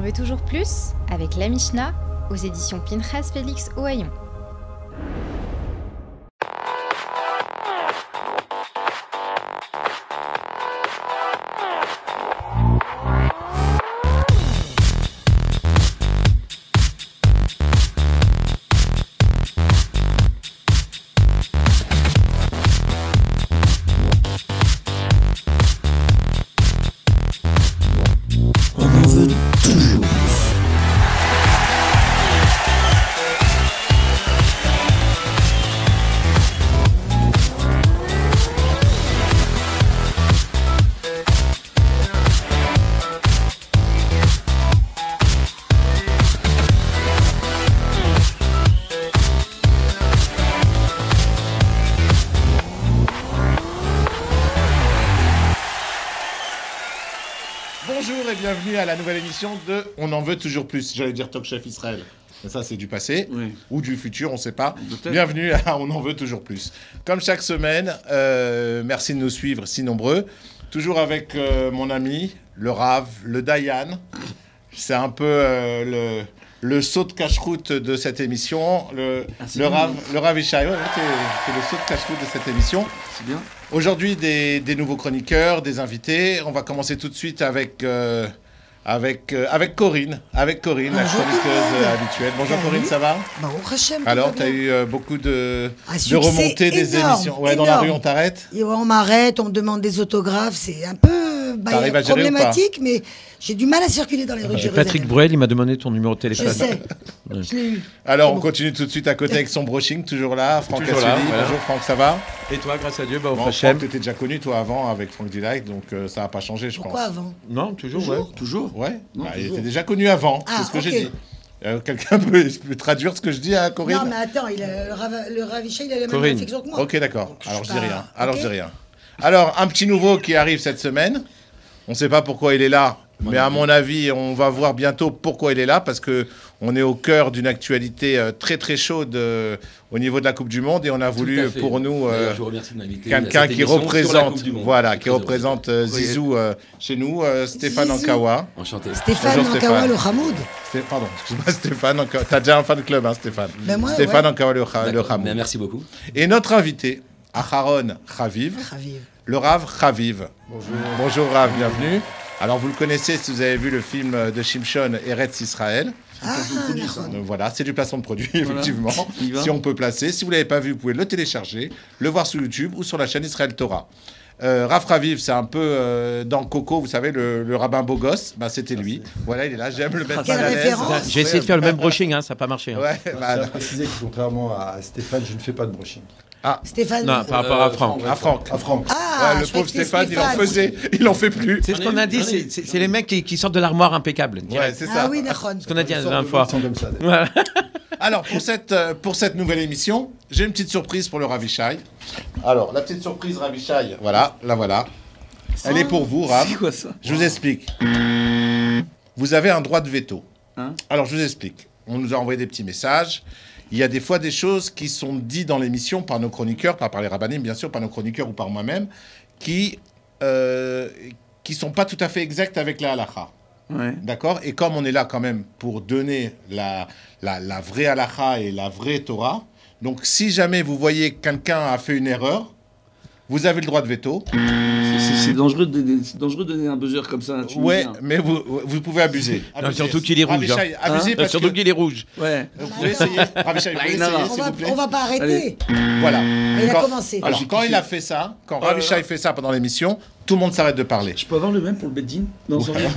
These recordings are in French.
en veut toujours plus avec la Mishnah aux éditions Pinchas Félix Ohayon. Bonjour et bienvenue à la nouvelle émission de On en veut toujours plus. J'allais dire Talk Chef Israël. Mais ça, c'est du passé ou du futur, on ne sait pas. Bienvenue à On en veut toujours plus. Comme chaque semaine, merci de nous suivre si nombreux. Toujours avec mon ami, le Rav, le Dayan. C'est un peu le saut de cache-route de cette émission. Le Rav Ishaï, c'est le saut de cache-route de cette émission. C'est bien. Aujourd'hui, des nouveaux chroniqueurs, des invités. On va commencer tout de suite avec Corinne. Avec Corinne, la chroniqueuse habituelle. Bonjour Corinne, ça va? Alors, tu as eu beaucoup de remontées des émissions. Ouais, dans la rue, on t'arrête? On m'arrête, on me demande des autographes. C'est un peu problématique, mais j'ai du mal à circuler dans les rues de Jérusalem. Patrick Bruel, il m'a demandé ton numéro de téléphone. Je sais, je l'ai eu. Alors, on continue tout de suite à côté avec son brushing, toujours là. Franck Asseli. Voilà. Bonjour Franck, ça va? Et toi, grâce à Dieu, au Franck, tu étais déjà connu, toi, avant, avec Franck Delight, donc ça n'a pas changé, je pense. Pourquoi avant? Non, toujours. Ouais, Non, il était déjà connu avant, c'est ce que j'ai dit. Quelqu'un peut traduire ce que je dis à Corinne? Non, mais attends, le Ravisha, il a la même Corinne. réflexion que moi. Ok, d'accord. Alors, je dis rien. Alors, un petit nouveau qui arrive cette semaine. On ne sait pas pourquoi il est là, mais à mon avis, on va voir bientôt pourquoi il est là, parce qu'on est au cœur d'une actualité très très chaude au niveau de la Coupe du Monde, et on a voulu pour nous quelqu'un qui représente, Zizou chez nous, Stéphane Ankawa. Enchanté. Stéphane Ankawa le Hamoud. Pardon, excuse-moi Stéphane Ankawa. T'as déjà un fan club, hein, Stéphane. Stéphane Ankawa le Hamoud. Merci beaucoup. Et notre invité, Aharon Chaviv. Le Rav Chaviv. Bonjour Rav, bienvenue. Alors vous le connaissez si vous avez vu le film de Shimshon, Eretz Israël. Voilà, c'est du placement de produit, effectivement. Si on peut placer. Si vous ne l'avez pas vu, vous pouvez le télécharger, le voir sur YouTube ou sur la chaîne Israël Torah. Rav Chaviv, c'est un peu dans Coco, vous savez, le rabbin beau gosse. Bah, c'était lui. Voilà, il est là, j'aime le mettre mal à l'aise. J'ai essayé de faire le même brushing, hein, ça n'a pas marché. Hein. Ouais, Je tiens à préciser que contrairement à Stéphane, je ne fais pas de brushing. Ah, Stéphane. Non, par rapport à Franck. À Franck. Ah, le pauvre Stéphane, il en fait plus. C'est ce qu'on a dit, c'est les mecs qui sortent de l'armoire impeccable. Ouais, c'est ça. Ah oui, d'accord. Ce qu'on a dit la dernière fois. Comme ça, Voilà. Alors, pour cette nouvelle émission, j'ai une petite surprise pour le Rav Ishaï. Alors, la petite surprise Rav Ishaï, voilà, la voilà. Elle est pour vous, Rav. C'est quoi ça? Je vous explique. Vous avez un droit de veto. Alors, je vous explique. On nous a envoyé des petits messages. Il y a des fois des choses qui sont dites dans l'émission par nos chroniqueurs, pas par les rabbinim, bien sûr, par nos chroniqueurs ou par moi-même, qui sont pas tout à fait exactes avec la halakha. Ouais. D'accord? Et comme on est là quand même pour donner la vraie halakha et la vraie Torah, donc si jamais vous voyez que quelqu'un a fait une erreur, vous avez le droit de veto. C'est dangereux de donner un buzzer comme ça. Ouais, mais vous pouvez abuser. Non, surtout qu'il est rouge. Abusez parce surtout que... qu'il est rouge. Ouais. Vous pouvez essayer. Ravishaï, vous pouvez essayer, s'il vous plaît. On va pas arrêter. Voilà. Il a commencé. Alors, quand il a fait ça, quand Ravishaï fait ça pendant l'émission, tout le monde s'arrête de parler. Je peux avoir le même pour le bedding? Non, sans rien.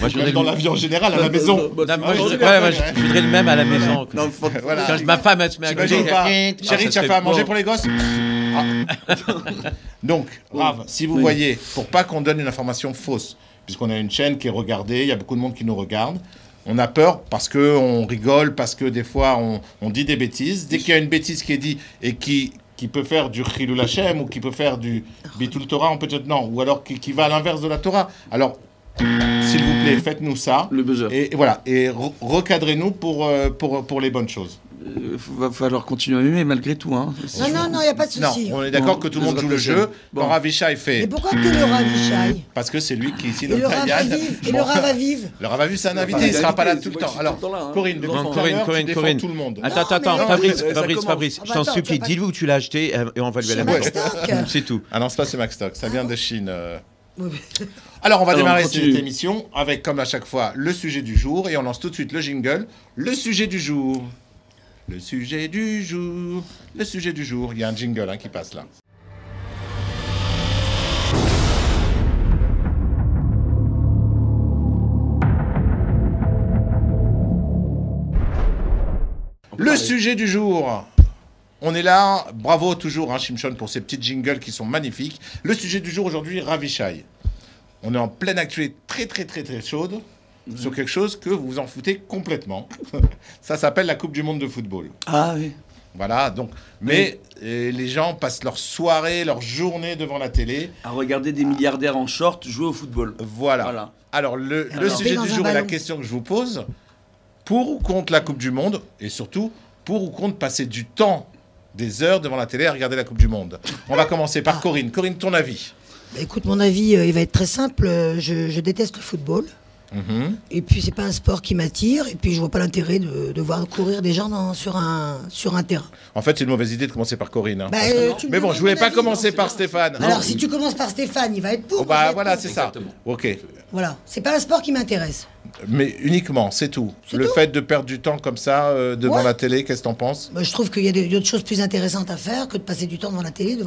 Moi, je voudrais dans la vie en général, à la maison. Je voudrais le même à la maison. Voilà. Quand ma femme se met à gueuler. Chérie, tu as fait à manger pour les gosses? Donc, Rav, si vous voyez, pour pas qu'on donne une information fausse, puisqu'on a une chaîne qui est regardée, il y a beaucoup de monde qui nous regarde, on a peur parce qu'on rigole, parce que des fois on dit des bêtises. Dès qu'il y a une bêtise qui est dit et qui peut faire du Chilul Hashem ou qui peut faire du Bitul Torah, on peut dire non, ou alors qui va à l'inverse de la Torah. Alors, s'il vous plaît, faites-nous ça. Le buzzer. Et voilà, et recadrez-nous pour les bonnes choses. va falloir continuer à aimer malgré tout. Hein. Non, il n'y a pas de souci. Non, on est d'accord que tout le monde joue le jeu. Quand Ravishai fait... Mais pourquoi que le Ravishai? Parce que c'est lui qui ici le Ravavive. Et le Ravavive. Le Ravavive, c'est un invité, il ne sera pas là tout le temps. Alors, Corinne, Corinne, tout le monde. Attends, Fabrice, je t'en supplie, dis-lui où tu l'as acheté et on va lui aller à la maison. C'est tout. Ah non, ça c'est Maxstock, ça vient de Chine. Alors, on va démarrer cette émission avec, comme à chaque fois, le sujet du jour. Et on lance tout de suite le jingle. Le sujet du jour. Le sujet du jour. Le sujet du jour. Il y a un jingle qui passe là. Le sujet du jour. On est là, bravo toujours Shimshon pour ces petits jingles qui sont magnifiques. Le sujet du jour aujourd'hui, Ravishai. On est en pleine actualité très chaude sur quelque chose que vous vous en foutez complètement. Ça s'appelle la Coupe du Monde de football. Ah oui. Voilà, donc, mais les gens passent leur soirée, leur journée devant la télé. À regarder des milliardaires en short jouer au football. Voilà. Alors, le sujet du jour est la question que je vous pose. Pour ou contre la Coupe du Monde, et surtout, pour ou contre passer du temps, des heures devant la télé à regarder la Coupe du Monde. On va commencer par Corinne. Corinne, ton avis? Écoute, mon avis, il va être très simple. Je déteste le football. Et puis, c'est pas un sport qui m'attire. Et puis, je vois pas l'intérêt de voir courir des gens sur un terrain. En fait, c'est une mauvaise idée de commencer par Corinne. Mais bon, je voulais pas commencer par Stéphane. Alors, si tu commences par Stéphane, il va être pour. Voilà, c'est ça. Ok. Voilà, c'est pas un sport qui m'intéresse. Mais uniquement, c'est tout. Le fait de perdre du temps comme ça devant la télé, qu'est-ce que t'en penses? Je trouve qu'il y a d'autres choses plus intéressantes à faire que de passer du temps devant la télé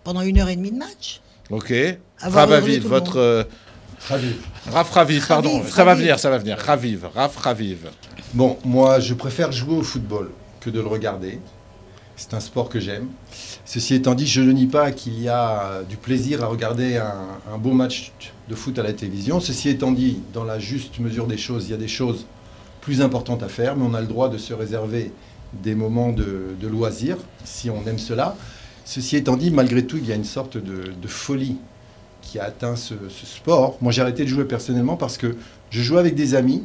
pendant 1h30 de match. Ok. Raviv, votre... Raviv, pardon. Ça va venir. Raviv. Bon, moi, je préfère jouer au football que de le regarder. C'est un sport que j'aime. Ceci étant dit, je ne nie pas qu'il y a du plaisir à regarder un beau match de foot à la télévision. Ceci étant dit, dans la juste mesure des choses, il y a des choses plus importantes à faire, mais on a le droit de se réserver des moments de loisir, si on aime cela. Ceci étant dit, malgré tout, il y a une sorte de folie qui a atteint ce sport. Moi, j'ai arrêté de jouer personnellement parce que je jouais avec des amis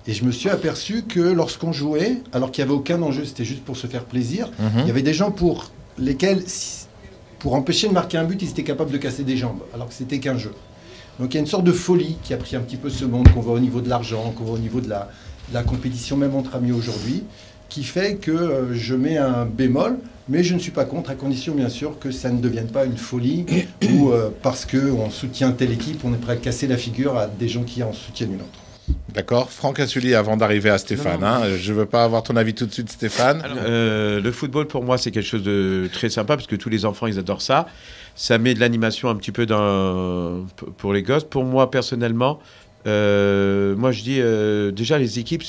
et je me suis aperçu que lorsqu'on jouait, alors qu'il n'y avait aucun enjeu, c'était juste pour se faire plaisir, il y avait des gens pour lesquels, pour empêcher de marquer un but, ils étaient capables de casser des jambes, alors que c'était qu'un jeu. Donc il y a une sorte de folie qui a pris un petit peu ce monde, qu'on voit au niveau de l'argent, qu'on voit au niveau de la compétition, même entre amis aujourd'hui, qui fait que je mets un bémol, mais je ne suis pas contre, à condition bien sûr que ça ne devienne pas une folie, ou parce qu'on soutient telle équipe, on est prêt à casser la figure à des gens qui en soutiennent une autre. D'accord. Franck Assouline, avant d'arriver à Stéphane. Je ne veux pas avoir ton avis tout de suite, Stéphane. Alors, le football, pour moi, c'est quelque chose de très sympa parce que tous les enfants, ils adorent ça. Ça met de l'animation un petit peu pour les gosses. Pour moi, personnellement, moi, je dis déjà, les équipes,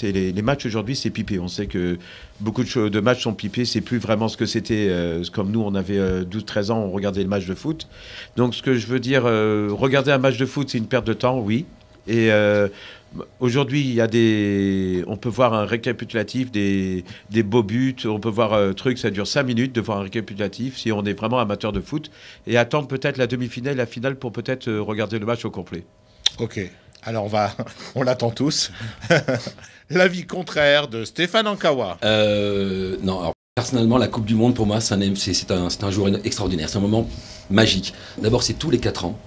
les matchs aujourd'hui, c'est pipé. On sait que beaucoup de matchs sont pipés. C'est plus vraiment ce que c'était. Comme nous, on avait 12-13 ans, on regardait le match de foot. Donc, ce que je veux dire, regarder un match de foot, c'est une perte de temps, oui. Et aujourd'hui, on peut voir un récapitulatif des beaux buts, on peut voir ça dure 5 minutes de voir un récapitulatif si on est vraiment amateur de foot et attendre peut-être la demi-finale, la finale pour peut-être regarder le match au complet. Ok, alors on l'attend tous. L'avis contraire de Stéphane Ankawa. Non, alors personnellement, la Coupe du Monde pour moi, c'est un jour extraordinaire, c'est un moment magique. D'abord, c'est tous les 4 ans,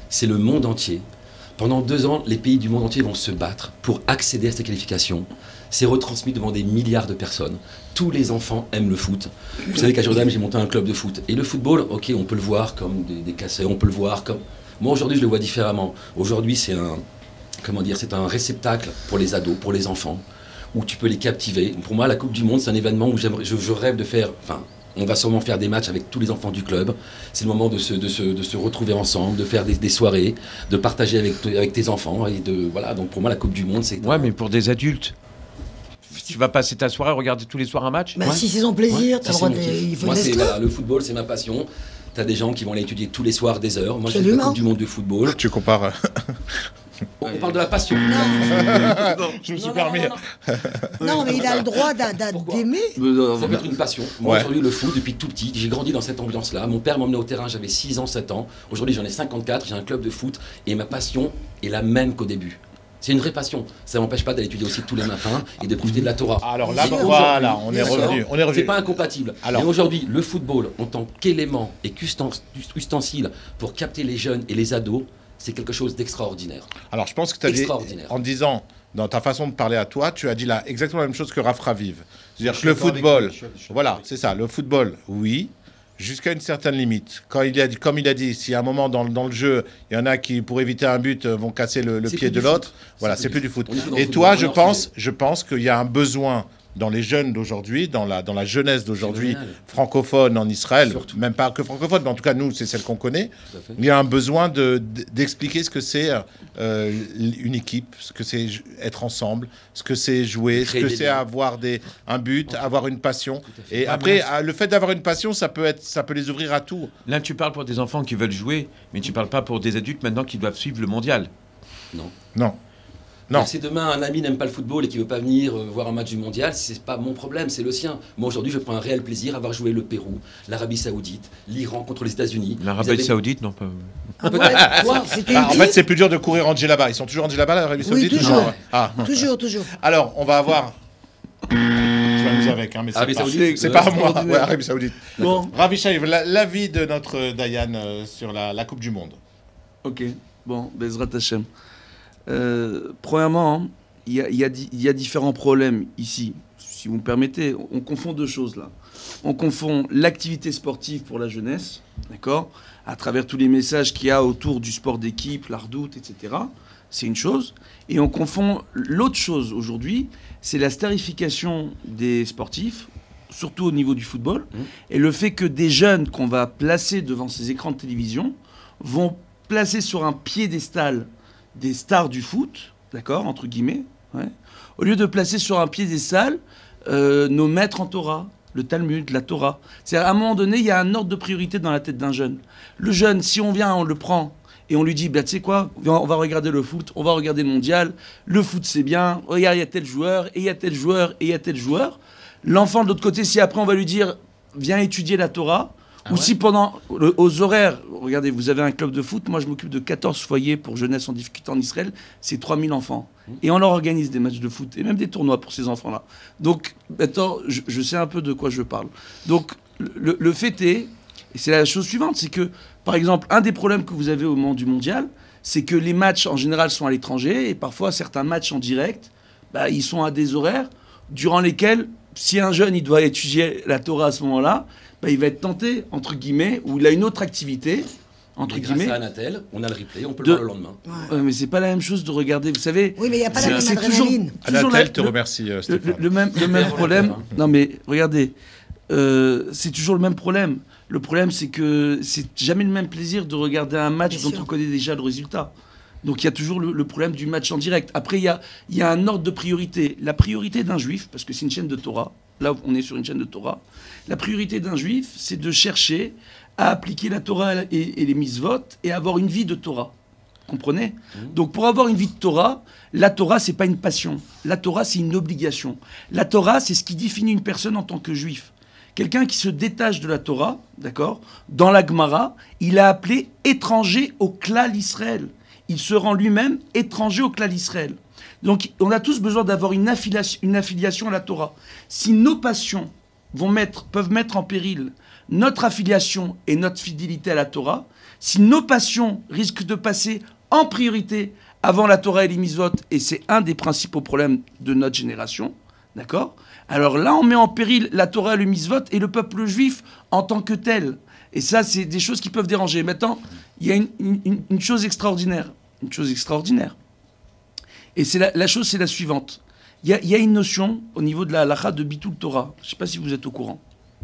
c'est le monde entier. Pendant 2 ans, les pays du monde entier vont se battre pour accéder à cette qualification. C'est retransmis devant des milliards de personnes. Tous les enfants aiment le foot. Vous savez qu'à Jordan, j'ai monté un club de foot. Et le football, ok, on peut le voir comme des casseurs, on peut le voir comme... Moi, aujourd'hui, je le vois différemment. Aujourd'hui, c'est un réceptacle pour les ados, pour les enfants, où tu peux les captiver. Pour moi, la Coupe du Monde, c'est un événement où je rêve de faire... On va sûrement faire des matchs avec tous les enfants du club. C'est le moment de se retrouver ensemble, de faire des soirées, de partager avec tes enfants. Et voilà. Donc pour moi, la Coupe du Monde, c'est... Ouais, mais pour des adultes, tu vas passer ta soirée, regarder tous les soirs un match. Si c'est son plaisir, t'as le droit il faut le football, c'est ma passion. T'as des gens qui vont aller étudier tous les soirs des heures. Moi, je fais la Coupe du Monde de football. Tu compares... On parle de la passion. Je me suis permis. Non, mais il a le droit d'aimer. Ça peut être une passion. Moi, aujourd'hui, le foot, depuis tout petit, j'ai grandi dans cette ambiance-là. Mon père m'emmenait au terrain, j'avais 6 ans, 7 ans. Aujourd'hui, j'en ai 54, j'ai un club de foot. Et ma passion est la même qu'au début. C'est une vraie passion. Ça n'empêche pas d'aller étudier aussi tous les matins et de profiter de la Torah. Alors là, voilà, on est revenu. C'est pas incompatible. Mais aujourd'hui, le football, en tant qu'élément et qu'ustensile pour capter les jeunes et les ados, c'est quelque chose d'extraordinaire. Alors je pense que tu as dit, en disant, dans ta façon de parler à toi, tu as dit là exactement la même chose que Raph Raviv. C'est-à-dire que le football, voilà, c'est ça, le football, oui, jusqu'à une certaine limite. Comme il a dit, si à un moment dans le jeu, il y en a qui, pour éviter un but, vont casser le pied de l'autre, voilà, c'est plus du foot. Et toi, je pense qu'il y a un besoin dans les jeunes d'aujourd'hui, dans la jeunesse d'aujourd'hui, francophone en Israël, surtout. Même pas que francophone, mais en tout cas, nous, c'est celle qu'on connaît, il y a un besoin d'expliquer ce que c'est une équipe, ce que c'est être ensemble, ce que c'est jouer, ce que c'est avoir un but, avoir une passion. Et après, le fait d'avoir une passion, ça peut les ouvrir à tout. Là, tu parles pour des enfants qui veulent jouer, mais tu parles pas pour des adultes maintenant qui doivent suivre le mondial. Non. Non. Si demain un ami n'aime pas le football et qui veut pas venir voir un match du mondial, c'est pas mon problème, c'est le sien. Moi aujourd'hui, je prends un réel plaisir à avoir joué le Pérou, l'Arabie Saoudite, l'Iran contre les États-Unis. L'Arabie Saoudite, non pas. En fait, c'est plus dur de courir en djellaba. Ils sont toujours en djellaba, l'Arabie Saoudite. Oui, toujours. Toujours. Alors, on va avoir. Je vais m'amuser avec, mais c'est pas à moi. Ouais, Arabie Saoudite. Bon. Ravi Shaïv, l'avis de notre Dayan sur la Coupe du Monde. Ok, bon, Bezrat Hashem. Premièrement, il y a différents problèmes ici. Si vous me permettez, on confond deux choses là. On confond l'activité sportive pour la jeunesse, d'accord, à travers tous les messages qu'il y a autour du sport d'équipe, la redoute, etc. C'est une chose. Et on confond l'autre chose aujourd'hui, c'est la starification des sportifs, surtout au niveau du football, et le fait que des jeunes qu'on va placer devant ces écrans de télévision vont placer sur un piédestal des stars du foot, d'accord, entre guillemets, ouais, au lieu de placer sur un piédestal nos maîtres en Torah, le Talmud, la Torah. C'est-à-dire, à un moment donné, il y a un ordre de priorité dans la tête d'un jeune. Le jeune, si on vient, on le prend, et on lui dit, bah, tu sais quoi, on va regarder le foot, on va regarder le mondial, le foot c'est bien, regarde, il y a tel joueur, et il y a tel joueur, et il y a tel joueur. L'enfant, de l'autre côté, si après on va lui dire, viens étudier la Torah, ou si pendant, aux horaires, regardez, vous avez un club de foot, moi je m'occupe de 14 foyers pour jeunesse en difficulté en Israël, c'est 3000 enfants. Et on leur organise des matchs de foot, et même des tournois pour ces enfants-là. Donc, maintenant, je sais un peu de quoi je parle. Donc, le fait est, et c'est la chose suivante, c'est que, par exemple, un des problèmes que vous avez au moment du mondial, c'est que les matchs en général sont à l'étranger, et parfois certains matchs en direct, bah, ils sont à des horaires durant lesquels, si un jeune il doit étudier la Torah à ce moment-là, bah, il va être tenté, entre guillemets, ou il a une autre activité, entre guillemets. Grâce à Anatel, on a le replay, on peut le voir le lendemain. Mais c'est pas la même chose de regarder, vous savez. Oui, mais il n'y a pas la même adrénaline. Anatel te remercie, Stéphane. Le même problème. Non, mais regardez, c'est toujours le même problème. Le problème, c'est que c'est jamais le même plaisir de regarder un match dont on connaît déjà le résultat. Donc il y a toujours le problème du match en direct. Après, il y a un ordre de priorité. La priorité d'un juif, parce que c'est une chaîne de Torah, là on est sur une chaîne de Torah, la priorité d'un juif, c'est de chercher à appliquer la Torah et les mitzvot et avoir une vie de Torah. Comprenez ? Donc pour avoir une vie de Torah, la Torah, c'est pas une passion. La Torah, c'est une obligation. La Torah, c'est ce qui définit une personne en tant que juif. Quelqu'un qui se détache de la Torah, d'accord, dans la Gemara, il est appelé étranger au klal Israël. Il se rend lui-même étranger au klal Israël. Donc on a tous besoin d'avoir une affiliation à la Torah. Si nos passions peuvent mettre en péril notre affiliation et notre fidélité à la Torah, si nos passions risquent de passer en priorité avant la Torah et les mitzvot, et c'est un des principaux problèmes de notre génération, d'accord ? Alors là, on met en péril la Torah et le mitzvot et le peuple juif en tant que tel. Et ça, c'est des choses qui peuvent déranger. Maintenant, il y a une chose extraordinaire. Une chose extraordinaire. Et c'est la chose, c'est la suivante. Il y a une notion au niveau de la halakha de Bitul Torah. Je ne sais pas si vous êtes au courant.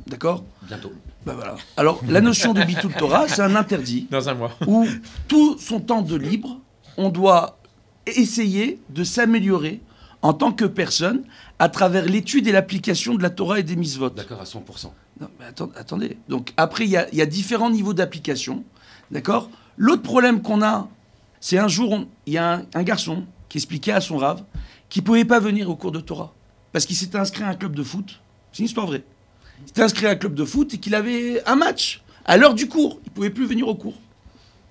D'accord ? Bientôt. Ben voilà. Alors, la notion de Bitul Torah, c'est un interdit. Dans un mois. Où tout son temps de libre, on doit essayer de s'améliorer en tant que personne à travers l'étude et l'application de la Torah et des mitzvot. D'accord, à 100%. Non, mais attendez. Donc après, il y a différents niveaux d'application. D'accord ? L'autre problème qu'on a, c'est un jour, il y a un garçon qui expliquait à son rave qu'il ne pouvait pas venir au cours de Torah parce qu'il s'était inscrit à un club de foot. C'est une histoire vraie. Il s'était inscrit à un club de foot et qu'il avait un match à l'heure du cours. Il ne pouvait plus venir au cours.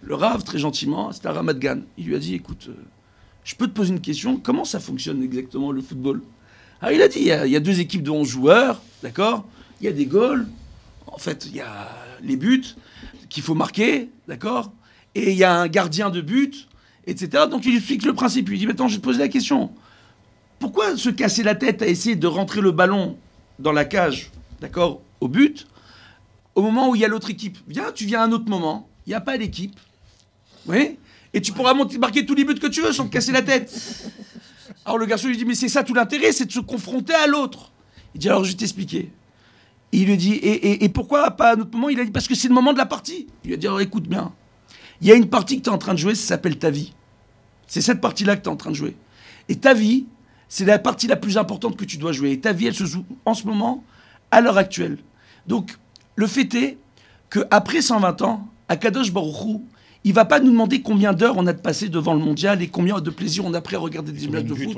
Le rave, très gentiment, c'était un Ramat Gan. Il lui a dit, écoute, je peux te poser une question, comment ça fonctionne exactement le football? Alors il a dit, il y a 2 équipes de 11 joueurs, d'accord? Il y a des goals, en fait, il y a les buts qu'il faut marquer, d'accord? Et il y a un gardien de but, etc. Donc il explique le principe. Il dit, maintenant, je vais te poser la question. Pourquoi se casser la tête à essayer de rentrer le ballon dans la cage, d'accord, au but, au moment où il y a l'autre équipe? Viens, tu viens à un autre moment, il n'y a pas d'équipe, oui, et tu pourras marquer tous les buts que tu veux sans te casser la tête. Alors le garçon lui dit, mais c'est ça tout l'intérêt, c'est de se confronter à l'autre. Il dit, alors je vais t'expliquer. Et il lui dit, et pourquoi pas à un autre moment? Il a dit, parce que c'est le moment de la partie. Il lui a dit, alors écoute bien, il y a une partie que tu es en train de jouer, ça s'appelle ta vie. C'est cette partie-là que tu es en train de jouer. Et ta vie, c'est la partie la plus importante que tu dois jouer. Et ta vie, elle se joue en ce moment, à l'heure actuelle. Donc, le fait est qu'après 120 ans, Akadosh Baruch Hu, il ne va pas nous demander combien d'heures on a passé devant le mondial et combien de plaisir on a pris à regarder des matchs de foot.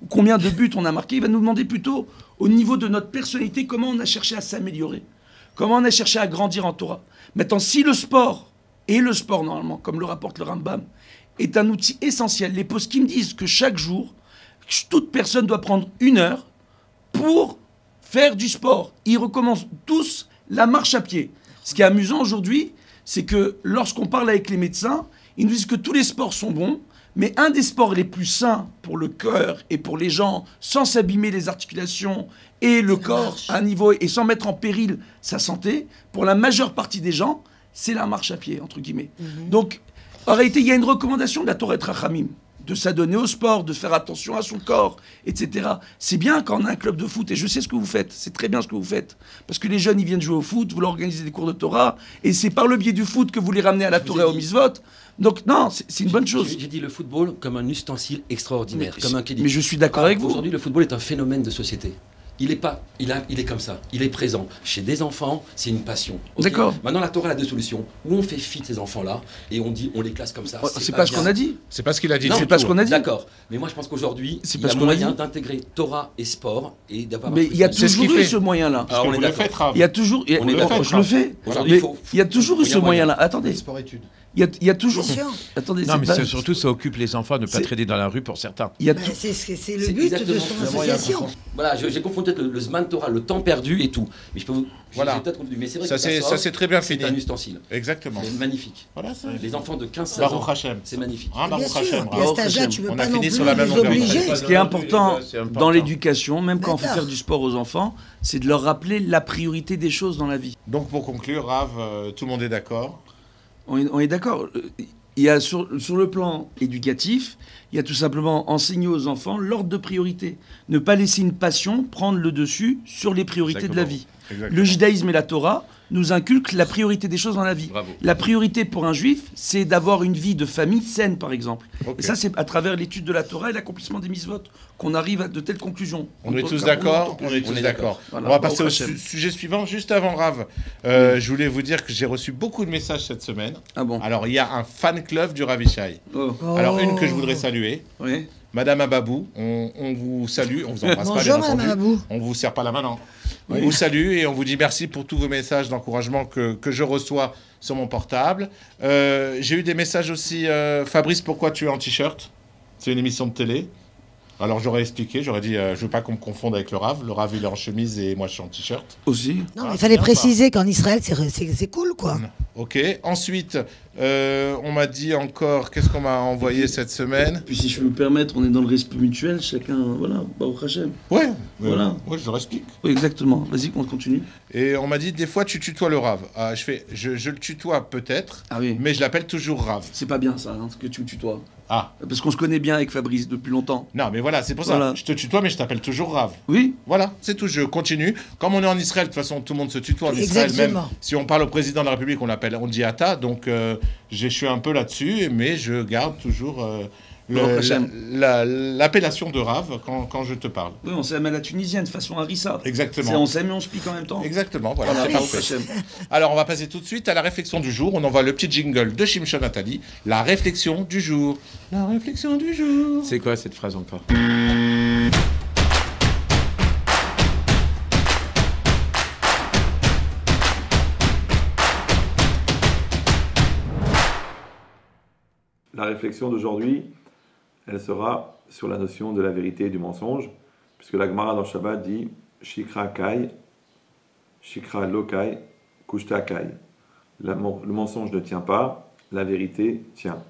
Ou combien de buts on a marqué. Il va nous demander plutôt, au niveau de notre personnalité, comment on a cherché à s'améliorer. Comment on a cherché à grandir en Torah. Maintenant, si le sport, et le sport normalement, comme le rapporte le Rambam, est un outil essentiel, les poskim disent que chaque jour, toute personne doit prendre 1 heure pour faire du sport. Ils recommencent tous la marche à pied. Ce qui est amusant aujourd'hui, c'est que lorsqu'on parle avec les médecins, ils nous disent que tous les sports sont bons, mais un des sports les plus sains pour le cœur et pour les gens, sans s'abîmer les articulations et le corps à un niveau et sans mettre en péril sa santé, pour la majeure partie des gens, c'est la marche à pied, entre guillemets. Donc, en réalité, il y a une recommandation de la Torah Rachamim, de s'adonner au sport, de faire attention à son corps, etc. C'est bien quand on a un club de foot, et je sais ce que vous faites, c'est très bien ce que vous faites, parce que les jeunes, ils viennent jouer au foot, vous leur organisez des cours de Torah, et c'est par le biais du foot que vous les ramenez à la Torah et au mitzvot. Donc non, c'est une bonne chose. J'ai dit le football comme un ustensile extraordinaire, comme un kéli. Mais je suis d'accord avec vous. Aujourd'hui, le football est un phénomène de société. Il est comme ça, il est présent. Chez des enfants, c'est une passion. Okay. D'accord. Maintenant, la Torah a 2 solutions. Ou on fait fi de ces enfants-là, et on dit, on les classe comme ça. C'est pas ce qu'on a dit. C'est pas ce qu'il a dit. C'est pas ce qu'on a dit. D'accord. Mais moi, je pense qu'aujourd'hui, il y a moyen d'intégrer Torah et sport et d'avoir. Mais il y a toujours eu ce moyen-là. Alors, on est d'accord. Il y a toujours. Je le fais. Il y a toujours eu ce moyen-là. Attendez. Sport-études. Il y a toujours. Attendez, non, mais surtout, ça occupe les enfants de ne pas traîner dans la rue pour certains. C'est le but de son association. Voilà, j'ai confondu le Zman Torah, le temps perdu et tout. Mais je peux vous. Voilà. J'ai peut-être confondu. Mais c'est vrai ça c'est très bien fini. C'est un ustensile. Exactement. C'est magnifique. Voilà, ça. Les enfants de 15-16 ans. Baruch Hashem. C'est magnifique. Baruch Hashem. Et à cet âge-là, tu ne peux On pas a non fini plus sur la même les longueur. obliger. Ce qui est important dans l'éducation, même quand il faut faire du sport aux enfants, c'est de leur rappeler la priorité des choses dans la vie. Donc pour conclure, Rav, tout le monde est d'accord. On est d'accord. Il y a sur le plan éducatif, il y a tout simplement enseigner aux enfants l'ordre de priorité. Ne pas laisser une passion prendre le dessus sur les priorités de la vie. Exactement. Le judaïsme et la Torah nous inculquent la priorité des choses dans la vie. Bravo. La priorité pour un juif, c'est d'avoir une vie de famille saine, par exemple. Okay. Et ça, c'est à travers l'étude de la Torah et l'accomplissement des mitzvot qu'on arrive à de telles conclusions. On est tous d'accord. On est tous d'accord. Voilà. On va passer au sujet suivant. Juste avant, Rav, je voulais vous dire que j'ai reçu beaucoup de messages cette semaine. Ah bon? Alors, il y a un fan club du Rav Ishaï. Oh. Alors, une que je voudrais saluer. Oui. Madame Ababou, on vous salue, on vous embrasse pas, Bonjour, bien entendu. Madame Ababou. On vous serre pas la main, non. Oui. On vous salue et on vous dit merci pour tous vos messages d'encouragement que je reçois sur mon portable. J'ai eu des messages aussi. Fabrice, pourquoi tu es en t-shirt? C'est une émission de télé. Alors j'aurais expliqué, j'aurais dit, je veux pas qu'on me confonde avec le Rav. Le Rav, il est en chemise et moi je suis en t-shirt. Aussi. Non, mais il fallait préciser qu'en Israël, c'est cool, quoi. Ok. Ensuite, on m'a dit encore, qu'est-ce qu'on m'a envoyé cette semaine? Puis si je peux me permettre, on est dans le respect mutuel, chacun, voilà, Baruch Hashem. Ouais. Voilà. Ouais, je leur explique. Oui, exactement. Vas-y, on continue. Et on m'a dit, des fois, tu tutoies le Rav. Ah, je le tutoie peut-être, Ah oui. mais je l'appelle toujours Rav. C'est pas bien ça, que tu me tutoies. Ah. Parce qu'on se connaît bien avec Fabrice depuis longtemps. Non, mais voilà, c'est pour ça. Voilà. Je te tutoie, mais je t'appelle toujours Rav. Oui. Voilà, c'est tout. Je continue. Comme on est en Israël, de toute façon, tout le monde se tutoie en Israël. Même si on parle au président de la République, on dit Ata. Donc, je suis un peu là-dessus, mais je garde toujours l'appellation de Rav quand je te parle. Oui, on s'aime à la tunisienne, de façon harissa. Exactement. On s'aime et on se pique en même temps. Exactement, voilà, c'est Baruch parfait. Hashem. Alors, on va passer tout de suite à la réflexion du jour. On envoie le petit jingle de Shimshon Nathalie. La réflexion du jour. La réflexion du jour. C'est quoi cette phrase encore? La réflexion d'aujourd'hui, elle sera sur la notion de la vérité et du mensonge, puisque la Gemara dans Shabbat dit Shikra Kai, Shikra Lokai, Kushta Kai. Le mensonge ne tient pas, la vérité tient.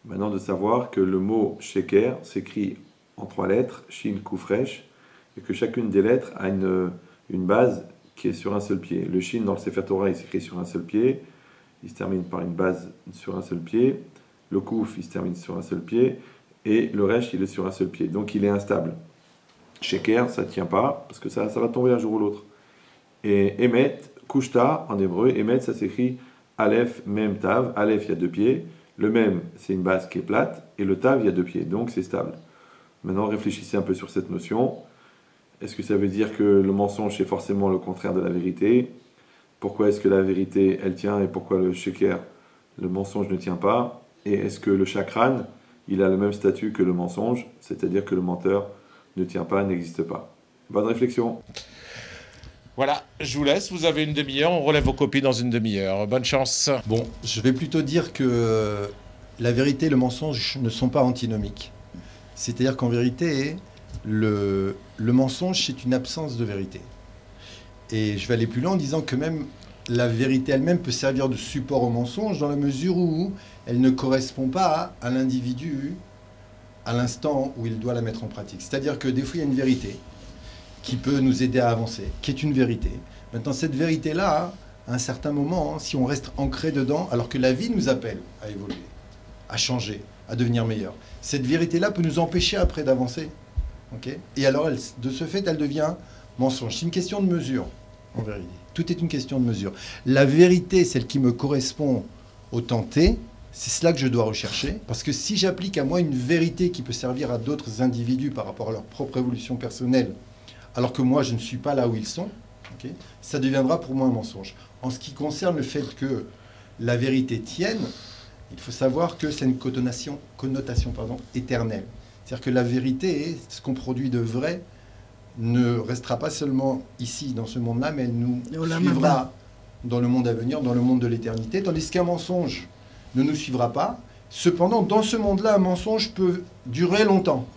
Maintenant, de savoir que le mot Sheker s'écrit en 3 lettres, Shin, Kufresh, et que chacune des lettres a une base qui est sur un seul pied. Le Shin dans le Sefer Torah, il s'écrit sur un seul pied, il se termine par une base sur un seul pied. Le Kuf, il se termine sur un seul pied, et le Resh, il est sur un seul pied. Donc il est instable. Sheker, ça ne tient pas, parce que ça va tomber un jour ou l'autre. Et Emet, Kushta, en hébreu, Emet, ça s'écrit Aleph, Mem, Tav. Aleph, il y a 2 pieds. Le Mem, c'est une base qui est plate. Et le Tav, il y a 2 pieds. Donc c'est stable. Maintenant, réfléchissez un peu sur cette notion. Est-ce que ça veut dire que le mensonge, c'est forcément le contraire de la vérité? Pourquoi est-ce que la vérité, elle tient, et pourquoi le Sheker, le mensonge, ne tient pas? Et est-ce que le Shakran, il a le même statut que le mensonge, c'est-à-dire que le menteur ne tient pas, n'existe pas? Bonne réflexion. Voilà, je vous laisse, vous avez une demi-heure, on relève vos copies dans une demi-heure. Bonne chance. Bon, je vais plutôt dire que la vérité et le mensonge ne sont pas antinomiques. C'est-à-dire qu'en vérité, le mensonge, c'est une absence de vérité. Et je vais aller plus loin en disant que même la vérité elle-même peut servir de support au mensonge dans la mesure où elle ne correspond pas à l'individu à l'instant où il doit la mettre en pratique. C'est-à-dire que des fois, il y a une vérité qui peut nous aider à avancer, qui est une vérité. Maintenant, cette vérité-là, à un certain moment, si on reste ancré dedans, alors que la vie nous appelle à évoluer, à changer, à devenir meilleur, cette vérité-là peut nous empêcher après d'avancer. Okay? Et alors, de ce fait, elle devient mensonge. C'est une question de mesure, en vérité. Tout est une question de mesure. La vérité, celle qui me correspond au temps T, c'est cela que je dois rechercher. Parce que si j'applique à moi une vérité qui peut servir à d'autres individus par rapport à leur propre évolution personnelle, alors que moi, je ne suis pas là où ils sont, okay, ça deviendra pour moi un mensonge. En ce qui concerne le fait que la vérité tienne, il faut savoir que c'est une connotation éternelle. C'est-à-dire que la vérité, ce qu'on produit de vrai, ne restera pas seulement ici, dans ce monde-là, mais elle nous suivra dans le monde à venir, dans le monde de l'éternité, tandis qu'un mensonge ne nous suivra pas. Cependant, dans ce monde-là, un mensonge peut durer longtemps.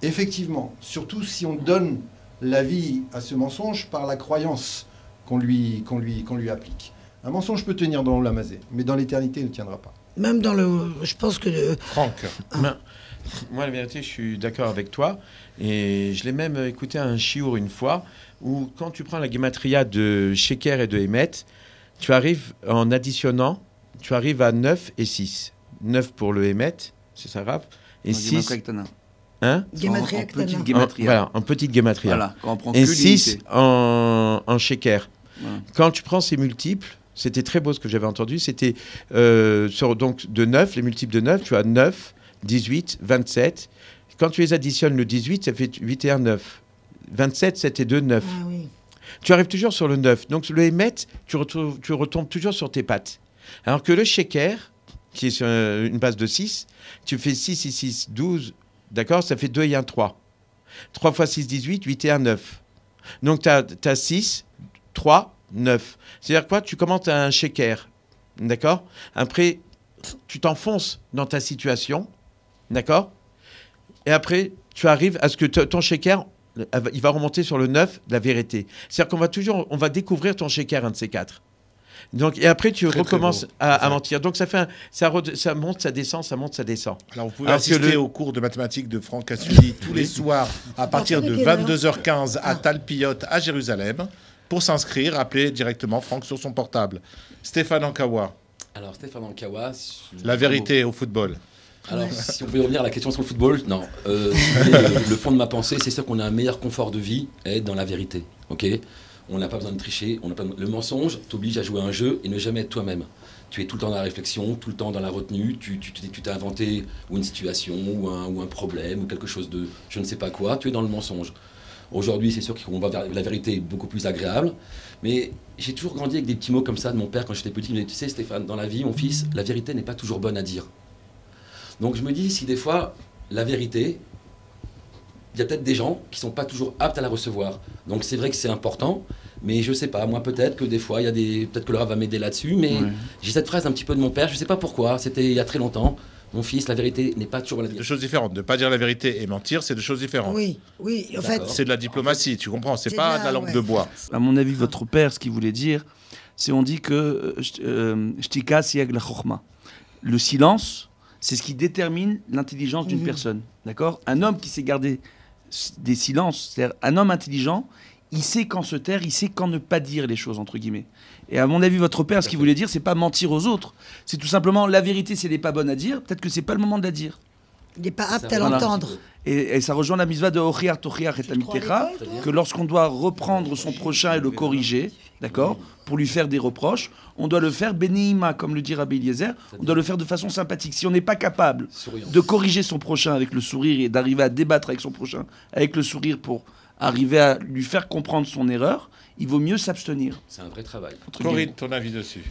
Effectivement, surtout si on donne la vie à ce mensonge par la croyance qu'on lui applique. Un mensonge peut tenir dans l'Amazé, mais dans l'éternité, il ne tiendra pas. Même dans le... Je pense que... Franck. Moi, la vérité, je suis d'accord avec toi. Et je l'ai même écouté à un chiour une fois, où quand tu prends la gematria de Sheker et de Emet, tu arrives, en additionnant, tu arrives à 9 et 6. 9 pour le Emet, c'est ça, Raph? Et 6... Hein? Gematria petite gematria. Voilà, en petite gematria. Voilà, quand on prend et que 6 en Sheker. Voilà. Quand tu prends ces multiples, c'était très beau ce que j'avais entendu, c'était donc de 9, les multiples de 9, tu as 9, 18, 27. Quand tu les additionnes, le 18, ça fait 8 et 1, 9. 27, 7 et 2, 9. Ah, oui. Tu arrives toujours sur le 9. Donc le Emet, tu retombes toujours sur tes pattes. Alors que le Sheker, qui est sur une base de 6, tu fais 6 et 6, 12, d'accord? Ça fait 2 et 1, 3. 3 fois 6, 18, 8 et 1, 9. Donc tu as 6, 3, 9. C'est-à-dire quoi? Tu commences à un Sheker, d'accord? Après, tu t'enfonces dans ta situation, d'accord? Et après, tu arrives à ce que ton Sheker, il va remonter sur le 9, la vérité. C'est-à-dire on va découvrir ton Sheker, un de ces 4. Donc, et après, tu recommences à mentir. Donc, ça monte, ça descend, ça monte, ça descend. Alors, vous pouvez assister au cours de mathématiques de Franck Assuli tous les soirs à partir de 22h15 à Talpiot, à Jérusalem. Pour s'inscrire, appelez directement Franck sur son portable. Stéphane Ankawa. Alors, Stéphane Ankawa... La vérité au football. Alors, si on peut revenir à la question sur le football, non. Le fond de ma pensée, c'est sûr qu'on a un meilleur confort de vie et dans la vérité. Ok, on n'a pas besoin de tricher. Le mensonge t'oblige à jouer un jeu et ne jamais être toi-même. Tu es tout le temps dans la réflexion, tout le temps dans la retenue. Tu t'es inventé ou une situation ou un problème ou quelque chose de je ne sais pas quoi. Tu es dans le mensonge. Aujourd'hui, c'est sûr qu'on va vers la vérité beaucoup plus agréable. Mais j'ai toujours grandi avec des petits mots comme ça de mon père quand j'étais petit. Il me disait, tu sais, Stéphane, dans la vie, mon fils, la vérité n'est pas toujours bonne à dire. Donc je me dis, si des fois, la vérité, il y a peut-être des gens qui ne sont pas toujours aptes à la recevoir. Donc c'est vrai que c'est important, mais je ne sais pas, moi peut-être que des fois, peut-être que le Rav va m'aider là-dessus, mais j'ai cette phrase un petit peu de mon père, je ne sais pas pourquoi, c'était il y a très longtemps, Mon fils, la vérité n'est pas toujours la Deux vérité. choses différentes. Ne pas dire la vérité et mentir, c'est deux choses différentes. Oui, oui, en fait, C'est de la diplomatie, tu comprends. C'est C'est pas de de la- la langue ouais. de bois. À mon avis, votre père, ce qu'il voulait dire, c'est on dit que shtika siyag la chokhma. Le silence, c'est ce qui détermine l'intelligence d'une personne. D'accord? Un homme qui sait garder des silences, c'est-à-dire un homme intelligent, il sait quand se taire, il sait quand ne pas dire les choses, entre guillemets. Et à mon avis, votre père, ce qu'il voulait dire, c'est pas mentir aux autres. C'est tout simplement la vérité, si elle n'est pas bonne à dire, peut-être que c'est pas le moment de la dire. il n'est pas apte à Voilà. l'entendre. Et ça rejoint la mitzvah de Ochiar Tochiar et Amitecha, que lorsqu'on doit reprendre son prochain et le corriger, d'accord, pour lui faire des reproches, on doit le faire bénéima, comme le dit Rabbi Eliezer, on doit le faire de façon sympathique. Si on n'est pas capable Souriant. de corriger son prochain avec le sourire et d'arriver à débattre avec son prochain avec le sourire pour arriver à lui faire comprendre son erreur, il vaut mieux s'abstenir. C'est un vrai travail. entre guillemets. Corinne, ton avis dessus?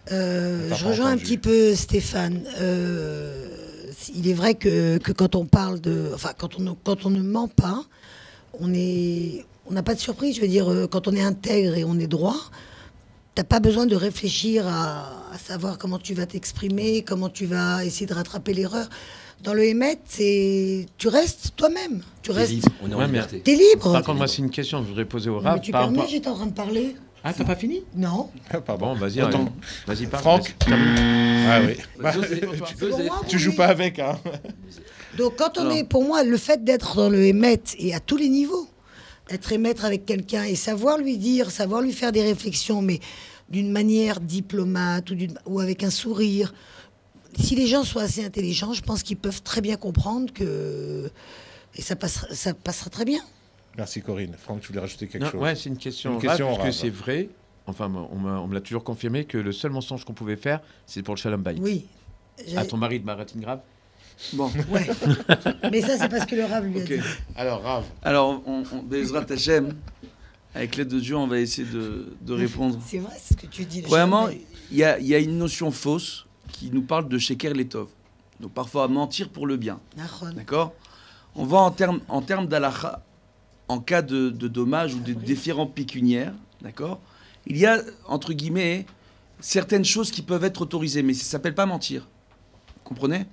Je pas rejoins un entendu. petit peu Stéphane. Il est vrai que quand on parle de... Enfin, quand on ne ment pas, on n'a pas de surprise. Je veux dire, quand on est intègre et on est droit, t'as pas besoin de réfléchir à savoir comment tu vas t'exprimer, comment tu vas essayer de rattraper l'erreur. Dans le Hémet, tu restes toi-même. Tu T'es restes... libre, on est en Ouais, mais- liberté. T'es libre. Par contre, moi, c'est une question que je voudrais poser au Mais Rav. tu par permets, rapport- j'étais en train de parler. Ah, t'as pas fini? Non. Pardon. Bon, vas-y, Attends. vas-y, parle. Franck. Ah oui. C'est pour moi, Tu oui. joues pas avec, hein? Donc, quand on Alors. est, pour moi, le fait d'être dans le Hémet et à tous les niveaux, être émettre avec quelqu'un et savoir lui dire, savoir lui faire des réflexions, mais d'une manière diplomate ou avec un sourire. Si les gens sont assez intelligents, je pense qu'ils peuvent très bien comprendre que. Et ça passera très bien. Merci Corinne. Franck, tu voulais rajouter quelque Non, chose? ouais, c'est une question, Une question Rav, parce que Rav. c'est vrai. Enfin, on me l'a toujours confirmé que le seul mensonge qu'on pouvait faire, c'est pour le Shalom Bayit. Oui. À ton mari de Maratine Grave. Bon, Ouais. Mais ça, c'est parce que le Rav lui a ok. dit. Alors, Rav. Alors, Bezrat Hashem, avec l'aide de Dieu, on va essayer de répondre. C'est vrai ce que tu dis. le Premièrement, Shalom. il y a une notion fausse qui nous parle de Sheker Letov. Donc parfois mentir pour le bien. Nachon. D'accord? On va en termes d'alacha, en cas de dommage ou de déférents pécuniaires, d'accord? Il y a, entre guillemets, certaines choses qui peuvent être autorisées, mais ça ne s'appelle pas mentir. Vous comprenez?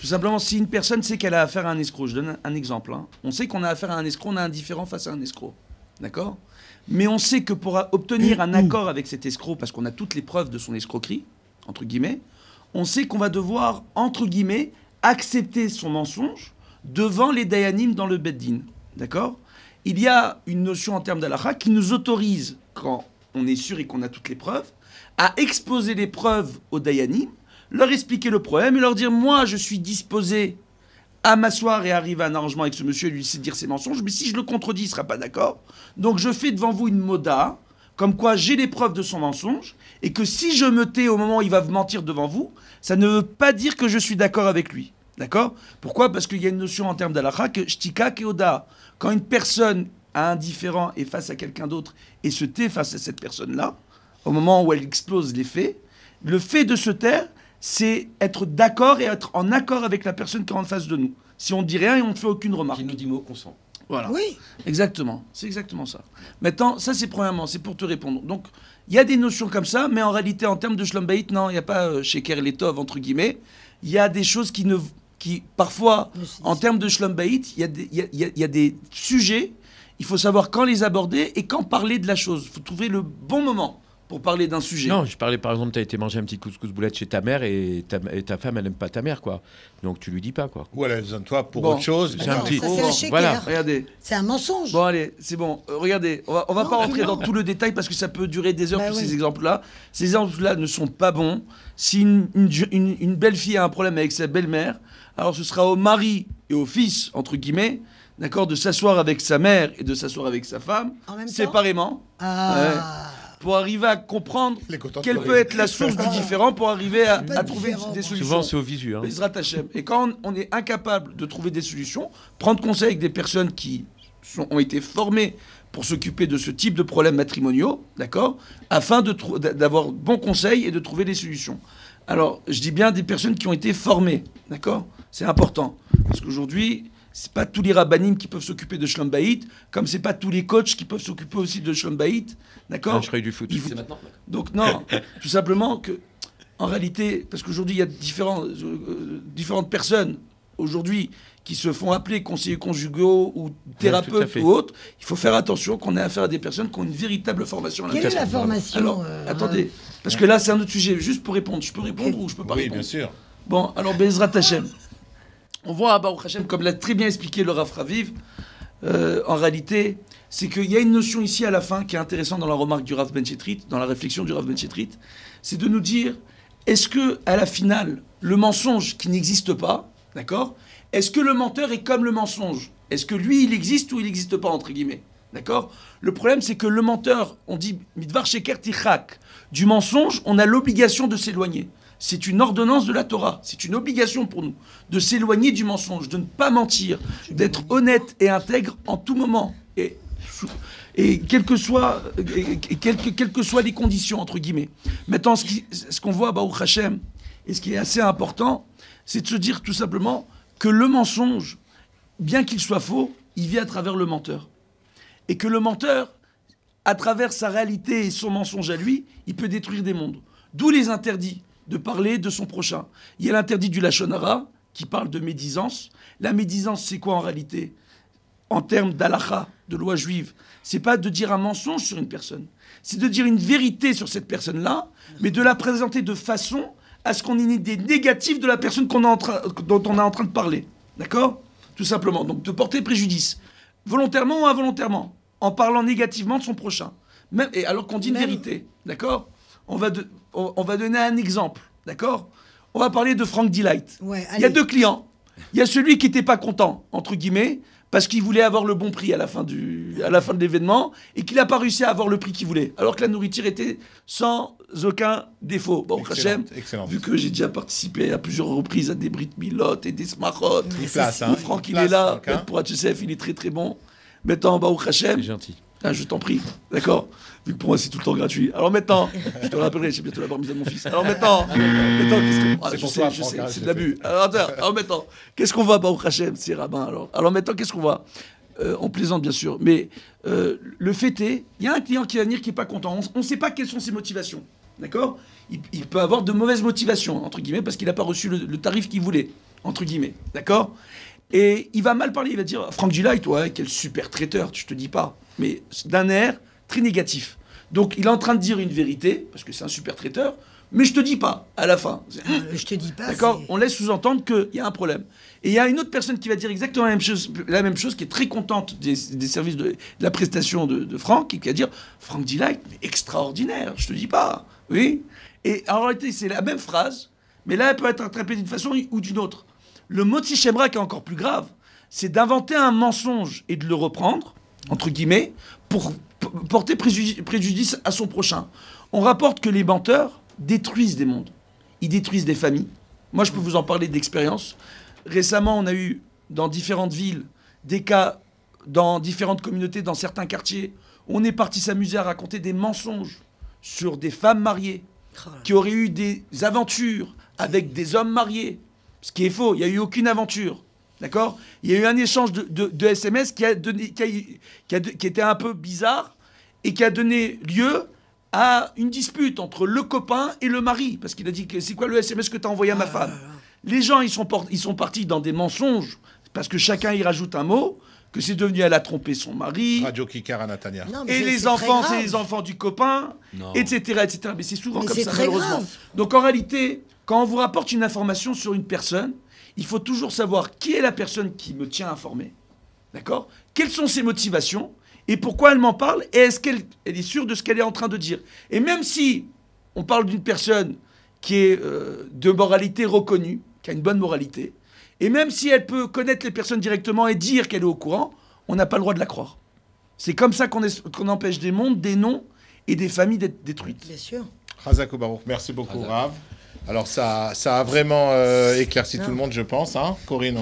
Tout simplement, si une personne sait qu'elle a affaire à un escroc, je donne un exemple, hein. On sait qu'on a affaire à un escroc, on a un différend face à un escroc. D'accord? Mais on sait que pour obtenir un accord avec cet escroc, parce qu'on a toutes les preuves de son escroquerie, entre guillemets, on sait qu'on va devoir, entre guillemets, accepter son mensonge devant les dayanim dans le beddin. D'accord? Il y a une notion en termes d'alacha qui nous autorise, quand on est sûr et qu'on a toutes les preuves, à exposer les preuves aux dayanim, leur expliquer le problème et leur dire, moi, je suis disposé à m'asseoir et arriver à un arrangement avec ce monsieur et lui dire ses mensonges, mais si je le contredis, il ne sera pas d'accord. Donc je fais devant vous une moda, comme quoi j'ai les preuves de son mensonge, et que si je me tais au moment où il va mentir devant vous, ça ne veut pas dire que je suis d'accord avec lui. D'accord? Pourquoi? Parce qu'il y a une notion en termes d'alakha que shtika keoda. Quand une personne a un différend est face à quelqu'un d'autre et se tait face à cette personne-là, au moment où elle explose les faits, le fait de se taire, c'est être d'accord et être en accord avec la personne qui est en face de nous. Si on ne dit rien et on ne fait aucune remarque. Qui nous dit mot consent. Voilà. Oui. Exactement, c'est exactement ça. Maintenant, ça c'est premièrement, c'est pour te répondre. Donc, il y a des notions comme ça, mais en réalité, en termes de Shlom Bayit, non, il n'y a pas Sheker Letov, entre guillemets. Il y a des choses qui parfois, en termes de Shlom Bayit, il y a des sujets, il faut savoir quand les aborder et quand parler de la chose. Il faut trouver le bon moment pour parler d'un sujet. Non, je parlais par exemple, tu as été manger un petit couscous boulette chez ta mère et ta femme, elle n'aime pas ta mère, quoi. Donc tu lui dis pas, quoi. Ou elle a besoin de toi pour Bon. autre chose. C'est un Non, petit- ça, c'est le shaker. Voilà. Regardez. C'est un mensonge. Bon, allez, c'est bon. Regardez, on va Non, pas rentrer non. dans tout le détail parce que ça peut durer des heures, Bah tous oui. ces exemples-là. Ces exemples-là ne sont pas bons. Si une belle-fille a un problème avec sa belle-mère, alors ce sera au mari et au fils, entre guillemets, d'accord, de s'asseoir avec sa mère et de s'asseoir avec sa femme, En même temps séparément, Ah. pour arriver à comprendre Les contents de quelle Corinne. peut être la source du différent pour arriver à Pas de trouver différent, des moi. solutions. Souvent, c'est au visu. Hein. Bezrat Hashem. Et quand on est incapable de trouver des solutions, prendre conseil avec des personnes qui ont été formées pour s'occuper de ce type de problèmes matrimoniaux, d'accord, afin d'avoir bon conseil et de trouver des solutions. Alors, je dis bien des personnes qui ont été formées, d'accord? C'est important. Parce qu'aujourd'hui, c'est pas tous les rabbanim qui peuvent s'occuper de Shlom Bayit, comme c'est pas tous les coachs qui peuvent s'occuper aussi de Shlom Bayit, d'accord? Je ferai du foot. Il faut- C'est maintenant. Donc non, tout simplement que en réalité, parce qu'aujourd'hui, il y a différentes personnes aujourd'hui qui se font appeler conseillers conjugaux ou thérapeutes ou autres, il faut faire attention qu'on ait affaire à des personnes qui ont une véritable formation. Quelle est la formation Alors, attendez, parce que là, c'est un autre sujet. Juste pour répondre, je peux répondre ou je peux pas répondre? Oui, bien sûr. Bon, alors, Bezrat Hashem. On voit à Baruch Hashem, comme l'a très bien expliqué le Rav Raviv, en réalité, c'est qu'il y a une notion ici à la fin qui est intéressante dans la remarque du Rav Ben Chetrit, dans la réflexion du Rav Ben Chetrit, c'est de nous dire, est-ce que à la finale, le mensonge qui n'existe pas, d'accord, est-ce que le menteur est comme le mensonge? Est-ce que lui, il existe ou il n'existe pas, entre guillemets? D'accord? Le problème, c'est que le menteur, on dit midvar sheker tichak, du mensonge, on a l'obligation de s'éloigner. C'est une ordonnance de la Torah. C'est une obligation pour nous de s'éloigner du mensonge, de ne pas mentir, d'être honnête et intègre en tout moment. Et quelles que soient les conditions, entre guillemets. Maintenant, ce qu'on voit à Baruch Hashem, et ce qui est assez important, c'est de se dire tout simplement que le mensonge, bien qu'il soit faux, il vit à travers le menteur. Et que le menteur, à travers sa réalité et son mensonge à lui, il peut détruire des mondes. D'où les interdits de parler de son prochain. Il y a l'interdit du Lachon Hara, qui parle de médisance. La médisance, c'est quoi en réalité? En termes d'halakha, de loi juive, c'est pas de dire un mensonge sur une personne. C'est de dire une vérité sur cette personne-là, mais de la présenter de façon à ce qu'on ait une idée négative de la personne dont on est en train de parler. D'accord? Tout simplement. Donc de porter préjudice. Volontairement ou involontairement. En parlant négativement de son prochain. Même, et alors qu'on dit une vérité. D'accord? On va donner un exemple. D'accord? On va parler de Frank Delight. Ouais, il y a deux clients. Il y a celui qui n'était pas content, entre guillemets, parce qu'il voulait avoir le bon prix à la fin de l'événement et qu'il n'a pas réussi à avoir le prix qu'il voulait, alors que la nourriture était sans aucun défaut. Bon, Hachem, vu que j'ai déjà participé à plusieurs reprises à des Brit Milot et des Smachot, Franck, il est là, pour HSF, il est très très bon. Maintenant, Baruch Hashem. C'est gentil. Ah, je t'en prie, d'accord? Vu que pour moi c'est tout le temps gratuit. Alors maintenant, je te rappellerai, j'ai bientôt la bar mitzvah de mon fils. Alors maintenant, je sais, c'est de l'abus. Alors maintenant, qu'est-ce qu'on voit, Baruch Hashem, c'est rabbin alors? Alors maintenant, qu'est-ce qu'on voit? On plaisante bien sûr, mais le fait est, il y a un client qui va venir qui n'est pas content. On ne sait pas quelles sont ses motivations, d'accord? Il peut avoir de mauvaises motivations, entre guillemets, parce qu'il n'a pas reçu le tarif qu'il voulait, entre guillemets, d'accord? Et il va mal parler, il va dire Frank Delight, ouais, quel super traiteur, je te dis pas, mais d'un air très négatif. Donc il est en train de dire une vérité, parce que c'est un super traiteur, mais je te dis pas, à la fin. Je te dis pas. D'accord? On laisse sous-entendre qu'il y a un problème. Et il y a une autre personne qui va dire exactement la même chose qui est très contente des services de la prestation de Franck, et qui va dire Frank Delight, mais extraordinaire, je te dis pas. Oui? Et en réalité, c'est la même phrase, mais là, elle peut être interprétée d'une façon ou d'une autre. Le Motzi Shemra, qui est encore plus grave, c'est d'inventer un mensonge et de le reprendre, entre guillemets, pour porter préjudice à son prochain. On rapporte que les menteurs détruisent des mondes. Ils détruisent des familles. Moi, je peux vous en parler d'expérience. Récemment, on a eu, dans différentes villes, des cas dans différentes communautés, dans certains quartiers, où on est parti s'amuser à raconter des mensonges sur des femmes mariées qui auraient eu des aventures avec des hommes mariés. Ce qui est faux, il n'y a eu aucune aventure. D'accord? Il y a eu un échange de SMS qui était un peu bizarre et qui a donné lieu à une dispute entre le copain et le mari. Parce qu'il a dit, c'est quoi le SMS que tu as envoyé à ma femme? Les gens, ils sont partis dans des mensonges parce que chacun y rajoute un mot, que c'est devenu, elle a trompé son mari. Radio Kikar à Natania. Et les enfants, c'est les enfants du copain, etc., etc. Mais c'est souvent comme ça, malheureusement. Grave. Donc en réalité, quand on vous rapporte une information sur une personne, il faut toujours savoir qui est la personne qui me tient informé. D'accord? Quelles sont ses motivations et pourquoi elle m'en parle et est-ce qu'elle est sûre de ce qu'elle est en train de dire. Et même si on parle d'une personne qui est de moralité reconnue, qui a une bonne moralité, et même si elle peut connaître les personnes directement et dire qu'elle est au courant, on n'a pas le droit de la croire. C'est comme ça qu'on empêche des mondes, des noms et des familles d'être détruites. Bien sûr. Chazak Baruch, merci beaucoup Rav. Alors ça a vraiment éclairci tout le monde, je pense. Hein. Corinne,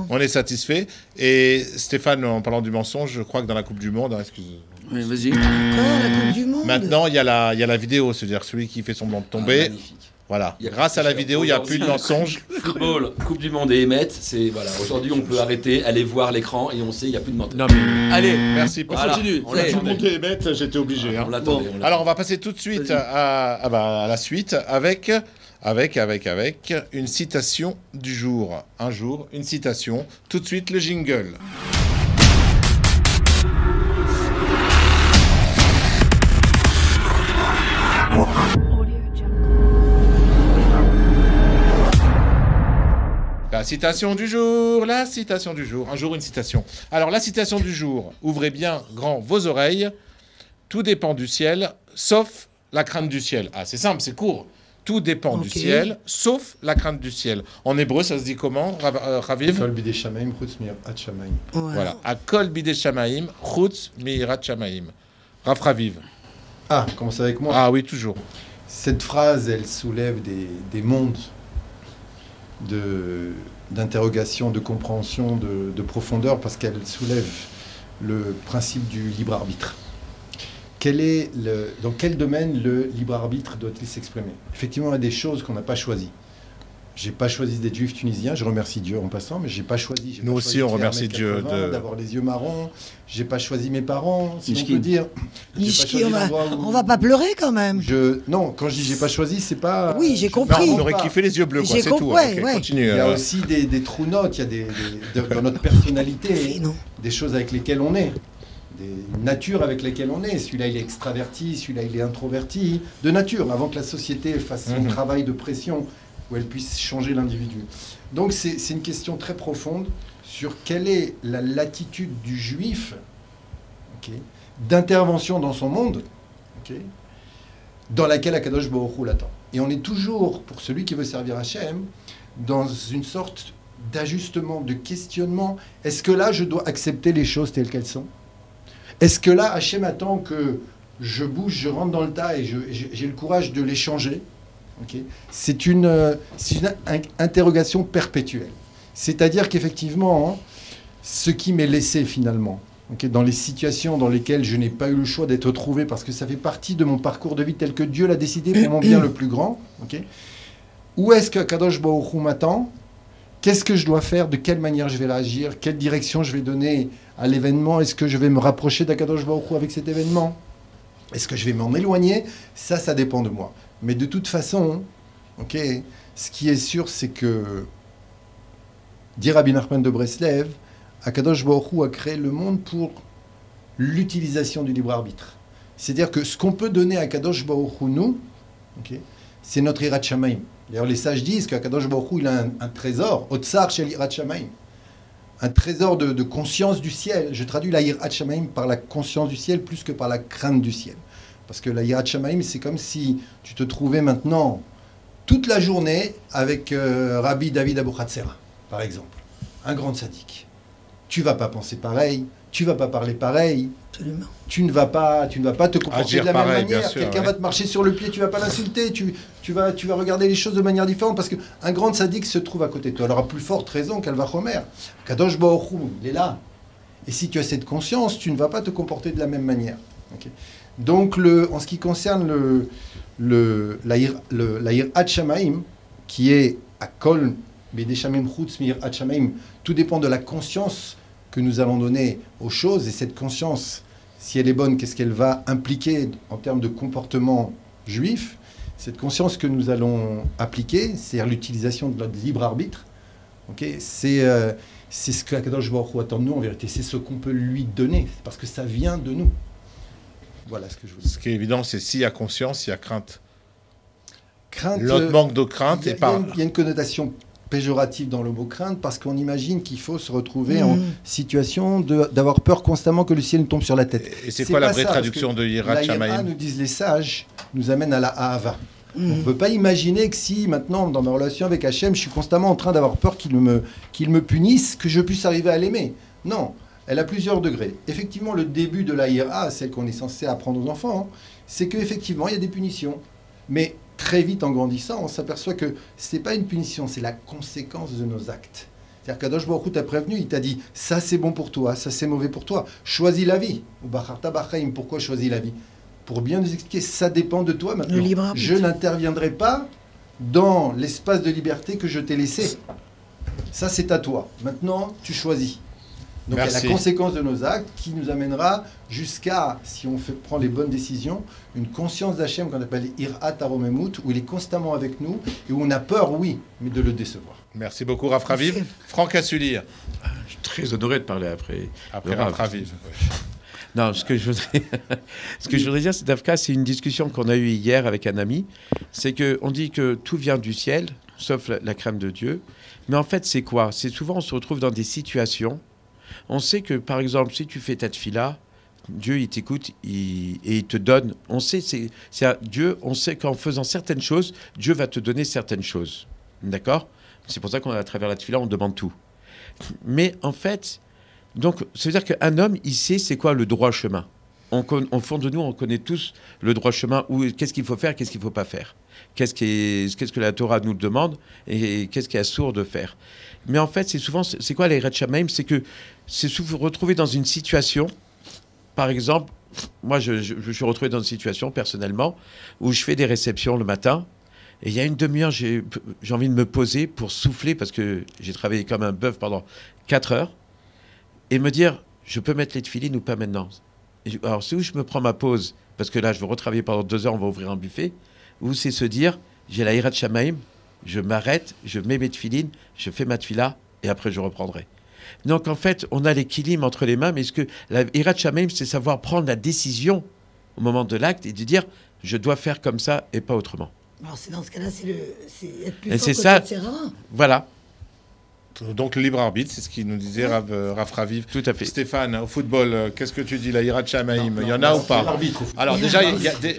on est satisfait. Et Stéphane, en parlant du mensonge, je crois que dans la Coupe du Monde, excusez-moi. Oui, vas-y. La Coupe du Monde. Maintenant, il y a la vidéo, c'est-à-dire celui qui fait semblant de tomber. Voilà. Grâce à la vidéo, il n'y a plus de mensonges. Football, Coupe du Monde et Emmet, c'est voilà. Aujourd'hui, on peut arrêter, aller voir l'écran et on sait il n'y a plus de mensonges. Allez, merci. On continue. On a tout monté Emmet, j'étais obligé. Hein. On l'attendait. Alors, on va passer tout de suite à la suite avec avec une citation du jour. Un jour, une citation. Tout de suite, le jingle. La citation du jour, la citation du jour. Un jour, une citation. Alors, la citation du jour, ouvrez bien grand vos oreilles. Tout dépend du ciel, sauf la crainte du ciel. Ah, c'est simple, c'est court. Tout dépend du ciel, sauf la crainte du ciel. En hébreu, ça se dit comment, Raviv? Kol bidei shamaim, chutz mi'irat shamaim. Voilà. Akol bidei shamaim, chutz mi'irat shamaim. Raviv. Ah, commence avec moi. Ah oui, toujours. Cette phrase, elle soulève des mondes d'interrogation, de compréhension, de profondeur, parce qu'elle soulève le principe du libre arbitre. Dans quel domaine le libre arbitre doit-il s'exprimer? Effectivement, il y a des choses qu'on n'a pas choisies. J'ai pas choisi d'être juif tunisien, je remercie Dieu en passant, mais j'ai pas choisi. Nous aussi, on remercie Dieu d'avoir les yeux marrons. J'ai pas choisi mes parents, si on peut dire. On va pas pleurer quand même. Non, quand je dis j'ai pas choisi, c'est pas. Oui, j'ai compris. On aurait kiffé les yeux bleus, quoi. C'est tout. Ouais. Continue. Il y a aussi des trous notes, il y a dans notre personnalité des choses avec lesquelles on est. Des natures avec lesquelles on est. Celui-là, il est extraverti, celui-là, il est introverti. De nature, avant que la société fasse son travail de pression où elle puisse changer l'individu. Donc, c'est une question très profonde sur quelle est la latitude du juif d'intervention dans son monde, dans laquelle Akadosh Baruch Hu l'attend. Et on est toujours, pour celui qui veut servir Hachem, dans une sorte d'ajustement, de questionnement. Est-ce que là, je dois accepter les choses telles qu'elles sont? Est-ce que là, Hachem attend que je bouge, je rentre dans le tas et j'ai le courage de les changer? C'est une interrogation perpétuelle. C'est-à-dire qu'effectivement, ce qui m'est laissé finalement, dans les situations dans lesquelles je n'ai pas eu le choix d'être trouvé, parce que ça fait partie de mon parcours de vie tel que Dieu l'a décidé pour mon bien le plus grand, où est-ce que Kadosh Baruch Hu m'attend? Qu'est-ce que je dois faire? De quelle manière je vais réagir? Quelle direction je vais donner à l'événement? Est-ce que je vais me rapprocher d'Akadosh Baruch Hu avec cet événement? Est-ce que je vais m'en éloigner? Ça dépend de moi. Mais de toute façon, ce qui est sûr, c'est que, dit Rabbi Nachman de Breslev, Akadosh Baruch Hu a créé le monde pour l'utilisation du libre arbitre. C'est-à-dire que ce qu'on peut donner à Akadosh Baruch Hu, nous, c'est notre Yirat Shamaim. D'ailleurs, les sages disent qu'Akadosh Baruch Hu, il a un trésor, Otsar Shel Yirat Shamaim, un trésor de conscience du ciel. Je traduis la Yirat Shamaim par la conscience du ciel plus que par la crainte du ciel. Parce que la Yirat Shamaim, c'est comme si tu te trouvais maintenant toute la journée avec Rabbi David Abouhatzera, par exemple, un grand tzaddik. Tu ne vas pas penser pareil, tu ne vas pas parler pareil. Absolument. Tu ne vas pas te comporter de la même manière. Sûr, quelqu'un va te marcher sur le pied, tu ne vas pas l'insulter. Tu vas regarder les choses de manière différente parce qu'un grand tzaddik se trouve à côté de toi. Alors, à plus forte raison qu'Alva Chomer. Kadosh Baruch Hu, il est là. Et si tu as cette conscience, tu ne vas pas te comporter de la même manière. Donc, en ce qui concerne la Yirat Shamaim, qui est à Kol bidei shamaim chutz mi'irat shamaim, tout dépend de la conscience que nous allons donner aux choses. Et cette conscience, si elle est bonne, qu'est-ce qu'elle va impliquer en termes de comportement juif? Cette conscience que nous allons appliquer, c'est-à-dire l'utilisation de notre libre arbitre, c'est ce que Akadosh Baruch Hu attend de nous, en vérité. C'est ce qu'on peut lui donner, parce que ça vient de nous. Voilà ce que je veux dire. Ce qui est évident, c'est s'il y a conscience, il y a crainte. L'autre manque de crainte il y a une connotation péjorative dans le mot crainte, parce qu'on imagine qu'il faut se retrouver en situation d'avoir peur constamment que le ciel nous tombe sur la tête. Et c'est quoi la vraie traduction de Yirat Shamaim? La nous disent les sages, nous amène à la Ahava. On ne peut pas imaginer que si maintenant, dans ma relation avec Hachem, je suis constamment en train d'avoir peur qu'il me punisse, que je puisse arriver à l'aimer. Non, elle a plusieurs degrés. Effectivement, le début de la Yira, celle qu'on est censé apprendre aux enfants, c'est qu'effectivement, il y a des punitions. Mais très vite, en grandissant, on s'aperçoit que ce n'est pas une punition, c'est la conséquence de nos actes. C'est-à-dire qu'Akadosh Baruch Hu t'a prévenu, il t'a dit, ça c'est bon pour toi, ça c'est mauvais pour toi. Choisis la vie. Ou Bacharta Bachaim, pourquoi choisis la vie? Pour bien nous expliquer, ça dépend de toi maintenant. Je n'interviendrai pas dans l'espace de liberté que je t'ai laissé. Ça c'est à toi. Maintenant, tu choisis. Donc il y a la conséquence de nos actes qui nous amènera jusqu'à, si on prend les bonnes décisions, une conscience d'Hachem qu'on appelle Irat Aromemut, où il est constamment avec nous et où on a peur, oui, mais de le décevoir. Merci beaucoup, Rav Raviv. Franck Assulir. Je suis très honoré de parler après Rav Raviv. Non, ce que je voudrais dire, c'est Dafka, c'est une discussion qu'on a eue hier avec un ami. C'est qu'on dit que tout vient du ciel, sauf la crainte de Dieu. Mais en fait, c'est quoi? C'est souvent, on se retrouve dans des situations. On sait que, par exemple, si tu fais ta tefila, Dieu, il t'écoute et il te donne. On sait, Dieu, on sait qu'en faisant certaines choses, Dieu va te donner certaines choses. D'accord? C'est pour ça qu'à travers la tefila, on demande tout. Mais en fait, donc, ça veut dire qu'un homme, il sait c'est quoi le droit chemin. Au fond de nous, on connaît tous le droit chemin, qu'est-ce qu'il faut faire, qu'est-ce qu'il ne faut pas faire. Qu'est-ce que la Torah nous demande et qu'est-ce qu'il y a sourd de faire. Mais en fait, c'est quoi les Red Shamaim? C'est que c'est souvent retrouver dans une situation, par exemple, moi je suis retrouvé dans une situation personnellement où je fais des réceptions le matin et il y a une demi-heure, j'ai envie de me poser pour souffler parce que j'ai travaillé comme un bœuf pendant 4 heures et me dire, je peux mettre les tefilines ou pas maintenant. Alors c'est où je me prends ma pause parce que là je veux retravailler pendant 2 heures, on va ouvrir un buffet, ou c'est se dire, j'ai la Hirat Shamaim, je m'arrête, je mets mes tefilines, je fais ma tefila et après je reprendrai. Donc en fait, on a l'équilibre entre les mains, mais ce que la Hirat Shamaim, c'est savoir prendre la décision au moment de l'acte et de dire, je dois faire comme ça et pas autrement. Alors c'est dans ce cas-là, c'est être plus et fort que ça, terrain. Voilà. Donc le libre arbitre, c'est ce qu'il nous disait Rav Raviv. Tout à fait. Stéphane, au football, qu'est-ce que tu dis, la Hirat Shamaim, il y en a ou pas? Alors déjà, il y a des...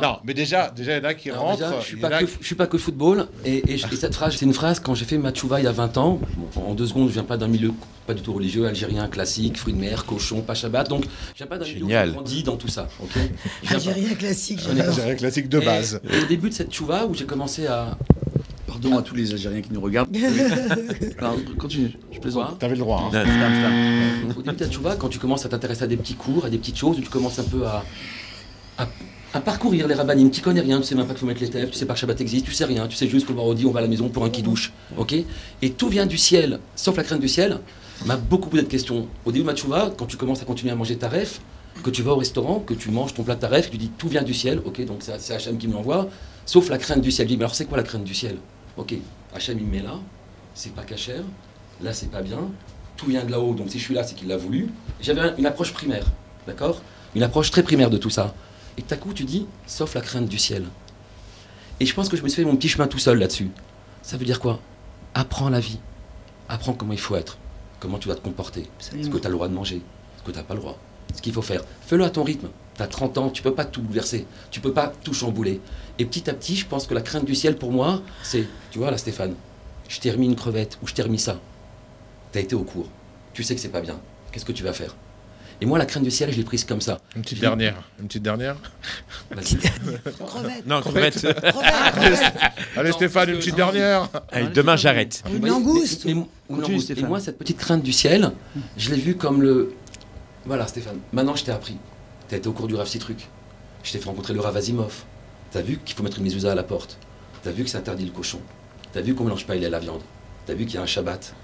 Non, mais déjà, il y en a qui rentrent... Déjà, je suis pas que football, et cette phrase, c'est une phrase, quand j'ai fait ma tchouva il y a 20 ans, en 2 secondes, je viens pas d'un milieu pas du tout religieux, algérien, classique, fruits de mer, cochon, pas Shabbat, donc je viens pas d'un milieu où j'ai grandi dans tout ça. Okay, algérien classique, algérien classique de base. Et au début de cette tchouva, où j'ai commencé à... Pardon à tous les Algériens qui nous regardent. Alors, continue, je plaisante. T'avais le droit. Hein. Au début de ta tchouva, quand tu commences à t'intéresser à des petits cours, à des petites choses, où tu commences un peu à parcourir les rabbanim, tu connais rien, tu sais même pas qu'il faut mettre les tefs, tu sais pas que Shabbat existe, tu sais rien, tu sais juste que le vendredi on va à la maison pour un kidouche, ok? Et tout vient du ciel, sauf la crainte du ciel. M'a beaucoup posé de questions. Au début de ma tchouva, quand tu commences à continuer à manger ta ref, que tu vas au restaurant, que tu manges ton plat de taref, tu dis tout vient du ciel, ok, donc c'est Hachem qui me l'envoie, sauf la crainte du ciel. Je dis, mais alors c'est quoi la crainte du ciel? Ok, Hachem il me met là, c'est pas cachère, là c'est pas bien, tout vient de là-haut, donc si je suis là c'est qu'il l'a voulu. J'avais une approche primaire, d'accord? Une approche très primaire de tout ça. Et tout à coup tu dis, sauf la crainte du ciel. Et je pense que je me suis fait mon petit chemin tout seul là-dessus. Ça veut dire quoi? Apprends la vie, apprends comment il faut être, comment tu dois te comporter, ce que tu as le droit de manger, ce que tu n'as pas le droit. Ce qu'il faut faire, fais-le à ton rythme. Tu as 30 ans, tu peux pas tout bouleverser, tu peux pas tout chambouler. Et petit à petit, je pense que la crainte du ciel pour moi, c'est, tu vois là Stéphane, je t'ai remis une crevette ou je t'ai remis ça. Tu as été au cours, tu sais que c'est pas bien. Qu'est-ce que tu vas faire? Et moi, la crainte du ciel, je l'ai prise comme ça. Une petite dernière. Vas-y. Crevette. Non, crevette. Allez Stéphane, une petite dernière. Allez, demain j'arrête. Une langouste. Et moi, cette petite crainte du ciel, je l'ai vue comme le... Voilà Stéphane, maintenant je t'ai appris. Tu as été au cours du Rav Citruc. Je t'ai fait rencontrer le Rav Asimov. Tu as vu qu'il faut mettre une mezouza à la porte. Tu as vu que c'est interdit le cochon. Tu as vu qu'on ne mélange pas il et la viande. Tu as vu qu'il y a un Shabbat.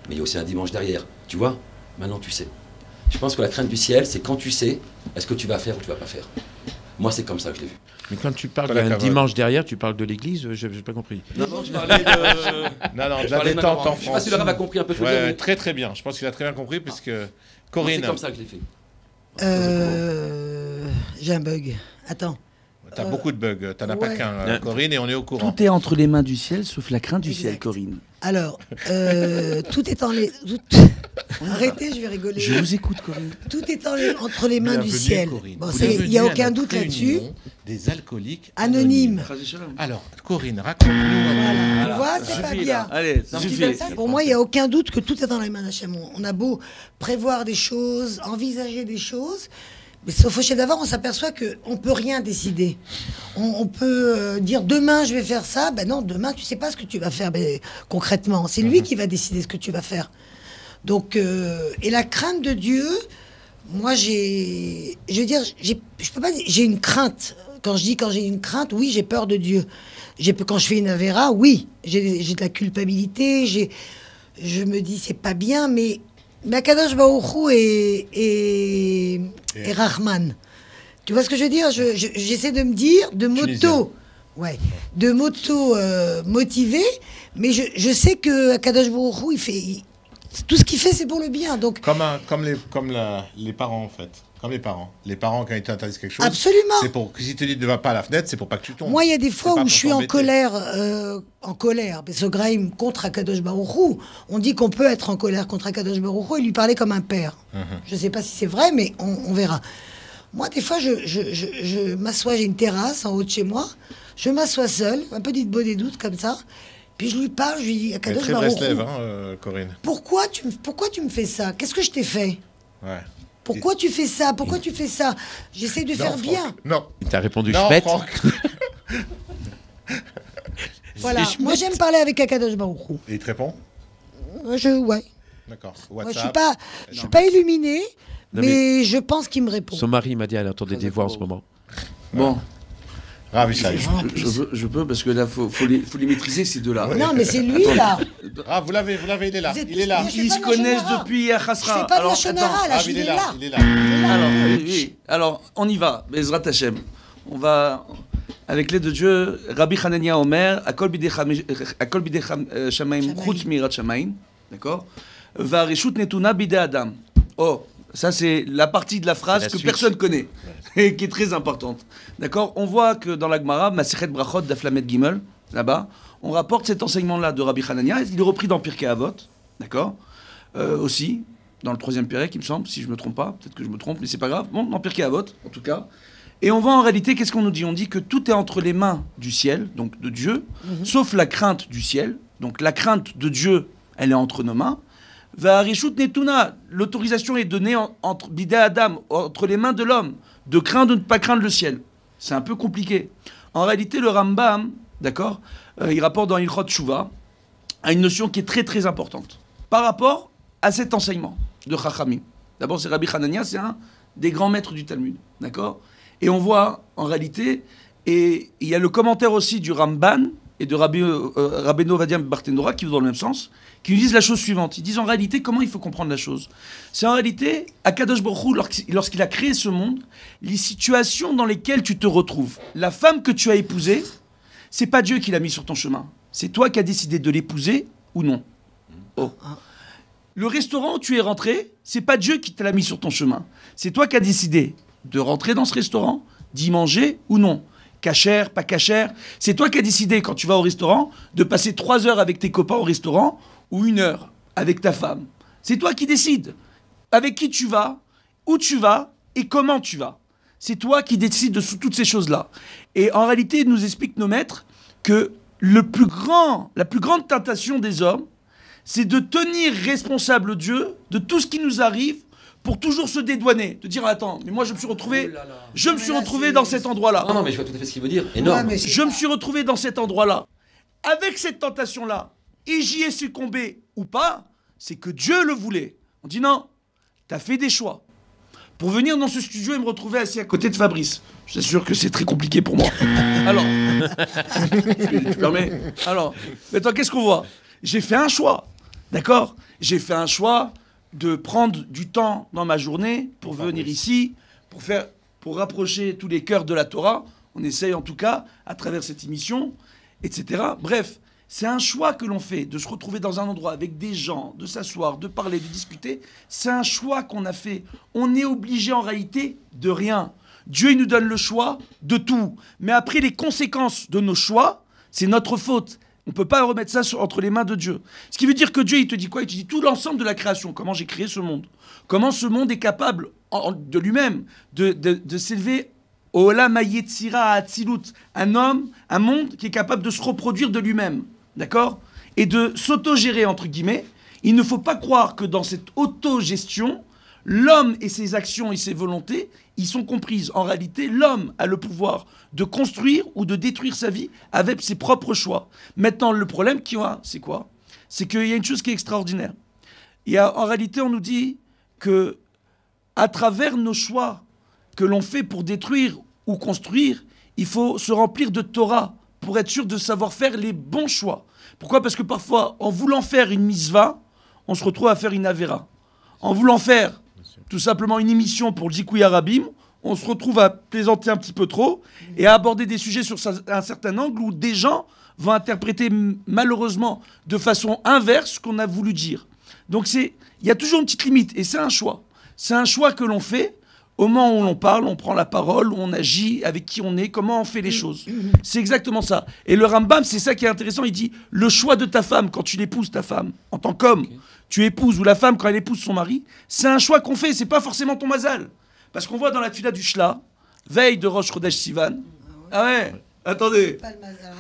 Mais il y a aussi un dimanche derrière. Tu vois? Maintenant tu sais. Je pense que la crainte du ciel, c'est quand tu sais, est-ce que tu vas faire ou tu vas pas faire. Moi, c'est comme ça que je l'ai vu. Mais quand tu parles d'un dimanche derrière, tu parles de l'église, je n'ai pas compris. Non, je parlais de... Non, de la détente en France. Je ne sais pas si le Rav a compris un peu. Ouais, très très bien. Je pense qu'il a très bien compris, puisque Corinne... C'est comme ça que je l'ai fait. J'ai un bug. Attends. T'as beaucoup de bugs. T'en as pas qu'un, Corinne, et on est au courant. Tout est entre les mains du ciel, sauf la crainte du ciel, Corinne. Alors, tout est en les... Arrêtez, je vais rigoler. Je vous écoute, Corinne. Tout est entre les mains du ciel. Bon, il n'y n'y a aucun doute là-dessus. Des alcooliques anonymes. Alors, Corinne, raconte-nous. Voilà. Tu vois, c'est pas bien. Allez, ça suffit. Pour moi, il n'y a aucun doute que tout est dans les mains d'Hachem. On a beau prévoir des choses, envisager des choses, mais sauf au chef d'avant, on s'aperçoit qu'on ne peut rien décider. On peut dire demain je vais faire ça. Ben non, demain tu ne sais pas ce que tu vas faire concrètement. C'est lui qui va décider ce que tu vas faire. Donc, et la crainte de Dieu, moi je veux dire, je peux pas dire, j'ai une crainte. Quand j'ai une crainte, oui, j'ai peur de Dieu. Quand je fais une avéra, oui, j'ai de la culpabilité, je me dis c'est pas bien, mais Mais Akadosh Baruch Hu est Rahman. Tu vois ce que je veux dire? J'essaie de me dire, de motiver, mais je sais que Akadosh Baruch Hu, tout ce qu'il fait, c'est pour le bien. Donc, comme les parents, en fait. Comme les parents. Les parents, quand ils t'interdisent quelque chose, absolument. C'est pour que si tu dis ne va pas à la fenêtre, c'est pour pas que tu tombes. Moi, il y a des fois où je suis en colère. Parce que Graïm contre Akadosh Baruch Hu, on dit qu'on peut être en colère contre Akadosh Baruch Hu et lui parler comme un père. Je ne sais pas si c'est vrai, mais on verra. Moi, des fois, je m'assois, j'ai une terrasse en haut de chez moi, je m'assois seule, un peu d'idbo des doutes comme ça, puis je lui parle, je lui dis Akadosh Baruch Hu, Corinne. Pourquoi tu me fais ça? Qu'est-ce que je t'ai fait? Ouais. Pourquoi tu fais ça? Pourquoi tu fais ça? J'essaie de faire bien. Non. Il t'a répondu chouette. Voilà. Moi, j'aime parler avec Akadosh Baruch Hu. Et il te répond? Ouais. D'accord. Moi, je suis pas illuminée, mais je pense qu'il me répond. Son mari m'a dit elle entendait des voix en ce moment. Bon. Ravichai. Je peux parce que là, faut les maîtriser ces deux-là. Non, mais c'est lui là. Vous l'avez, il est là. Il est là. Ils se connaissent depuis Achasra. Je fais pas de la shonara, là, il est là. Il est là. Alors, on y va. Bezrat Hashem. On va, avec l'aide de Dieu, Rabbi Hanania Omer, Akol bidei Shamaim chutz mirat Shamaim. D'accord? Va reshut netuna bidei Adam. Oh. Ça, c'est la partie de la phrase que personne connaît et qui est très importante. D'accord? On voit que dans la Gemara, Masechet Brachot d'Aflamet Gimel, là-bas, on rapporte cet enseignement-là de Rabbi Hanania. Il est repris dans Pirkei Avot, d'accord? Aussi, dans le 3e Pérec, il me semble, si je ne me trompe pas. Peut-être que je me trompe, mais c'est pas grave. Bon, dans Pirkei Avot, en tout cas. Et on voit en réalité, qu'est-ce qu'on nous dit? On dit que tout est entre les mains du ciel, donc de Dieu, sauf la crainte du ciel. Donc la crainte de Dieu, elle est entre nos mains. Va'arishut netuna, l'autorisation est donnée entre bidei Adam, entre les mains de l'homme, de craindre ou de ne pas craindre le ciel. C'est un peu compliqué. En réalité, le Rambam, d'accord, il rapporte dans Ilchot Tshuva à une notion qui est très très importante par rapport à cet enseignement de Chachamim. D'abord, c'est Rabbi Hanania, c'est un des grands maîtres du Talmud, d'accord. Et on voit en réalité, et il y a le commentaire aussi du Ramban et de Rabbeinu Ovadia Barthénora qui vont dans le même sens, qui nous disent la chose suivante. Ils disent en réalité comment il faut comprendre la chose. C'est en réalité, Akadosh Baruch Hu, lorsqu'il a créé ce monde, les situations dans lesquelles tu te retrouves. La femme que tu as épousée, c'est pas Dieu qui l'a mis sur ton chemin. C'est toi qui as décidé de l'épouser ou non. Oh. Le restaurant où tu es rentré, c'est pas Dieu qui te l'a mis sur ton chemin. C'est toi qui as décidé de rentrer dans ce restaurant, d'y manger ou non. Cachère, pas cachère. C'est toi qui as décidé, quand tu vas au restaurant, de passer 3 heures avec tes copains au restaurant ou 1 heure avec ta femme. C'est toi qui décides avec qui tu vas, où tu vas et comment tu vas. C'est toi qui décides de toutes ces choses-là. Et en réalité, nous expliquent nos maîtres que la plus grande tentation des hommes, c'est de tenir responsable Dieu de tout ce qui nous arrive pour toujours se dédouaner, de dire attends, mais moi je me suis retrouvé, dans cet endroit-là. Non, mais je vois tout à fait ce qu'il veut dire. Énorme. Ouais, Je me suis retrouvé dans cet endroit-là. Avec cette tentation-là, et j'y ai succombé ou pas, c'est que Dieu le voulait. On dit non, t'as fait des choix. Pour venir dans ce studio et me retrouver assis à côté de Fabrice, je t'assure que c'est très compliqué pour moi. Alors, tu permets? Alors, maintenant qu'est-ce qu'on voit? J'ai fait un choix, d'accord? J'ai fait un choix de prendre du temps dans ma journée pour venir ici, pour rapprocher tous les cœurs de la Torah. On essaye en tout cas, à travers cette émission, etc. Bref, c'est un choix que l'on fait, de se retrouver dans un endroit avec des gens, de s'asseoir, de parler, de discuter. C'est un choix qu'on a fait. On est obligé en réalité de rien. Dieu il nous donne le choix de tout. Mais après, les conséquences de nos choix, c'est notre faute. On ne peut pas remettre ça entre les mains de Dieu. Ce qui veut dire que Dieu, il te dit quoi? Il te dit tout l'ensemble de la création. Comment j'ai créé ce monde? Comment ce monde est capable de lui-même de s'élever au Olam HaYetzira Hatzilut. Un monde qui est capable de se reproduire de lui-même. D'accord? Et de s'auto-gérer, entre guillemets. Il ne faut pas croire que dans cette autogestion, l'homme et ses actions et ses volontés, ils sont comprises. En réalité, l'homme a le pouvoir de construire ou de détruire sa vie avec ses propres choix. Maintenant, le problème qu'il y a, c'est quoi? C'est qu'il y a une chose qui est extraordinaire. En réalité, on nous dit que à travers nos choix que l'on fait pour détruire ou construire, il faut se remplir de Torah pour être sûr de savoir faire les bons choix. Pourquoi? Parce que parfois, en voulant faire une misva, on se retrouve à faire une avera. en voulant faire tout simplement une émission pour le Zikoui Arabim, on se retrouve à plaisanter un petit peu trop et à aborder des sujets sur un certain angle où des gens vont interpréter malheureusement de façon inverse ce qu'on a voulu dire. Donc il y a toujours une petite limite et c'est un choix. C'est un choix que l'on fait au moment où l'on parle, on prend la parole, où on agit, avec qui on est, comment on fait les choses. C'est exactement ça. Et le Rambam, c'est ça qui est intéressant, il dit le choix de ta femme quand tu l'épouses ta femme, en tant qu'homme, tu épouses, ou la femme quand elle épouse son mari, c'est un choix qu'on fait, c'est pas forcément ton mazal. Parce qu'on voit dans la tfila du Shla, veille de Rosh Chodesh Sivan. Ah ouais, attendez.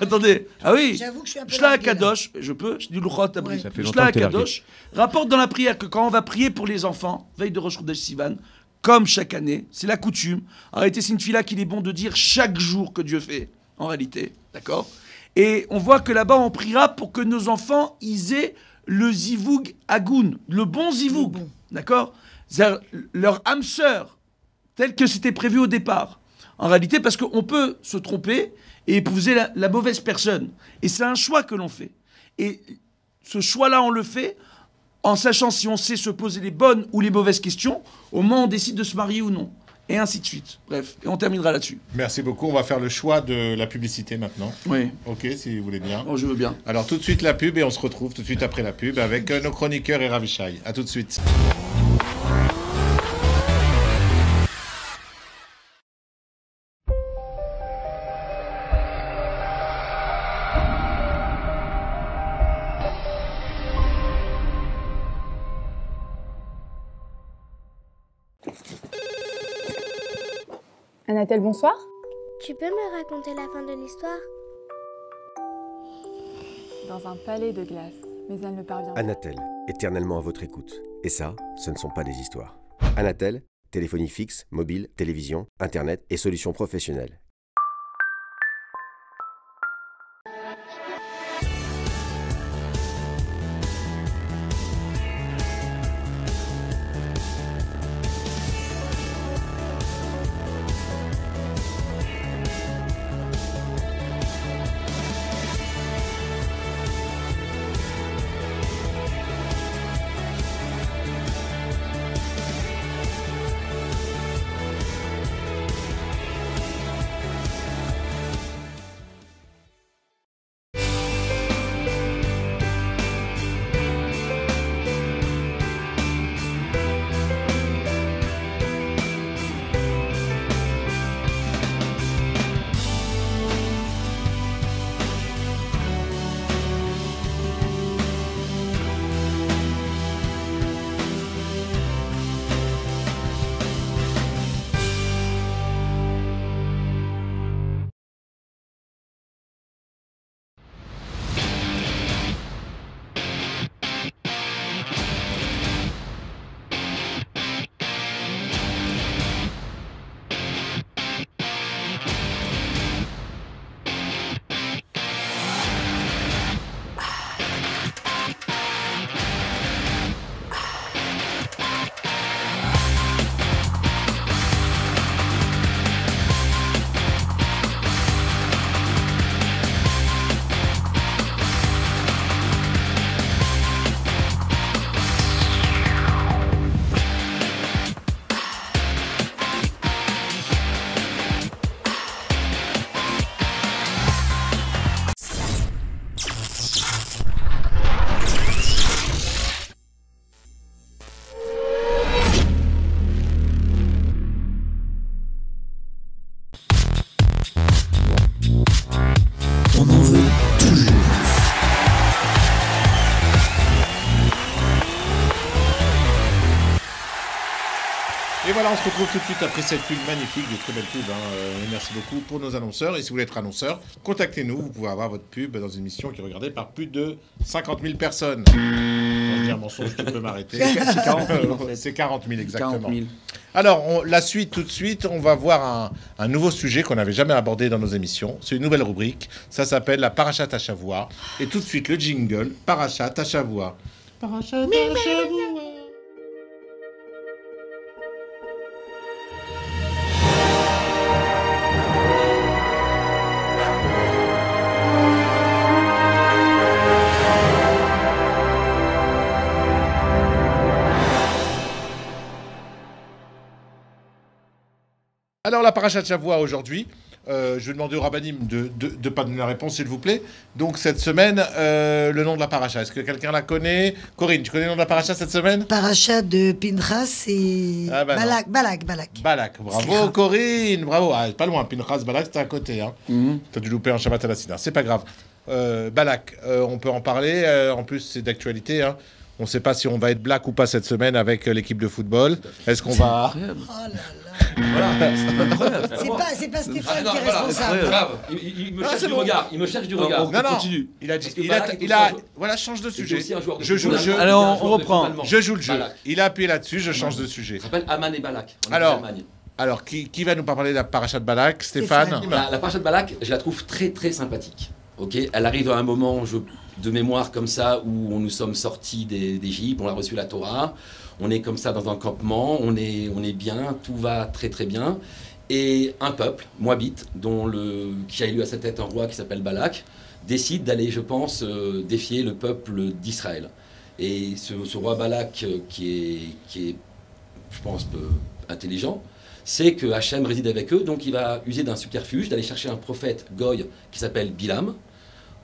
Attendez. Ah oui. J'avoue que je suis un peu Shla larguée, là. Kadosh, je peux, je dis Luchot Abri. Ça fait longtemps Shla que t'es largué. Kadosh rapporte dans la prière que quand on va prier pour les enfants, veille de Rosh Chodesh Sivan, comme chaque année, c'est la coutume. En réalité, c'est une tfila qu'il est bon de dire chaque jour que Dieu fait, en réalité. D'accord? Et on voit que là-bas, on priera pour que nos enfants, ils aient le zivoug agoun, le bon zivoug. D'accord? C'est-à-dire leur âme sœur, tel que c'était prévu au départ. En réalité, parce qu'on peut se tromper et épouser la mauvaise personne. Et c'est un choix que l'on fait. Et ce choix-là, on le fait en sachant si on sait se poser les bonnes ou les mauvaises questions au moment où on décide de se marier ou non. Et ainsi de suite. Bref, et on terminera là-dessus. Merci beaucoup. On va faire le choix de la publicité maintenant. Oui. Ok, si vous voulez bien. Oh, je veux bien. Alors tout de suite la pub et on se retrouve tout de suite après la pub avec nos chroniqueurs et Ravishai. À tout de suite. Anatel, bonsoir. Tu peux me raconter la fin de l'histoire? Dans un palais de glace, mais elle ne parvient pas. Anatel, éternellement à votre écoute. Et ça, ce ne sont pas des histoires. Anatel, téléphonie fixe, mobile, télévision, internet et solutions professionnelles. Et voilà, on se retrouve tout de suite après cette pub magnifique, des très belles pubs. Merci beaucoup pour nos annonceurs. Et si vous voulez être annonceur, contactez-nous. Vous pouvez avoir votre pub dans une émission qui est regardée par plus de 50 000 personnes. Quand je dis un mensonge, tu peux m'arrêter. C'est 40 000 en fait. C'est 40 000 exactement. 40 000. Alors, la suite tout de suite, on va voir un nouveau sujet qu'on n'avait jamais abordé dans nos émissions. C'est une nouvelle rubrique. Ça s'appelle la Parashat Hashavua. Et tout de suite, le jingle Parashat Hashavua. Parashat Hashavua. Alors, la paracha de Shavua aujourd'hui, je vais demander au Rabbanim de ne pas donner la réponse, s'il vous plaît. Donc, cette semaine, le nom de la paracha, est-ce que quelqu'un la connaît? Corinne, tu connais le nom de la paracha cette semaine? Paracha de Pinchas et Balak. Balak, bravo Corinne, bravo. Ah, pas loin, Pinchas, Balak, c'était à côté. Hein. Tu as dû louper un Shabbat à la Sina, c'est pas grave. Balak, on peut en parler, en plus c'est d'actualité. Hein. On ne sait pas si on va être black ou pas cette semaine avec l'équipe de football. Est-ce qu'on va... Voilà, c'est pas Stéphane qui est responsable. Il me cherche du regard. Il me cherche du regard. Non, continue. Voilà, change de sujet. Je joue le jeu. Alors, on reprend. Je joue le jeu. Il a appuyé là-dessus, je change de sujet. Ça s'appelle Aman et Balak. Alors, qui va nous parler de la paracha de Balak? Stéphane. La paracha de Balak, je la trouve très très sympathique. Elle arrive à un moment de mémoire comme ça où nous sommes sortis d'Égypte, on a reçu la Torah, on est comme ça dans un campement, on est bien, tout va très très bien. Et un peuple, Moabite, qui a élu à sa tête un roi qui s'appelle Balak, décide d'aller, je pense, défier le peuple d'Israël. Et ce roi Balak, qui est, je pense, intelligent, sait que Hachem réside avec eux, donc il va user d'un subterfuge, d'aller chercher un prophète Goy qui s'appelle Bilam,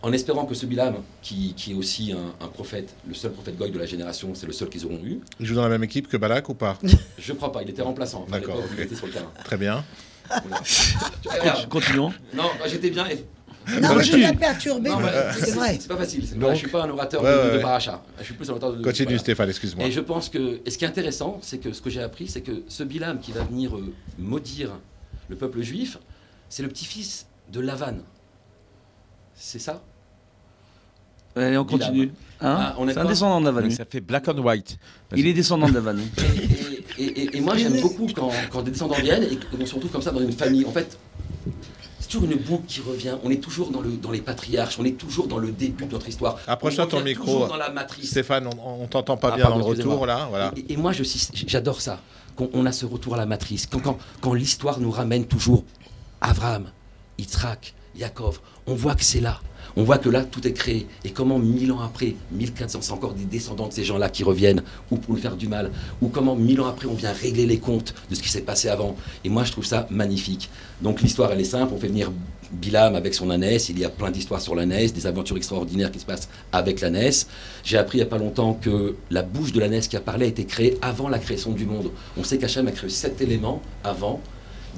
en espérant que ce Bilam, qui est aussi un prophète, le seul prophète Goy de la génération, c'est le seul qu'ils auront eu. Il joue dans la même équipe que Balak ou pas? Je crois pas, il était remplaçant. Enfin, d'accord, il était sur le terrain. Très bien. Continuons. Non, j'étais bien... Non, mais tu l'as perturbé, c'est vrai. C'est pas facile. Donc, je ne suis pas un orateur de paracha. Je suis plus un orateur de... Continue, Stéphane, excuse-moi. Et je pense que... Et ce qui est intéressant, c'est que ce que j'ai appris, c'est que ce Bilam qui va venir maudire le peuple juif, c'est le petit-fils de Lavan. C'est ça? Allez, on continue. Hein, c'est un descendant de Lavan. Ça fait black and white. Il est descendant de Lavan. Et moi, j'aime beaucoup quand des descendants viennent, et surtout comme ça dans une famille. En fait, c'est toujours une boucle qui revient. On est toujours dans les patriarches, on est toujours dans le début de notre histoire. Approche-toi ton micro. Dans la matrice. Stéphane, on t'entend pas bien dans le retour là. Voilà. Et moi, j'adore ça. On a ce retour à la matrice. Quand l'histoire nous ramène toujours Abraham, Yitzhak, Yaakov, on voit que c'est là. On voit que là, tout est créé. Et comment 1000 ans après, 1400, c'est encore des descendants de ces gens-là qui reviennent, ou pour nous faire du mal, ou comment 1000 ans après, on vient régler les comptes de ce qui s'est passé avant. Et moi, je trouve ça magnifique. Donc l'histoire, elle est simple. On fait venir Bilam avec son ânesse. Il y a plein d'histoires sur l'ânesse, des aventures extraordinaires qui se passent avec l'ânesse. J'ai appris il n'y a pas longtemps que la bouche de l'ânesse qui a parlé a été créée avant la création du monde. On sait qu'Hachem a créé 7 éléments avant,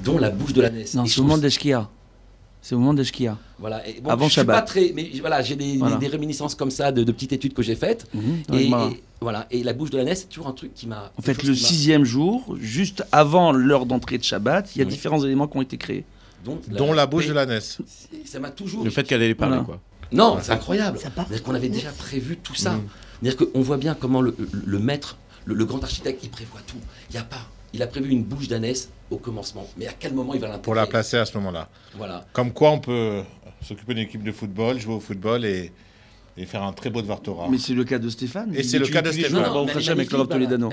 dont la bouche de l'ânesse. Non, c'est au moment de Shkia. C'est au moment de Shkia. Voilà. Et bon, avant je suis Shabbat. Pas très, mais voilà, j'ai des réminiscences comme ça de petites études que j'ai faites. Et voilà. Et la bouche de l'ânesse, c'est toujours un truc qui m'a. En fait, le 6e jour, juste avant l'heure d'entrée de Shabbat, il y a différents éléments qui ont été créés. Dont la bouche de l'ânesse. Ça m'a toujours. Le fait qu'elle allait parler, quoi. Non, c'est incroyable. C'est-à-dire qu'on avait déjà prévu tout ça. C'est-à-dire qu'on voit bien comment le maître, le grand architecte, il prévoit tout. Il a prévu une bouche d'ânesse au commencement. Mais à quel moment il va l'intégrer? Pour la placer à ce moment-là. Voilà. Comme quoi on peut s'occuper d'une équipe de football, jouer au football et faire un très beau Devar Torah. Mais c'est le cas de Stéphane. Et c'est le cas de Stéphane.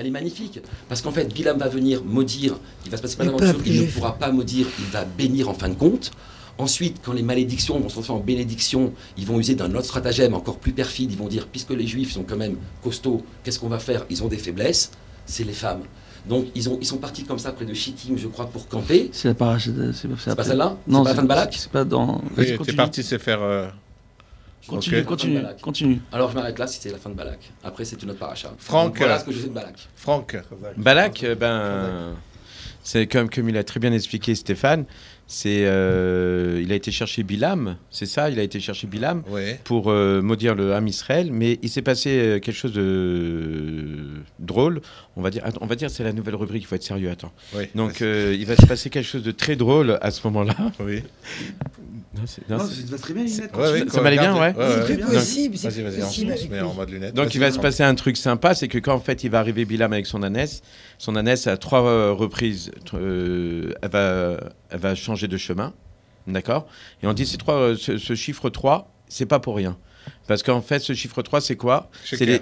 Elle est magnifique. Parce qu'en fait, Bilam va venir maudire. Il va se passer plein d'aventures. Il ne pourra pas maudire. Il va bénir en fin de compte. Ensuite, quand les malédictions vont se transformer en bénédictions, ils vont user d'un autre stratagème encore plus perfide. Ils vont dire, puisque les Juifs sont quand même costauds, qu'est-ce qu'on va faire? Ils ont des faiblesses. C'est les femmes. Donc ils sont partis comme ça près de Shittim, je crois, pour camper. C'est la paracha. C'est pas celle-là? Non, c'est pas la fin de Balak? C'est pas dans. Oui, t'es parti se faire. Continue. Alors je m'arrête là si c'est la fin de Balak. Après c'est une autre paracha. Franck. Donc, voilà ce que je fais de Balak. Franck. Balak, c'est comme il a très bien expliqué Stéphane. Il a été chercher Bilam, c'est ça, il a été chercher Bilam pour maudire le Ham Israël, mais il s'est passé quelque chose de drôle, on va dire c'est la nouvelle rubrique, il faut être sérieux, attends. Oui. Donc il va se passer quelque chose de très drôle à ce moment-là. Oui. Non, ça va très bien, lunettes. Ça m'allait bien, ouais. C'est plus possible. Vas-y, on se met en mode lunettes. Donc il va se passer un truc sympa, c'est que quand en fait il va arriver Bilam avec son ânesse à 3 reprises, elle va changer de chemin, d'accord? Et on dit ce chiffre 3, c'est pas pour rien. Parce qu'en fait, ce chiffre 3, c'est quoi? C'est les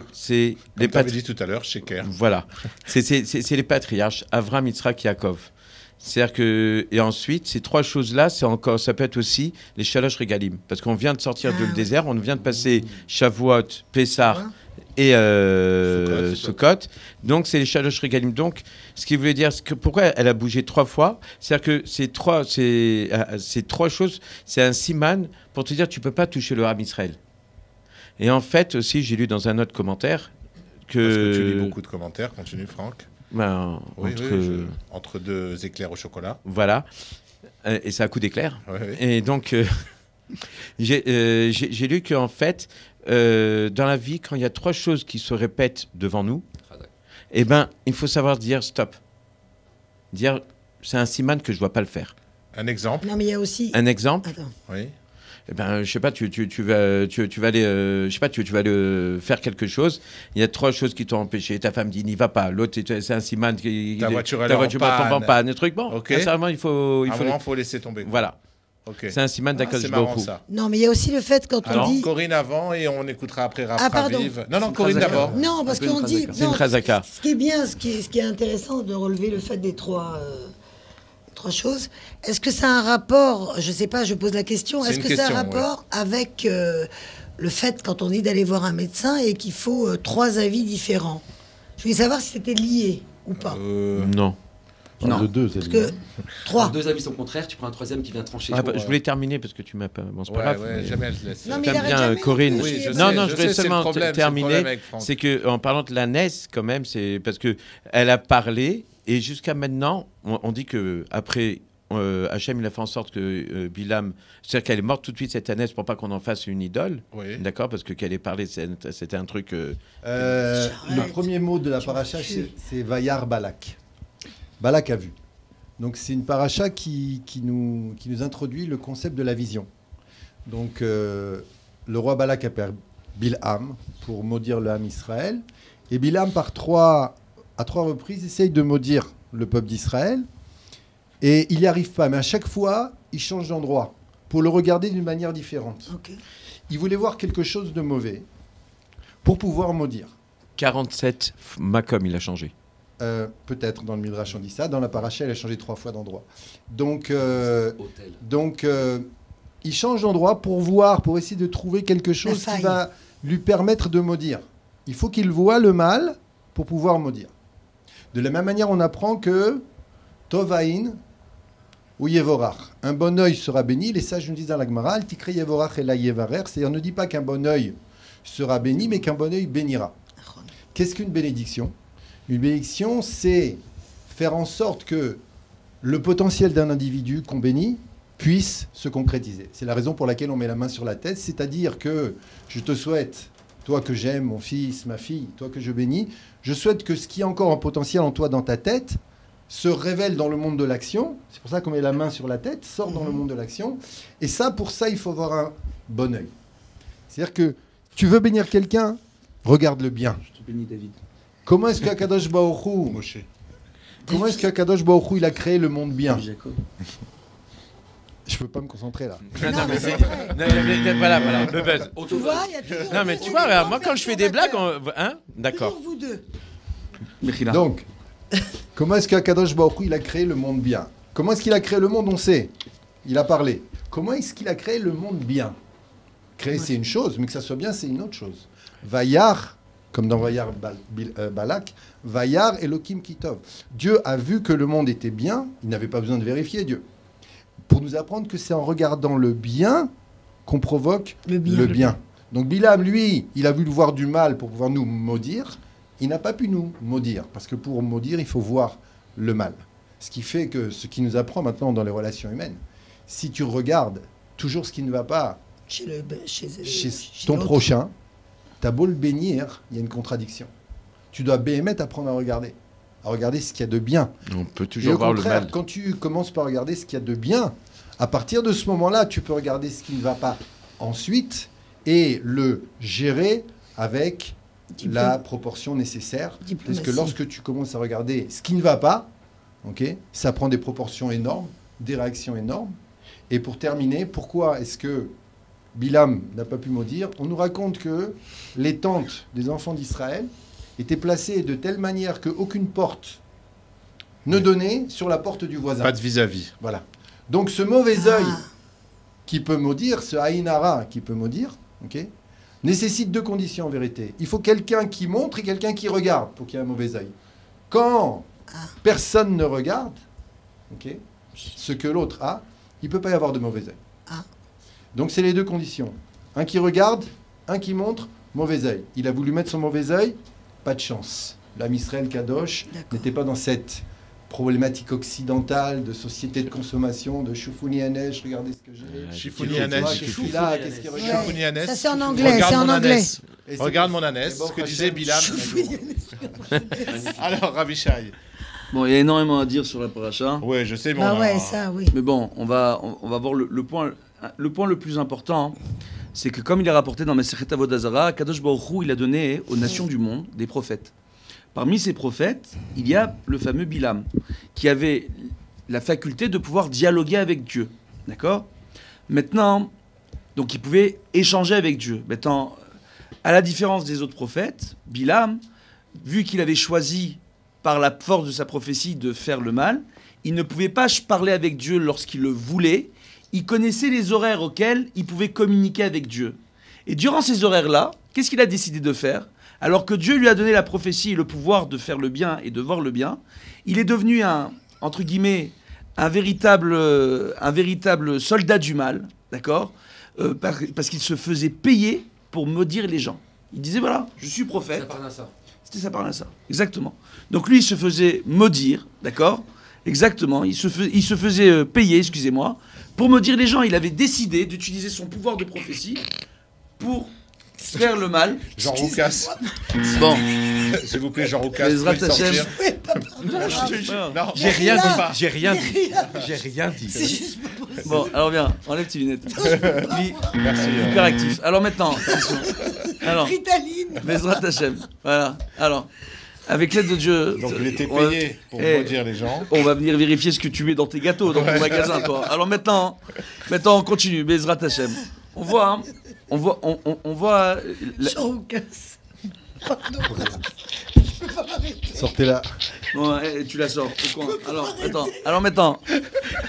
dit tout à l'heure, Sheker. Voilà. C'est les patriarches, Avraham, Yitzhak, Yaakov. C'est-à-dire que, et ensuite, ces 3 choses-là, ça peut être aussi les Shalosh Regalim. Parce qu'on vient de sortir du désert, on vient de passer Shavuot, Pessah et Sukkot. Donc, c'est les Shalosh Regalim. Donc, ce qui voulait dire, pourquoi elle a bougé 3 fois, c'est-à-dire que ces trois choses, c'est un siman pour te dire tu ne peux pas toucher le Ham Israël. Et en fait, aussi, j'ai lu dans un autre commentaire que... Parce que tu lis beaucoup de commentaires, continue Franck. Ben, oui, entre 2 éclairs au chocolat. Voilà. Et c'est à coup d'éclair. Oui. Et donc, j'ai lu qu'en fait, dans la vie, quand il y a 3 choses qui se répètent devant nous, eh ben, il faut savoir dire stop. Dire, c'est un siman que je ne dois pas le faire. Un exemple? Non, mais il y a aussi... Un exemple? Attends. Oui. Eh ben, je sais pas, tu vas aller, je sais pas, tu vas aller faire quelque chose. Il y a 3 choses qui t'ont empêché. Ta femme dit n'y va pas. L'autre, c'est un siman qui ta voiture tombe en panne. Un truc bon. Ok. Sincèrement, il faut laisser tomber. Voilà. Okay. C'est un siman d'Akadosh c'est marrant Baruch Hu. ça. Non, mais il y a aussi le fait quand on dit... Corinne avant et on écoutera après Rav pardon. Raviv. Non, Corinne d'abord. Non, parce qu'on dit... C'est une chazaka. Ce qui est bien, ce qui est intéressant de relever le fait des 3 choses. Est-ce que ça a un rapport, je ne sais pas, je pose la question, est-ce que ça a un rapport avec le fait quand on dit d'aller voir un médecin et qu'il faut 3 avis différents? Je voulais savoir si c'était lié ou pas. Non. Non. De 2, parce que 3. 2 avis sont contraires, tu prends un 3e qui vient trancher. Je voulais terminer parce que tu m'as pas... Bon, c'est pas grave. Jamais elle se laisse. Non, mais t'aimes bien Corinne. Oui, je voulais seulement terminer. C'est qu'en parlant de la NES, quand même, c'est parce qu'elle a parlé et jusqu'à maintenant, on dit qu'après... Hachem, il a fait en sorte que Bilam, c'est-à-dire qu'elle est morte tout de suite cette année pour pas qu'on en fasse une idole, d'accord, parce que qu'elle ait parlé, c'était un truc. Le premier mot de la paracha, c'est Vayar Balak. Balak a vu. Donc c'est une paracha qui nous introduit le concept de la vision. Donc le roi Balak appelle Bilham pour maudire le Ham Israël, et Bilham à 3 reprises essaye de maudire le peuple d'Israël. Et il n'y arrive pas, mais à chaque fois, il change d'endroit pour le regarder d'une manière différente. Okay. Il voulait voir quelque chose de mauvais pour pouvoir maudire. 47 Makom, il a changé. Peut-être, dans le Midrash on dit ça. Dans la paracha, il a changé 3 fois d'endroit. Donc, il change d'endroit pour voir, pour essayer de trouver quelque chose qui va lui permettre de maudire. Il faut qu'il voie le mal pour pouvoir maudire. De la même manière, on apprend que Tovaïn ou Yevorach. Un bon œil sera béni. Les sages nous disent dans la Gemara, Tikre Yevorach et la Yevarer. C'est-à-dire, ne dit pas qu'un bon œil sera béni, mais qu'un bon œil bénira. Qu'est-ce qu'une bénédiction? Une bénédiction, c'est faire en sorte que le potentiel d'un individu qu'on bénit puisse se concrétiser. C'est la raison pour laquelle on met la main sur la tête. C'est-à-dire que je te souhaite, toi que j'aime, mon fils, ma fille, toi que je bénis, je souhaite que ce qui est encore en potentiel en toi, dans ta tête, se révèle dans le monde de l'action. C'est pour ça qu'on met la main sur la tête, sort dans le monde de l'action. Et ça, pour ça, il faut avoir un bon œil. C'est-à-dire que tu veux bénir quelqu'un, regarde-le bien. Je te bénis, David. Comment est-ce qu'Akadosh Baruch Hu, il a créé le monde bien? Je peux pas me concentrer là. Voilà, le buzz. Tu vois, il y a toujours... Non, mais tu vois, moi, quand je fais des blagues, d'accord. Toujours vous deux. Donc, comment est-ce qu'Akadosh Baruch Hu, il a créé le monde bien? Comment est-ce qu'il a créé le monde? On sait. Il a parlé. Comment est-ce qu'il a créé le monde bien? Créer, c'est une chose, mais que ça soit bien, c'est une autre chose. Vayar, comme dans Vayar Balak, Vayar Elohim Kitov. Dieu a vu que le monde était bien, il n'avait pas besoin de vérifier Dieu. Pour nous apprendre que c'est en regardant le bien qu'on provoque le bien. Donc Bilam, lui, il a voulu voir du mal pour pouvoir nous maudire. Il n'a pas pu nous maudire, parce que pour maudire, il faut voir le mal. Ce qui fait que ce qui nous apprend maintenant dans les relations humaines, si tu regardes toujours ce qui ne va pas chez ton prochain, t'as beau le bénir, il y a une contradiction. Tu dois béhémet apprendre à regarder ce qu'il y a de bien. On peut toujours voir le mal. Quand tu commences par regarder ce qu'il y a de bien, à partir de ce moment-là, tu peux regarder ce qui ne va pas ensuite et le gérer avec la proportion nécessaire. Parce que lorsque tu commences à regarder ce qui ne va pas, ça prend des proportions énormes, des réactions énormes. Et pour terminer, pourquoi est-ce que Bilam n'a pas pu maudire? On nous raconte que les tentes des enfants d'Israël étaient placées de telle manière qu'aucune porte ne donnait sur la porte du voisin. Pas de vis-à-vis. Voilà. Donc ce mauvais œil qui peut maudire, ce haïnara qui peut maudire, nécessite deux conditions en vérité. Il faut quelqu'un qui montre et quelqu'un qui regarde pour qu'il y ait un mauvais œil. Quand personne ne regarde ce que l'autre a, il ne peut pas y avoir de mauvais œil. Donc c'est les deux conditions. Un qui regarde, un qui montre, mauvais œil. Il a voulu mettre son mauvais œil, pas de chance. L'âme Israël Kadosh n'était pas dans cette problématique occidentale de société de consommation, de Shoufouni Hanesh, regardez ce que j'ai. Shoufouni Hanesh. Qu'est-ce qu'il regarde? Shoufouni Hanesh. Ça c'est en anglais, c'est en anglais. Regarde mon ânesse, ce que disait Bilam. Alors, Ravishai. Bon, il y a énormément à dire sur la paracha. Oui, je sais, mais Mais bon, on va voir le point le plus important, c'est que comme il est rapporté dans Masechet Avodah Zarah, Kadosh Baruch Hu, il a donné aux nations du monde des prophètes. Parmi ces prophètes, il y a le fameux Bilam, qui avait la faculté de pouvoir dialoguer avec Dieu. D'accord ? Maintenant, donc il pouvait échanger avec Dieu. Maintenant, à la différence des autres prophètes, Bilam, vu qu'il avait choisi par la force de sa prophétie de faire le mal, il ne pouvait pas parler avec Dieu lorsqu'il le voulait. Il connaissait les horaires auxquels il pouvait communiquer avec Dieu. Et durant ces horaires-là, qu'est-ce qu'il a décidé de faire ? Alors que Dieu lui a donné la prophétie et le pouvoir de faire le bien et de voir le bien, il est devenu entre guillemets, un véritable soldat du mal, d'accord ? Parce qu'il se faisait payer pour maudire les gens. Il disait, voilà, je suis prophète. Ça parle à ça. C'était ça parle à ça, exactement. Donc lui, il se faisait maudire, d'accord ? Exactement, il se faisait payer, excusez-moi, pour maudire les gens. Il avait décidé d'utiliser son pouvoir de prophétie pour faire le mal. Jean Roucas. Bon. S'il vous plaît, Jean Roucas. Non, j'ai rien dit. J'ai rien dit. J'ai rien dit. Bon, alors viens, enlève tes lunettes. Merci. Hyperactif. Alors maintenant, alors, Ritaline. Bezrat Hashem. Voilà. Alors, avec l'aide de Dieu. Donc il était payé pour maudire les gens. On va venir vérifier ce que tu mets dans tes gâteaux, dans ton magasin, toi. Alors maintenant, on continue. Bezrat Hashem. On voit. Jean Roucas. Pardon. Sortez-la. Bon, tu la sors au coin. Alors, attends. Alors maintenant,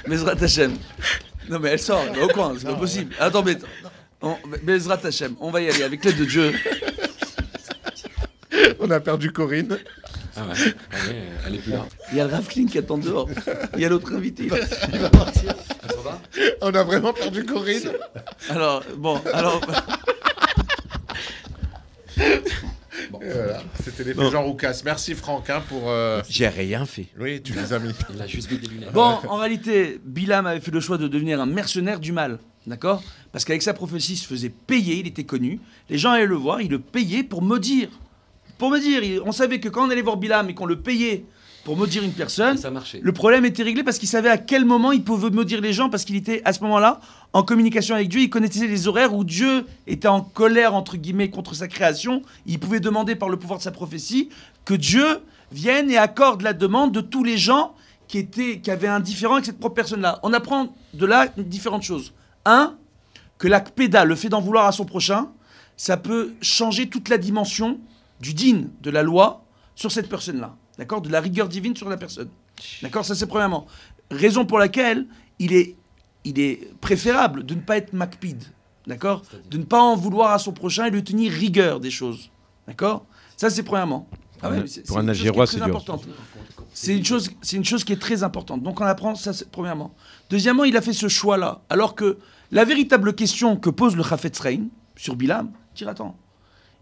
Bezrat Hashem. Non mais elle sort, elle va au coin, c'est pas possible. Attends, mais Bezrat Hashem, on va y aller avec l'aide de Dieu. On a perdu Corinne. Ah ouais, elle est plus là. Il y a le Rav Klein qui attend dehors. Il y a l'autre invité. Il va partir. On a vraiment perdu Corinne. Alors. Bon. Et voilà, c'était l'effet Jean Roucas. Merci Franck pour... J'ai rien fait. Oui, tu les as mis. Il a juste mis des lunettes. Bon, en réalité, Bilam avait fait le choix de devenir un mercenaire du mal. D'accord ? Parce qu'avec sa prophétie, il se faisait payer, il était connu. Les gens allaient le voir, il le payait pour maudire. Pour maudire. On savait que quand on allait voir Bilam et qu'on le payait pour maudire une personne, ça marchait. Le problème était réglé parce qu'il savait à quel moment il pouvait maudire les gens, parce qu'il était à ce moment-là en communication avec Dieu. Il connaissait les horaires où Dieu était en colère, entre guillemets, contre sa création. Il pouvait demander par le pouvoir de sa prophétie que Dieu vienne et accorde la demande de tous les gens qui avaient un différend avec cette propre personne-là. On apprend de là différentes choses. Un, que l'akpéda, le fait d'en vouloir à son prochain, ça peut changer toute la dimension du din, de la loi, sur cette personne-là. D'accord ? De la rigueur divine sur la personne. D'accord ? Ça, c'est premièrement. Raison pour laquelle il est préférable de ne pas être makpid. D'accord ? De ne pas en vouloir à son prochain et de tenir rigueur des choses. D'accord ? Ça, c'est premièrement. Ah ouais, pour un Algérois, c'est dur. C'est une chose qui est très importante. Donc, on apprend ça, premièrement. Deuxièmement, il a fait ce choix-là. Alors que la véritable question que pose le Chafetz Chaim sur Bilam, attends,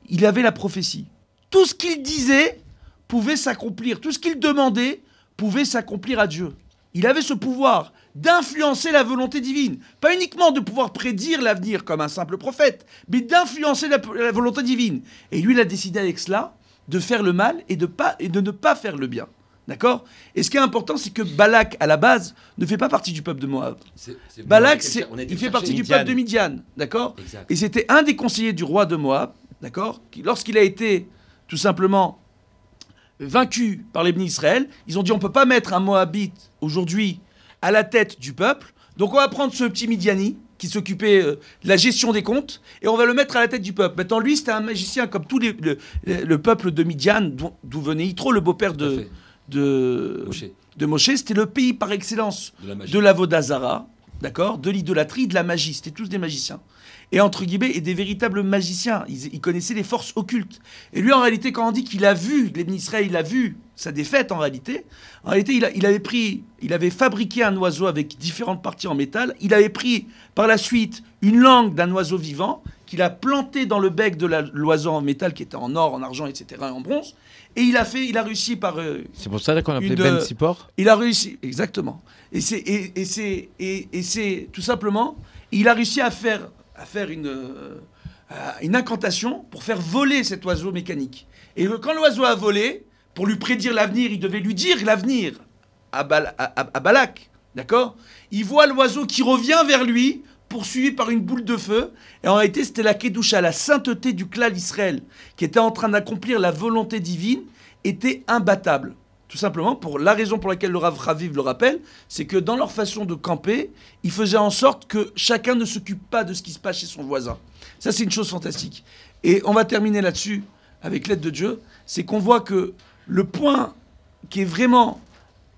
il avait la prophétie. Tout ce qu'il disait pouvait s'accomplir. Tout ce qu'il demandait pouvait s'accomplir à Dieu. Il avait ce pouvoir d'influencer la volonté divine. Pas uniquement de pouvoir prédire l'avenir comme un simple prophète, mais d'influencer la volonté divine. Et lui, il a décidé avec cela de faire le mal et de ne pas faire le bien. D'accord ? Et ce qui est important, c'est que Balak, à la base, ne fait pas partie du peuple de Moab. Balak, il fait partie du peuple de Midian. D'accord ? Et c'était un des conseillers du roi de Moab, d'accord ? Qui, lorsqu'il a été tout simplement vaincu par les Bnei Israël, ils ont dit on ne peut pas mettre un Moabite aujourd'hui à la tête du peuple, donc on va prendre ce petit Midiani qui s'occupait de la gestion des comptes et on va le mettre à la tête du peuple. Maintenant lui c'était un magicien comme tout le peuple de Midian d'où venait Yitro, le beau-père de Moshe. C'était le pays par excellence de l'Avodazara, d'accord, de l'idolâtrie, de la magie, c'était tous des magiciens. et entre guillemets, et des véritables magiciens. Ils connaissaient les forces occultes. Et lui, en réalité, quand on dit qu'il a vu, les Israël, il a vu sa défaite, en réalité, il avait fabriqué un oiseau avec différentes parties en métal. Il avait pris, par la suite, une langue d'un oiseau vivant qu'il a planté dans le bec de l'oiseau en métal qui était en or, en argent, etc., et en bronze. Et il a réussi par... c'est pour ça qu'on appelait Ben Sipor. Il a réussi, exactement. Et c'est tout simplement, il a réussi à faire une incantation pour faire voler cet oiseau mécanique. Et quand l'oiseau a volé, pour lui prédire l'avenir, il devait lui dire l'avenir à Balak, d'accord? Il voit l'oiseau qui revient vers lui, poursuivi par une boule de feu. Et en réalité, c'était la Kedusha, la sainteté du clan Israël, qui était en train d'accomplir la volonté divine, était imbattable. Tout simplement, pour la raison pour laquelle le Rav Raviv le rappelle, c'est que dans leur façon de camper, ils faisaient en sorte que chacun ne s'occupe pas de ce qui se passe chez son voisin. Ça, c'est une chose fantastique. Et on va terminer là-dessus, avec l'aide de Dieu, c'est qu'on voit que le point qui est vraiment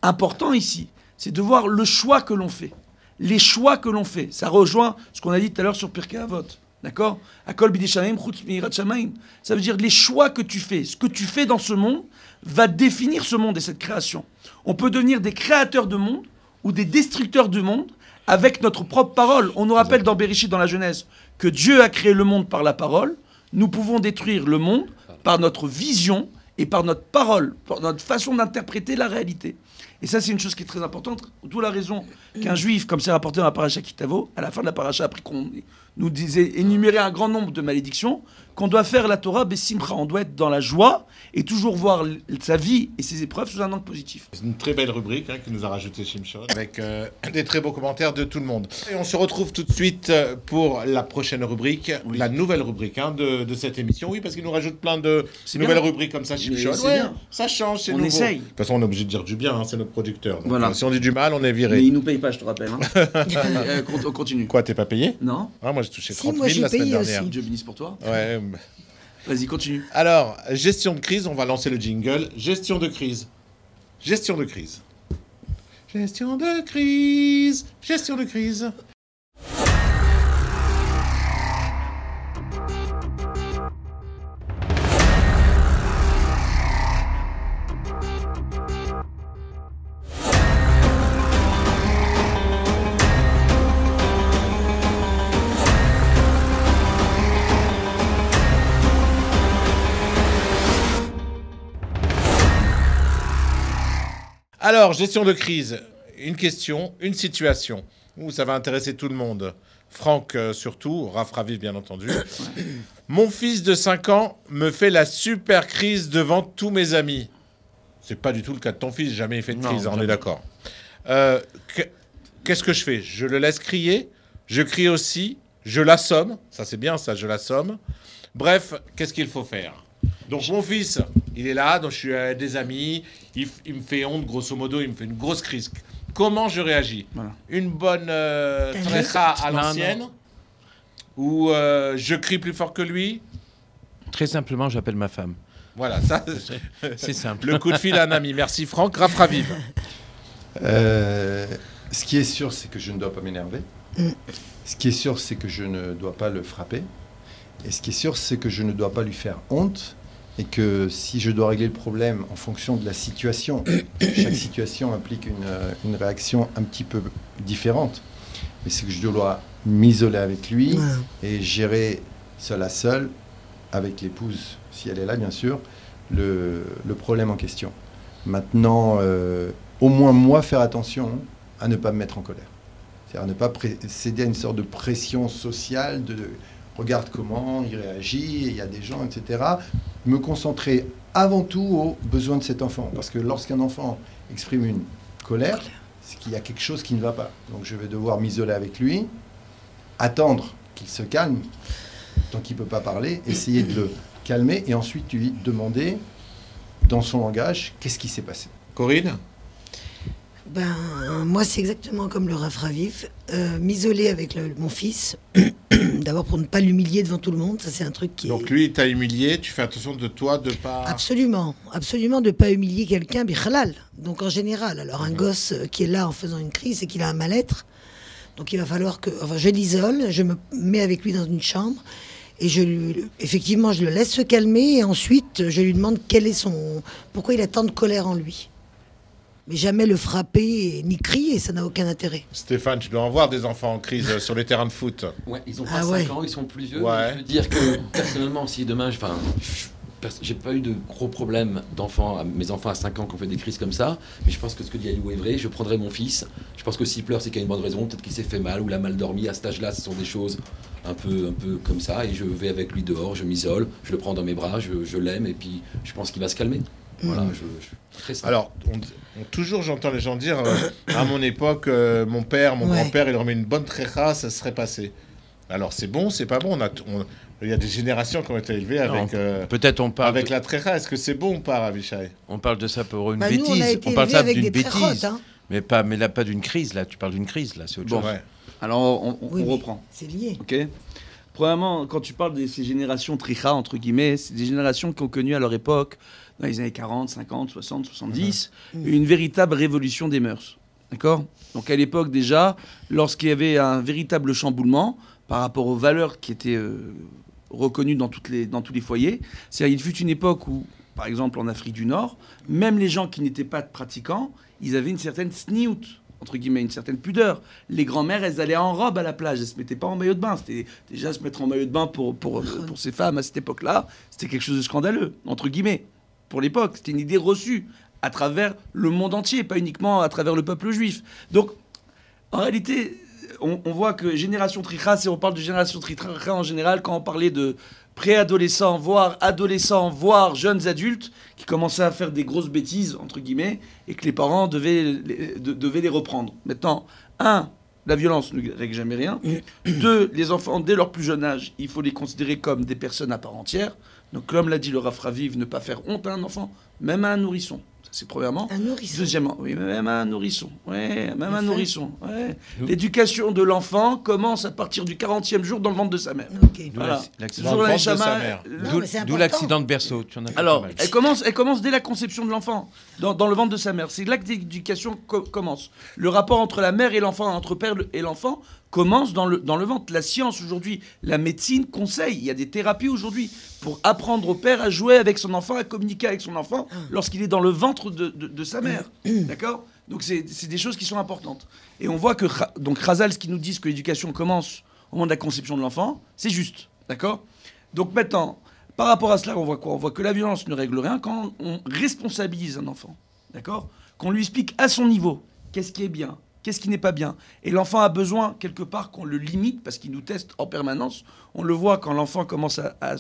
important ici, c'est de voir le choix que l'on fait. Les choix que l'on fait. Ça rejoint ce qu'on a dit tout à l'heure sur Pirkei Avot. D'accord? Akol bidei shamayim chutz miyirat shamayim. Ça veut dire les choix que tu fais. Ce que tu fais dans ce monde va définir ce monde et cette création. On peut devenir des créateurs de monde ou des destructeurs de monde avec notre propre parole. On nous rappelle dans Bereshit, dans la Genèse, que Dieu a créé le monde par la parole. Nous pouvons détruire le monde par notre vision et par notre parole, par notre façon d'interpréter la réalité. Et ça, c'est une chose qui est très importante. D'où la raison qu'un juif, comme c'est rapporté dans la paracha Kitavo, à la fin de la paracha, après qu'on nous disait énumérer un grand nombre de malédictions, qu'on doit faire la Torah Bessimcha. On doit être dans la joie et toujours voir sa vie et ses épreuves sous un angle positif. C'est une très belle rubrique que nous a rajouté Shimshon, avec des très beaux commentaires de tout le monde. Et on se retrouve tout de suite pour la prochaine rubrique, la nouvelle rubrique de cette émission. Oui, parce qu'il nous rajoute plein de nouvelles rubriques comme ça, Shimshon. Ouais, ça change, c'est nouveau. On essaye. De toute façon, on est obligé de dire du bien, c'est notre producteur. Donc, voilà. Si on dit du mal, on est viré. Mais il nous paye pas, je te rappelle. On continue. Quoi, t'es pas payé? Non. Ah, moi, j'ai touché 30 000 la semaine dernière. Dieu bénisse pour toi. Ouais. Vas-y, continue. Alors, gestion de crise, on va lancer le jingle. Gestion de crise. Gestion de crise. Gestion de crise. Gestion de crise. Alors, gestion de crise, une question, une situation, où ça va intéresser tout le monde. Franck surtout, Rav Raviv bien entendu. Mon fils de 5 ans me fait la super crise devant tous mes amis. C'est pas du tout le cas de ton fils, jamais il fait de crise, non, on est d'accord. Qu'est-ce que je fais? Je le laisse crier, je crie aussi, je l'assomme, ça c'est bien ça, je l'assomme. Bref, qu'est-ce qu'il faut faire? Donc mon fils, il est là, donc je suis avec des amis, il me fait honte, grosso modo, il me fait une grosse crise. Comment je réagis? Une bonne trécha à l'ancienne? Ou je crie plus fort que lui? Très simplement, j'appelle ma femme. Voilà, ça c'est simple. Le coup de fil à un ami. Merci Franck. Rav Raviv. Ce qui est sûr, c'est que je ne dois pas m'énerver. Ce qui est sûr, c'est que je ne dois pas le frapper. Et ce qui est sûr, c'est que je ne dois pas lui faire honte. Et que si je dois régler le problème en fonction de la situation, chaque situation implique une réaction un petit peu différente. Mais c'est que je dois m'isoler avec lui et gérer seul à seul, avec l'épouse, si elle est là bien sûr, le problème en question. Maintenant, au moins moi, faire attention à ne pas me mettre en colère. C'est-à-dire à ne pas céder à une sorte de pression sociale, regarde comment il réagit, il y a des gens, etc. Me concentrer avant tout aux besoins de cet enfant. Parce que lorsqu'un enfant exprime une colère, c'est qu'il y a quelque chose qui ne va pas. Donc je vais devoir m'isoler avec lui, attendre qu'il se calme, tant qu'il ne peut pas parler, essayer de le calmer et ensuite lui demander, dans son langage, qu'est-ce qui s'est passé. Corinne? Moi, c'est exactement comme le Rav Raviv. M'isoler avec mon fils, d'abord pour ne pas l'humilier devant tout le monde, ça c'est un truc qui Donc lui, il t'a humilié, tu fais attention de toi, de pas... Absolument, absolument de ne pas humilier quelqu'un, bichalal. Donc en général, alors un gosse qui est là en faisant une crise, c'est qu'il a un mal-être. Donc il va falloir que... Enfin, je l'isole, je me mets avec lui dans une chambre et effectivement, je le laisse se calmer et ensuite, je lui demande pourquoi il a tant de colère en lui. Mais jamais le frapper ni crier, ça n'a aucun intérêt. Stéphane, tu dois en voir des enfants en crise sur les terrains de foot. Ouais, ils ont pas 5 ans, ils sont plus vieux. Ouais. Je veux dire que personnellement, si demain, j'ai pas eu de gros problèmes d'enfants, mes enfants à 5 ans qui ont fait des crises comme ça, mais je pense que ce que dit Aliou est vrai, je prendrai mon fils, je pense que s'il pleure c'est qu'il y a une bonne raison, peut-être qu'il s'est fait mal ou il a mal dormi, à cet âge-là ce sont des choses un peu comme ça, et je vais avec lui dehors, je m'isole, je le prends dans mes bras, je l'aime, et puis je pense qu'il va se calmer. Voilà, très simple. Alors, toujours j'entends les gens dire, à mon époque, mon père, mon grand-père, il leur met une bonne trécha, ça serait passé. Alors c'est bon, c'est pas bon, il y a des générations qui ont été élevées avec, peut-être on parle avec la trécha. Est-ce que c'est bon ou pas, Avishai? On parle de ça pour une nous, bêtise. On parle ça d'une bêtise. Trérotes, hein. Mais là, pas d'une crise. Là, tu parles d'une crise. Là, c'est autre chose. Ouais. Alors, on reprend. C'est lié. Ok. Premièrement, quand tu parles de ces générations tricha, entre guillemets, c'est des générations qui ont connu à leur époque, dans les années 40, 50, 60, 70, une véritable révolution des mœurs. D'accord? Donc à l'époque déjà, lorsqu'il y avait un véritable chamboulement par rapport aux valeurs qui étaient reconnues dans tous les foyers, c'est-à-dire il fut une époque où, par exemple en Afrique du Nord, même les gens qui n'étaient pas pratiquants, ils avaient une certaine sniout, entre guillemets, une certaine pudeur. Les grand-mères, elles allaient en robe à la plage, elles se mettaient pas en maillot de bain. C'était déjà se mettre en maillot de bain pour ces femmes à cette époque-là, c'était quelque chose de scandaleux, entre guillemets, pour l'époque. C'était une idée reçue à travers le monde entier, pas uniquement à travers le peuple juif. Donc, en réalité, on voit que génération tricha, si on parle de génération tricha en général, quand on parlait de préadolescents, voire jeunes adultes, qui commençaient à faire des grosses bêtises, entre guillemets, et que les parents devaient les reprendre. Maintenant, la violence ne règle jamais rien. 2, les enfants, dès leur plus jeune âge, il faut les considérer comme des personnes à part entière. Donc, comme l'a dit le Rav Raviv, ne pas faire honte à un enfant, même à un nourrisson. Ça, c'est premièrement. Un nourrisson. Deuxièmement, oui, même à un nourrisson. Ouais, même un nourrisson. Ouais. L'éducation de l'enfant commence à partir du 40e jour dans le ventre de sa mère. Okay. Voilà. D'où l'accident de berceau. Tu en as alors, elle commence dès la conception de l'enfant, dans le ventre de sa mère. C'est là que l'éducation commence. Le rapport entre la mère et l'enfant, entre père et l'enfant, commence dans le ventre. La science aujourd'hui, la médecine conseille, il y a des thérapies aujourd'hui pour apprendre au père à jouer avec son enfant, à communiquer avec son enfant lorsqu'il est dans le ventre de sa mère. D'accord? Donc c'est des choses qui sont importantes. Et on voit que donc Chazal, ce qui nous dit que l'éducation commence au moment de la conception de l'enfant, c'est juste. D'accord? Donc maintenant, par rapport à cela, on voit quoi? On voit que la violence ne règle rien quand on responsabilise un enfant. D'accord? Qu'on lui explique à son niveau qu'est-ce qui est bien, qu'est-ce qui n'est pas bien. Et l'enfant a besoin, quelque part, qu'on le limite, parce qu'il nous teste en permanence. On le voit quand l'enfant commence à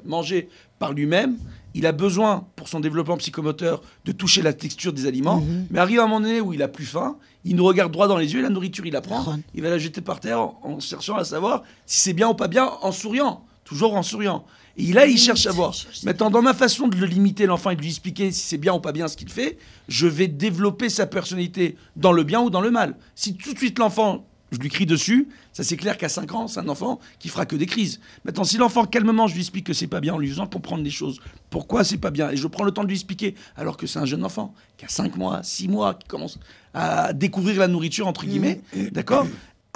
manger par lui-même. Il a besoin, pour son développement psychomoteur, de toucher la texture des aliments. Mais arrive un moment donné où il a plus faim, il nous regarde droit dans les yeux, la nourriture, il la prend, il va la jeter par terre en cherchant à savoir si c'est bien ou pas bien, en souriant. Toujours en souriant. Et là, il cherche à voir. Maintenant, dans ma façon de le limiter, l'enfant, et de lui expliquer si c'est bien ou pas bien ce qu'il fait, je vais développer sa personnalité dans le bien ou dans le mal. Si tout de suite l'enfant, je lui crie dessus, ça c'est clair qu'à 5 ans, c'est un enfant qui fera que des crises. Maintenant, si l'enfant, calmement, je lui explique que c'est pas bien, en lui faisant comprendre les choses, pourquoi c'est pas bien, et je prends le temps de lui expliquer, alors que c'est un jeune enfant, qui a 5 mois, 6 mois, qui commence à découvrir la nourriture, entre guillemets, d'accord ?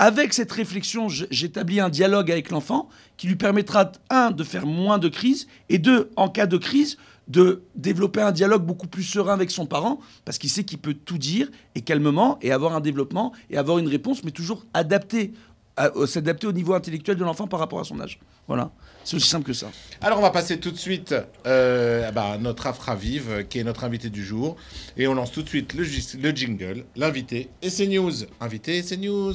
Avec cette réflexion, j'établis un dialogue avec l'enfant qui lui permettra, 1, de faire moins de crises, et 2, en cas de crise, de développer un dialogue beaucoup plus serein avec son parent, parce qu'il sait qu'il peut tout dire, et calmement, et avoir un développement, et avoir une réponse, mais toujours s'adapter au niveau intellectuel de l'enfant par rapport à son âge. Voilà, c'est aussi simple que ça. Alors on va passer tout de suite à notre Afra Vive, qui est notre invité du jour, et on lance tout de suite le jingle, l'invité et ses news. Invité et ses news.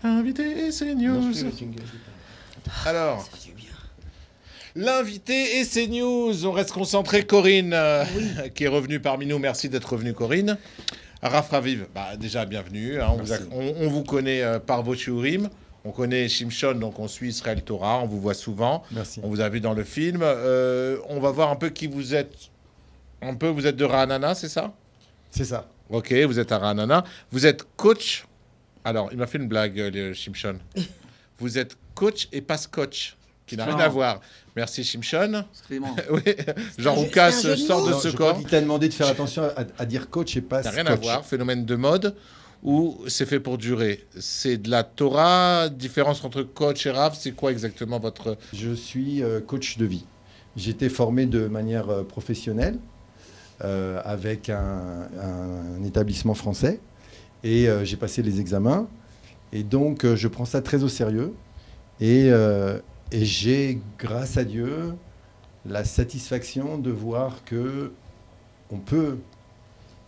Invité et ses news. Alors, l'invité et ses news. On reste concentré. Corinne, qui est revenue parmi nous. Merci d'être revenue, Corinne. Raf Raviv, déjà bienvenue. Hein, on vous connaît par vos shiurim. On connaît Shimshon, donc on suit Israël Torah, on vous voit souvent. Merci. On vous a vu dans le film. On va voir un peu qui vous êtes. Vous êtes de Ra'anana, c'est ça? C'est ça. Ok, vous êtes à Ra'anana. Vous êtes coach. Alors, il m'a fait une blague, Shimshon. Vous êtes coach et pas scotch, qui n'a rien à voir. Merci, Shimshon. Oui. Genre, Oukas sort de ce corps. Il t'a demandé de faire attention à dire coach et pas scotch. Ça n'a rien à voir. Phénomène de mode. Ou c'est fait pour durer? C'est de la Torah, différence entre coach et Rav, c'est quoi exactement votre... Je suis coach de vie. J'ai été formé de manière professionnelle avec un établissement français et j'ai passé les examens. Et donc, je prends ça très au sérieux et j'ai, grâce à Dieu, la satisfaction de voir que on peut,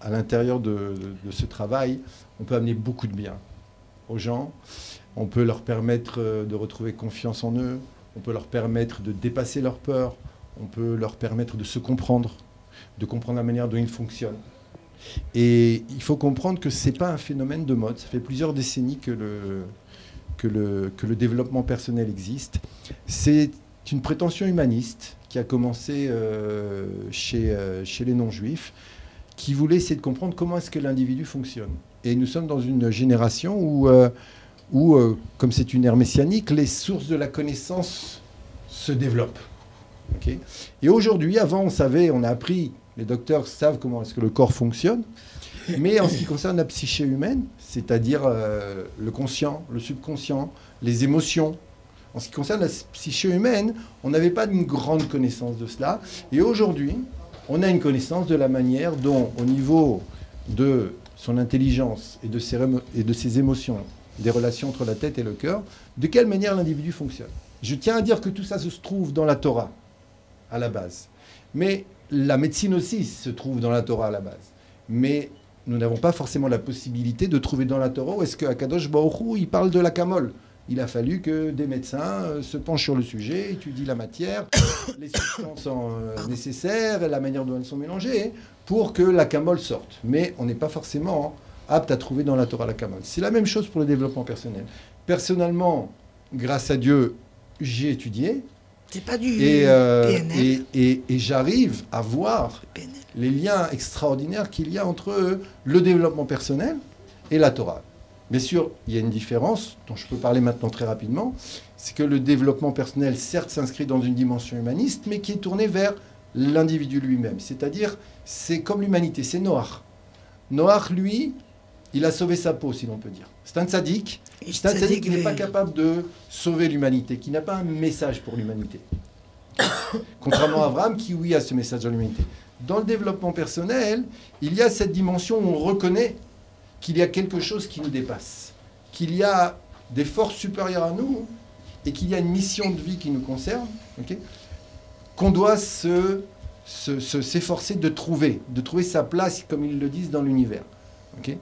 à l'intérieur de ce travail, on peut amener beaucoup de bien aux gens. On peut leur permettre de retrouver confiance en eux. On peut leur permettre de dépasser leurs peurs. On peut leur permettre de se comprendre, de comprendre la manière dont ils fonctionnent. Et il faut comprendre que ce n'est pas un phénomène de mode. Ça fait plusieurs décennies que le développement personnel existe. C'est une prétention humaniste qui a commencé chez les non-juifs, qui voulait essayer de comprendre comment est-ce que l'individu fonctionne. Et nous sommes dans une génération où comme c'est une ère messianique, les sources de la connaissance se développent. Okay. Et aujourd'hui, avant, on savait, on a appris, les docteurs savent comment est-ce que le corps fonctionne, mais en ce qui concerne la psyché humaine, c'est-à-dire le conscient, le subconscient, les émotions, en ce qui concerne la psyché humaine, on n'avait pas une grande connaissance de cela. Et aujourd'hui, on a une connaissance de la manière dont, au niveau de son intelligence et de ses émotions, des relations entre la tête et le cœur, de quelle manière l'individu fonctionne. Je tiens à dire que tout ça se trouve dans la Torah, à la base. Mais la médecine aussi se trouve dans la Torah, à la base. Mais nous n'avons pas forcément la possibilité de trouver dans la Torah où est-ce qu'Akadosh Baruch Hu, il parle de la camole. Il a fallu que des médecins se penchent sur le sujet, étudient la matière, les substances nécessaires, la manière dont elles sont mélangées, pour que la camole sorte. Mais on n'est pas forcément apte à trouver dans la Torah la camole. C'est la même chose pour le développement personnel. Personnellement, grâce à Dieu, j'ai étudié. C'est pas du PNL. Et j'arrive à voir les liens extraordinaires qu'il y a entre le développement personnel et la Torah. Bien sûr, il y a une différence dont je peux parler maintenant très rapidement, c'est que le développement personnel, certes, s'inscrit dans une dimension humaniste, mais qui est tournée vers l'individu lui-même. C'est-à-dire, c'est comme l'humanité, c'est Noach. Noach, lui, il a sauvé sa peau, si l'on peut dire. C'est un tzaddik, qui n'est pas capable de sauver l'humanité, qui n'a pas un message pour l'humanité. Contrairement à Abraham, qui, oui, a ce message dans l'humanité. Dans le développement personnel, il y a cette dimension où on reconnaît qu'il y a quelque chose qui nous dépasse, qu'il y a des forces supérieures à nous et qu'il y a une mission de vie qui nous concerne, okay, qu'on doit s'efforcer de trouver sa place, comme ils le disent, dans l'univers. Okay.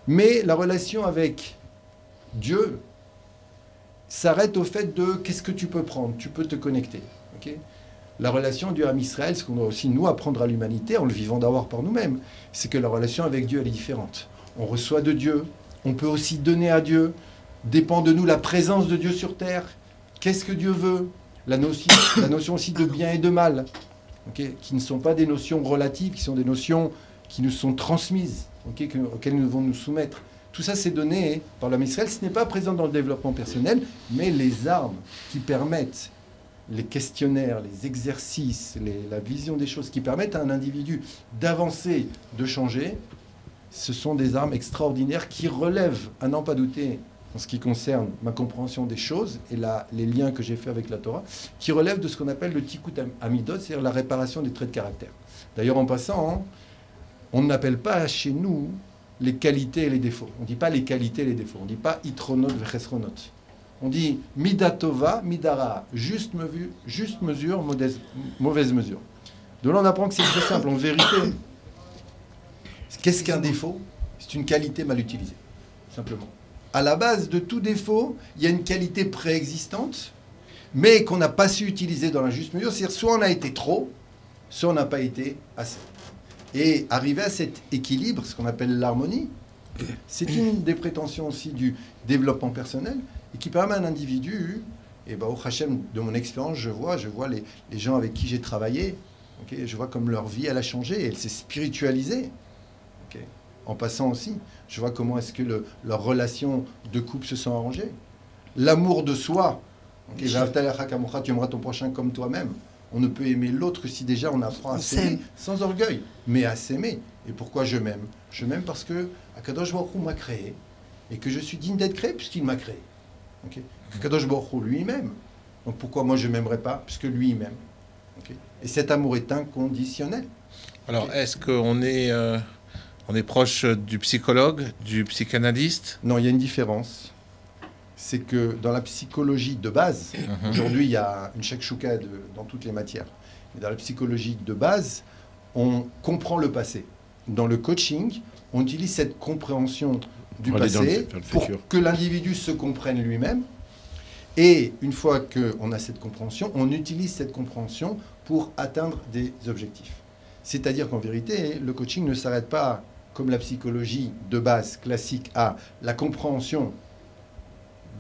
Mais la relation avec Dieu s'arrête au fait de qu'est-ce que tu peux prendre, tu peux te connecter. Okay. La relation Dieu-Âme-Israël, ce qu'on doit aussi nous apprendre à l'humanité en le vivant d'abord par nous-mêmes, c'est que la relation avec Dieu, elle est différente. On reçoit de Dieu, on peut aussi donner à Dieu, dépend de nous la présence de Dieu sur terre. Qu'est-ce que Dieu veut? La notion aussi de bien et de mal, okay, qui ne sont pas des notions relatives, qui sont des notions qui nous sont transmises, okay, auxquelles nous devons nous soumettre. Tout ça, c'est donné par l'homme Israël. Ce n'est pas présent dans le développement personnel, mais les armes qui permettent, les questionnaires, les exercices, la vision des choses qui permettent à un individu d'avancer, de changer, ce sont des armes extraordinaires qui relèvent, à n'en pas douter, en ce qui concerne ma compréhension des choses et les liens que j'ai faits avec la Torah, qui relèvent de ce qu'on appelle le tikkut amidot, c'est-à-dire la réparation des traits de caractère. D'ailleurs, en passant, on n'appelle pas chez nous les qualités et les défauts. On ne dit pas les qualités et les défauts. On ne dit pas itronot vechesronot. On dit midatova, midara, juste mesure, mauvaise mesure. De là, on apprend que c'est très simple. En vérité, qu'est-ce qu'un défaut? C'est une qualité mal utilisée, simplement. À la base de tout défaut, il y a une qualité préexistante, mais qu'on n'a pas su utiliser dans la juste mesure. C'est-à-dire, soit on a été trop, soit on n'a pas été assez. Et arriver à cet équilibre, ce qu'on appelle l'harmonie, C'est une des prétentions aussi du développement personnel et qui permet à un individu, et au Hachem, de mon expérience, je vois les gens avec qui j'ai travaillé, je vois comme leur vie, elle a changé, elle s'est spiritualisée. En passant aussi, je vois comment est-ce que leurs relations de couple se sont arrangées. L'amour de soi, tu aimeras ton prochain comme toi-même. On ne peut aimer l'autre que si déjà on apprend à s'aimer, sans orgueil, mais à s'aimer. Et pourquoi je m'aime? Je m'aime parce que Akadosh Baruch Hu m'a créé, et que je suis digne d'être créé puisqu'il m'a créé. Akadosh Baruch Hu lui m'aime. Donc pourquoi moi je ne m'aimerais pas? Puisque lui il m'aime. Et cet amour est inconditionnel. Alors est-ce qu'on est... on est proche du psychologue, du psychanalyste? Non, il y a une différence. C'est que dans la psychologie de base, aujourd'hui il y a une shakshuka dans toutes les matières, mais dans la psychologie de base, on comprend le passé. Dans le coaching, on utilise cette compréhension du passé pour que l'individu se comprenne lui-même. Et une fois qu'on a cette compréhension, on utilise cette compréhension pour atteindre des objectifs. C'est-à-dire qu'en vérité, le coaching ne s'arrête pas, comme la psychologie de base classique, à la compréhension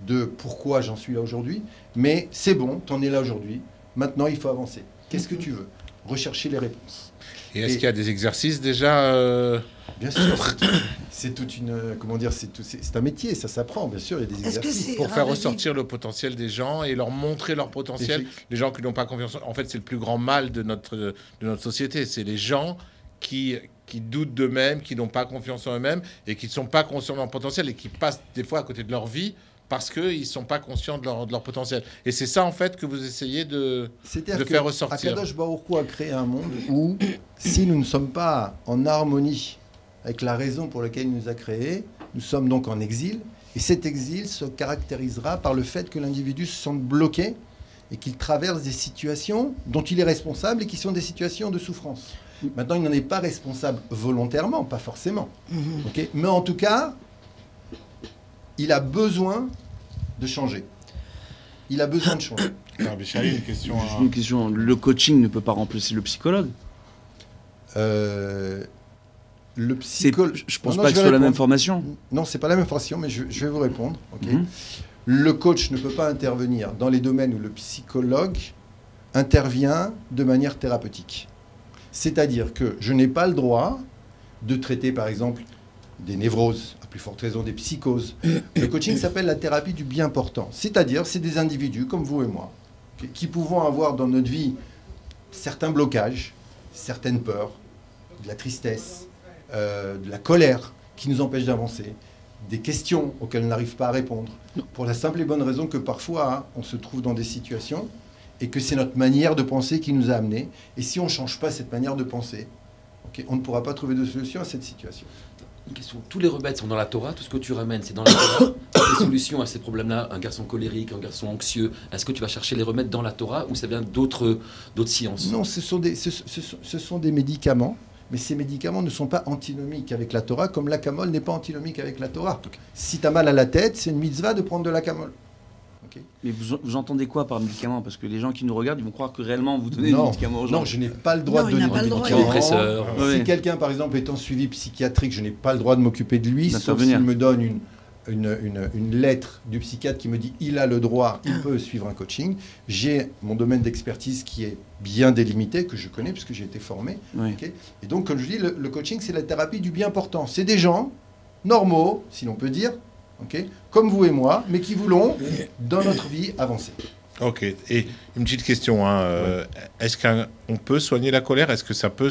de pourquoi j'en suis là aujourd'hui, mais c'est bon, t'en es là aujourd'hui, maintenant il faut avancer. Qu'est-ce que tu veux? Rechercher les réponses. Et est-ce qu'il y a des exercices déjà Bien sûr, c'est toute une... Comment dire, c'est un métier, ça s'apprend, bien sûr, il y a des exercices. Pour faire ressortir le potentiel des gens et leur montrer leur potentiel. Les gens qui n'ont pas confiance... En fait, c'est le plus grand mal de notre société. C'est les gens qui doutent d'eux-mêmes, qui n'ont pas confiance en eux-mêmes et qui ne sont pas conscients de leur potentiel et qui passent des fois à côté de leur vie parce qu'ils ne sont pas conscients de leur potentiel. Et c'est ça, en fait, que vous essayez de faire ressortir. Akadosh Baruch Hu a créé un monde où, si nous ne sommes pas en harmonie avec la raison pour laquelle il nous a créés, nous sommes donc en exil. Et cet exil se caractérisera par le fait que l'individu se sente bloqué et qu'il traverse des situations dont il est responsable et qui sont des situations de souffrance. Maintenant, il n'en est pas responsable volontairement, pas forcément. Mais en tout cas, il a besoin de changer. Il a besoin de changer. Une question. Une question. Le coaching ne peut pas remplacer le psychologue. Le psychologue. Je pense pas que ce soit la même formation. Non, c'est pas la même formation, mais je vais vous répondre. Le coach ne peut pas intervenir dans les domaines où le psychologue intervient de manière thérapeutique. C'est-à-dire que je n'ai pas le droit de traiter, par exemple, des névroses, à plus forte raison des psychoses. Le coaching s'appelle la thérapie du bien portant. C'est-à-dire, c'est des individus comme vous et moi, qui pouvons avoir dans notre vie certains blocages, certaines peurs, de la tristesse, de la colère qui nous empêchent d'avancer, des questions auxquelles on n'arrive pas à répondre, pour la simple et bonne raison que parfois, on se trouve dans des situations et que c'est notre manière de penser qui nous a amenés. Et si on ne change pas cette manière de penser, on ne pourra pas trouver de solution à cette situation. Une question. Tous les remèdes sont dans la Torah. Tout ce que tu ramènes, c'est dans la Torah. Les solutions à ces problèmes-là, un garçon colérique, un garçon anxieux, est-ce que tu vas chercher les remèdes dans la Torah ou ça vient d'autres sciences? Non, ce sont des médicaments, mais ces médicaments ne sont pas antinomiques avec la Torah, comme l'acamol n'est pas antinomique avec la Torah. Si tu as mal à la tête, c'est une mitzvah de prendre de l'acamol. Mais vous entendez quoi par médicament? Parce que les gens qui nous regardent, ils vont croire que réellement vous donnez des médicaments aux gens. Non, je n'ai pas le droit de donner des médicaments. Si quelqu'un, par exemple, est en suivi psychiatrique, je n'ai pas le droit de m'occuper de lui, sauf s'il me donne une lettre du psychiatre qui me dit il a le droit, il peut suivre un coaching. J'ai mon domaine d'expertise qui est bien délimité, que je connais puisque j'ai été formé. Et donc, comme je dis, le coaching, c'est la thérapie du bien portant. C'est des gens normaux, si l'on peut dire, comme vous et moi, mais qui voulons, dans notre vie, avancer. Ok. Et une petite question. Est-ce qu'on peut soigner la colère? Est-ce que ça peut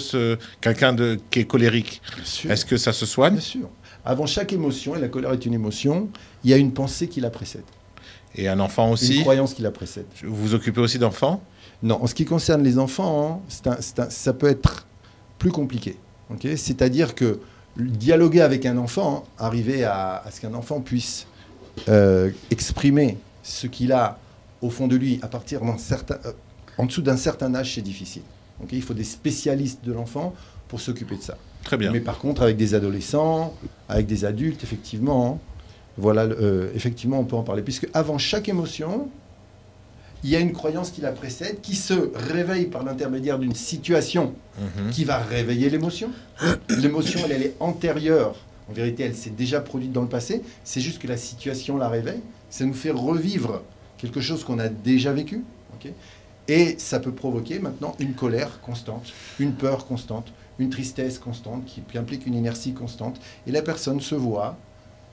quelqu'un qui est colérique, est-ce que ça se soigne? Bien sûr. Avant chaque émotion, et la colère est une émotion, il y a une pensée qui la précède. Et un enfant aussi? Une croyance qui la précède. Vous vous occupez aussi d'enfants? Non. En ce qui concerne les enfants, ça peut être plus compliqué. C'est-à-dire que dialoguer avec un enfant, arriver à ce qu'un enfant puisse exprimer ce qu'il a au fond de lui à partir en dessous d'un certain âge, c'est difficile. Il faut des spécialistes de l'enfant pour s'occuper de ça. Très bien. Mais par contre, avec des adolescents, avec des adultes, effectivement, effectivement, on peut en parler. Puisque avant chaque émotion, il y a une croyance qui la précède, qui se réveille par l'intermédiaire d'une situation qui va réveiller l'émotion. L'émotion, elle est antérieure En vérité, elle s'est déjà produite dans le passé. C'est juste que la situation la réveille. Ça nous fait revivre quelque chose qu'on a déjà vécu. Okay, et ça peut provoquer maintenant une colère constante, une peur constante, une tristesse constante qui implique une inertie constante. Et la personne se voit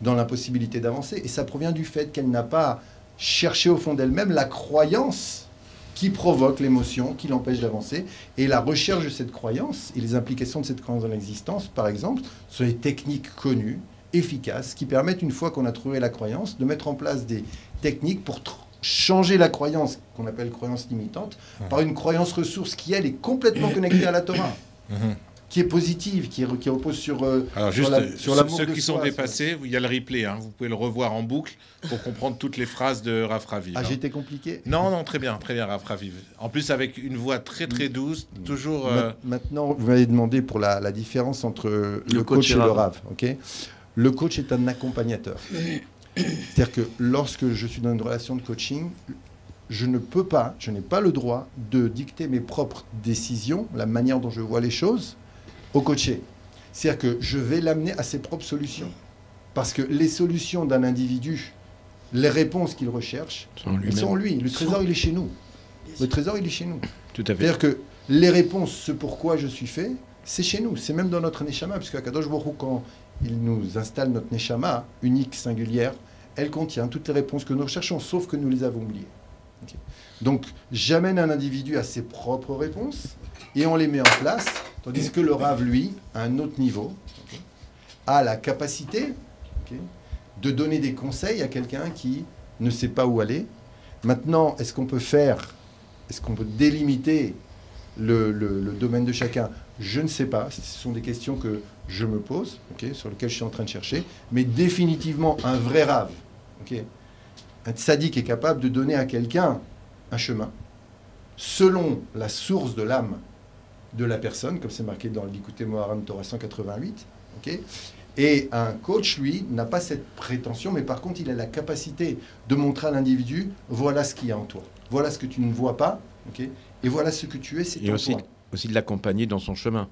dans l'impossibilité d'avancer. Et ça provient du fait qu'elle n'a pas cherché au fond d'elle-même la croyance qui provoque l'émotion, qui l'empêche d'avancer. Et la recherche de cette croyance et les implications de cette croyance dans l'existence, par exemple, sont des techniques connues, efficaces, qui permettent, une fois qu'on a trouvé la croyance, de mettre en place des techniques pour changer la croyance, qu'on appelle croyance limitante, par une croyance ressource qui, elle, est complètement connectée à la Torah, qui est positive, qui repose sur alors juste sur l'amour ceux de qui soi, sont dépassés, il y a le replay, hein, vous pouvez le revoir en boucle pour comprendre toutes les phrases de Rav Raviv. Ah, j'étais compliqué. Non, très bien, Rav Raviv. En plus, avec une voix très douce, toujours... Maintenant, vous m'avez demandé pour la différence entre le coach et le Rav. Okay, le coach est un accompagnateur. C'est-à-dire que lorsque je suis dans une relation de coaching, je n'ai pas le droit de dicter mes propres décisions, la manière dont je vois les choses, au coaché. C'est-à-dire que je vais l'amener à ses propres solutions. Parce que les solutions d'un individu, les réponses qu'il recherche, elles sont en lui. Le trésor, il est chez nous. Le trésor, il est chez nous. Tout à fait. C'est-à-dire que les réponses, ce pourquoi je suis fait, c'est chez nous. C'est même dans notre Neshama, puisque Akadosh Baruch Hu, quand il nous installe notre Neshama, unique, singulière, elle contient toutes les réponses que nous recherchons, sauf que nous les avons oubliées. Okay. Donc, j'amène un individu à ses propres réponses, et on les met en place, tandis que le Rav, lui, à un autre niveau, a la capacité de donner des conseils à quelqu'un qui ne sait pas où aller. Maintenant, est-ce qu'on peut délimiter le domaine de chacun? Je ne sais pas. Ce sont des questions que je me pose, sur lesquelles je suis en train de chercher. Mais définitivement, un vrai Rav, un tzaddik est capable de donner à quelqu'un un chemin selon la source de l'âme de la personne, comme c'est marqué dans l'Likutei Moharan Torah 188. Et un coach, lui, n'a pas cette prétention, mais par contre, il a la capacité de montrer à l'individu, voilà ce qu'il y a en toi, voilà ce que tu ne vois pas, et voilà ce que tu es, c'est en toi. Aussi de l'accompagner dans son chemin.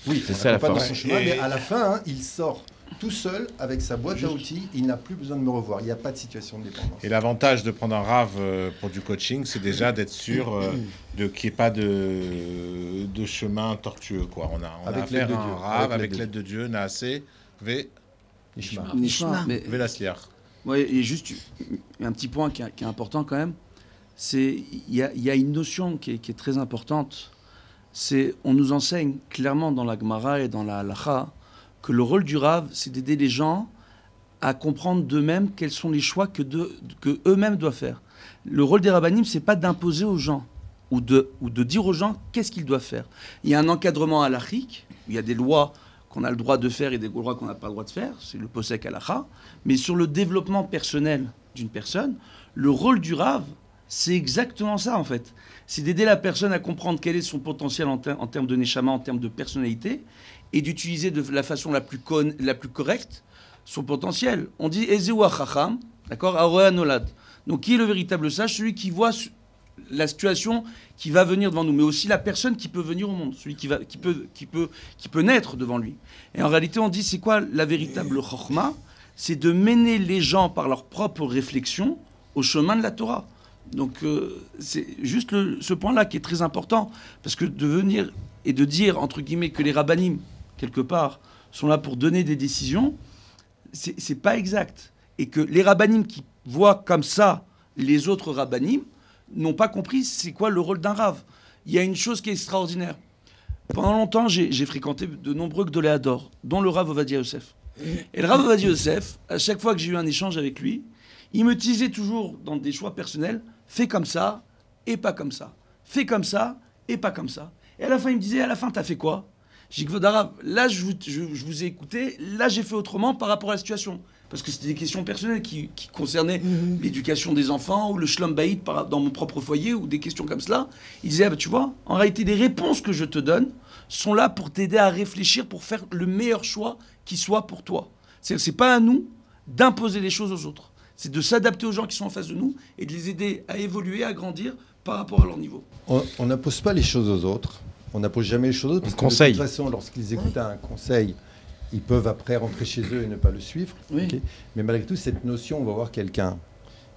Oui, c'est ça la force. Dans son chemin, mais à la fin, il sort tout seul avec sa boîte à outils, il n'a plus besoin de me revoir, il n'y a pas de situation de dépendance. Et l'avantage de prendre un Rav pour du coaching, c'est déjà d'être sûr qu'il n'y ait pas de chemin tortueux, quoi. On a affaire à un Rav avec l'aide de Dieu, Naaseh, Nishma. Velasliar. Ouais, et juste un petit point qui est important quand même, c'est il y a une notion qui est très importante. On nous enseigne clairement dans la Gemara et dans la Halacha que le rôle du Rav, c'est d'aider les gens à comprendre d'eux-mêmes quels sont les choix que eux-mêmes doivent faire. Le rôle des rabbanim, c'est pas d'imposer aux gens ou de dire aux gens qu'est-ce qu'ils doivent faire. Il y a un encadrement halachique, il y a des lois qu'on a le droit de faire et des lois qu'on n'a pas le droit de faire, c'est le posek halacha. Mais sur le développement personnel d'une personne, le rôle du Rav, c'est exactement ça en fait. C'est d'aider la personne à comprendre quel est son potentiel en termes de neshama, en termes de personnalité, et d'utiliser de la façon la plus correcte son potentiel. On dit Ezewa Chacham, d'accord, Aroa Nolad. Donc qui est le véritable sage? Celui qui voit la situation qui va venir devant nous, mais aussi la personne qui peut venir au monde, celui qui peut naître devant lui. Et en réalité, on dit c'est quoi la véritable Chokhma? C'est de mener les gens par leur propre réflexion au chemin de la Torah. Donc c'est juste ce point-là qui est très important, parce que de venir et de dire, entre guillemets, que les rabbanim, quelque part, sont là pour donner des décisions, c'est pas exact. Et que les rabbanim qui voient comme ça les autres rabbanim n'ont pas compris c'est quoi le rôle d'un rav. Il y a une chose qui est extraordinaire. Pendant longtemps, j'ai fréquenté de nombreux Gdoléador, dont le Rav Ovadia Yosef. Et le Rav Ovadia Yosef, à chaque fois que j'ai eu un échange avec lui, il me disait toujours dans des choix personnels, fais comme ça et pas comme ça. Fais comme ça et pas comme ça. Et à la fin, il me disait, à la fin, t'as fait quoi? J'ai dit, Arabe, là, je vous ai écouté, là, j'ai fait autrement par rapport à la situation. Parce que c'était des questions personnelles qui concernaient l'éducation des enfants ou le shlom bayit dans mon propre foyer ou des questions comme cela. Il disait, ah, bah, tu vois, en réalité, les réponses que je te donne sont là pour t'aider à réfléchir, pour faire le meilleur choix qui soit pour toi. C'est pas à nous d'imposer les choses aux autres. C'est de s'adapter aux gens qui sont en face de nous et de les aider à évoluer, à grandir par rapport à leur niveau. On n'impose pas les choses aux autres. On n'impose jamais les choses aux autres. Parce que de toute façon, lorsqu'ils écoutent un conseil, Ils peuvent après rentrer chez eux et ne pas le suivre. Oui. Okay. Mais malgré tout, cette notion, on va voir quelqu'un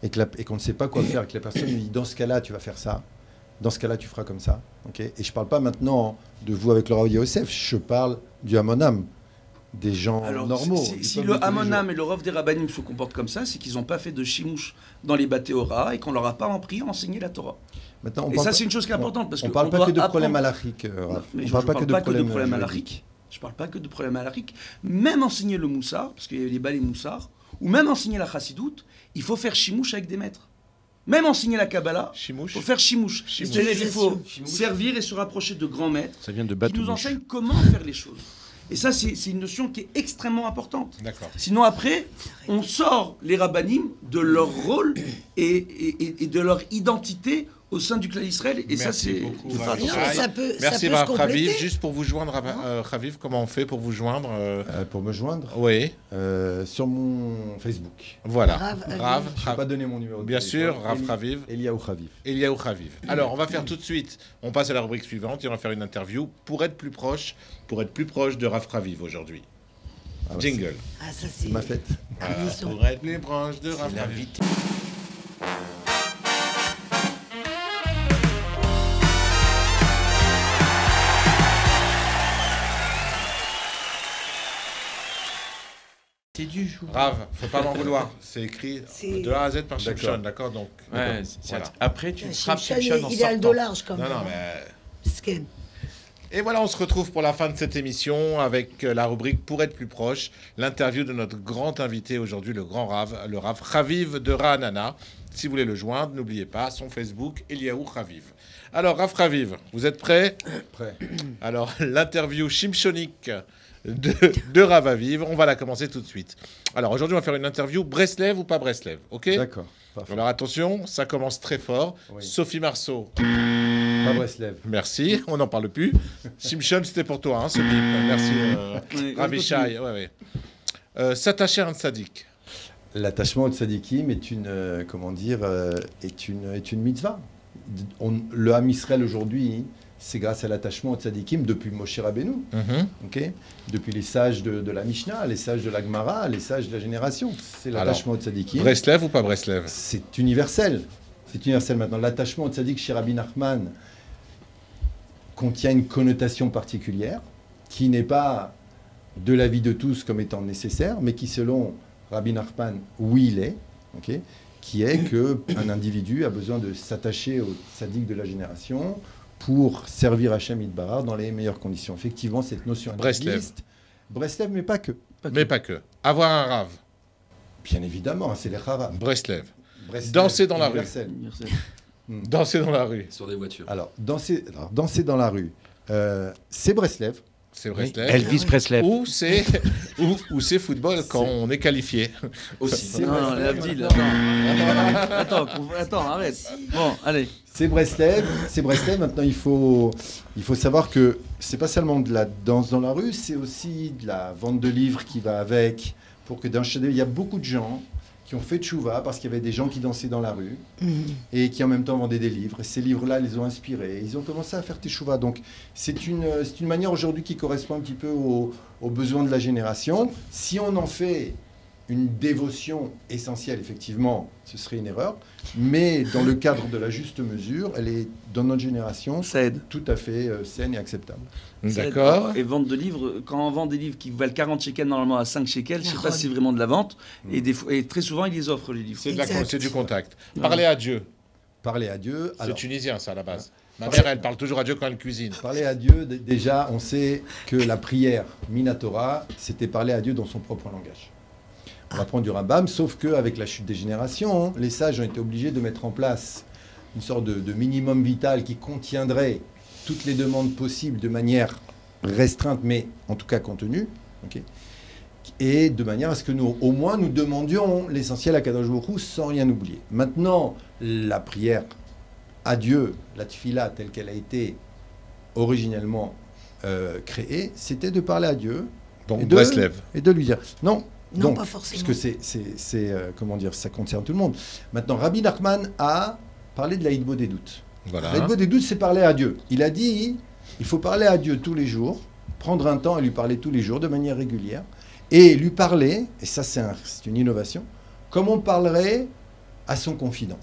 et qu'on ne sait pas quoi faire, que la personne lui dit dans ce cas-là, tu vas faire ça. Dans ce cas-là, tu feras comme ça. Okay. Et je ne parle pas maintenant de vous avec le Rav Yosef, je parle du Hamonam, des gens normaux. Si le Hamonam et le Rav des Rabbanim se comportent comme ça, c'est qu'ils n'ont pas fait de chimouche dans les Batéora et qu'on leur a pas appris à enseigner la Torah. Maintenant, et ça, c'est une chose qui est importante. Parce on ne parle pas que de problèmes halachiques, Rav. Je ne parle pas que de problèmes halachiques. Je ne parle pas que de problèmes halachiques. Même enseigner le moussar, parce qu'il y a les balais moussar, ou même enseigner la chassidoute, il faut faire chimouche avec des maîtres. Même enseigner la Kabbalah, il faut faire chimouche. C'est-à-dire qu'il faut servir et se rapprocher de grands maîtres qui nous enseignent comment faire les choses. Et ça, c'est une notion qui est extrêmement importante. Sinon, après, on sort les rabbanim de leur rôle et de leur identité au sein du clan Israël. Et ça, c'est... Merci, Rav Chaviv. Juste pour vous joindre, Chaviv, comment on fait pour vous joindre Pour me joindre Oui. Sur mon Facebook. Voilà. Rav. Je ne vais pas donner mon numéro de Bien téléphone. sûr, Rav Chaviv. Eliaou Chaviv. Eliaou Chaviv. Alors, on va faire tout de suite, on passe à la rubrique suivante et on va faire une interview pour être plus proche de Rav Chaviv aujourd'hui. Jingle. Ah, ça c'est ma fête. Pour être plus proche de Rav Chaviv. C'est du jour. Rav, faut pas m'en vouloir. C'est écrit de A à Z par Shimshon, d'accord. Donc, ouais, voilà. Après, tu frappes Shimshon en sortant. Il a le dos large quand même. Non, mais... Skin. Et voilà, on se retrouve pour la fin de cette émission avec la rubrique Pour être plus proche, l'interview de notre grand invité aujourd'hui, le grand Rav, le Rav Chaviv de Ra'anana. Si vous voulez le joindre, n'oubliez pas son Facebook, Eliaou Chaviv. Alors, Rav Chaviv, vous êtes prêts? Prêt. Alors, l'interview shimshonique de Rav Aviv, on va la commencer tout de suite. Alors, aujourd'hui, on va faire une interview Breslev ou pas Breslev, ok? D'accord. Alors, attention, ça commence très fort. Oui. Sophie Marceau. Pas Breslev. Merci, on n'en parle plus. Shimshon, c'était pour toi, hein, Sophie. Merci, Ravishai. S'attacher à un tzaddik. L'attachement au tzaddikim est une, est une mitzvah. Le Ham Israël aujourd'hui, c'est grâce à l'attachement au tzaddikim depuis Moshe Rabbeinu, okay, depuis les sages de la Mishnah, les sages de la Gemara, les sages de la génération. C'est l'attachement au tzaddikim. Breslev ou pas Breslev? C'est universel. C'est universel maintenant. L'attachement au tzaddik chez Rabbi Nachman contient une connotation particulière qui n'est pas de l'avis de tous comme étant nécessaire, mais qui, selon Rabbi Nachman, oui, il est, okay, qui est qu'un individu a besoin de s'attacher au tzaddik de la génération pour servir Hachem Yitbarach dans les meilleures conditions. Effectivement, cette notion existe. Breslev, mais pas que. Mais pas que. Avoir un Rav. Bien évidemment, c'est les Chavav. Breslev. Danser dans la rue. Danser dans la rue. Sur des voitures. Alors, danser dans la rue, c'est Breslev. C'est Breslev. Elvis Presley. Ou c'est football quand on est qualifié. Aussi. Non, attends, arrête. Bon, allez. C'est Breslev. Maintenant, il faut savoir que c'est pas seulement de la danse dans la rue, c'est aussi de la vente de livres qui va avec. Pour que il y a beaucoup de gens qui ont fait tchouva parce qu'il y avait des gens qui dansaient dans la rue et qui en même temps vendaient des livres. Et ces livres-là les ont inspirés. Ils ont commencé à faire tchouva. Donc c'est une manière aujourd'hui qui correspond un petit peu aux besoins de la génération. Si on en fait une dévotion essentielle, effectivement, ce serait une erreur. Mais dans le cadre de la juste mesure, elle est, dans notre génération, tout à fait saine et acceptable. D'accord. Et vente de livres, quand on vend des livres qui valent 40 shekels, normalement à 5 shekels, je ne sais pas si c'est vraiment de la vente. Et très souvent, ils les offrent, les livres. C'est du contact. Parler à Dieu. Parler à Dieu. C'est tunisien, ça, à la base. Ma mère, elle parle toujours à Dieu quand elle cuisine. Parler à Dieu, déjà, on sait que la prière Minatora, c'était parler à Dieu dans son propre langage. On va prendre du Rambam, sauf qu'avec la chute des générations, les sages ont été obligés de mettre en place une sorte de minimum vital qui contiendrait toutes les demandes possibles de manière restreinte, mais en tout cas contenue, okay, et de manière à ce que nous, au moins, nous demandions l'essentiel à Kadosh Baruch Hu sans rien oublier. Maintenant, la prière à Dieu, la tfila telle qu'elle a été originellement créée, c'était de parler à Dieu. Donc Breslev. Et de lui dire... Non, donc, pas forcément. Parce que c'est comment dire, ça concerne tout le monde. Maintenant, Rabbi Nachman a parlé de la Hitbo des doutes. Voilà. La Hitbo des doutes, c'est parler à Dieu. Il a dit, il faut parler à Dieu tous les jours, prendre un temps et lui parler tous les jours de manière régulière, et lui parler, et ça c'est une innovation, comme on parlerait à son confident,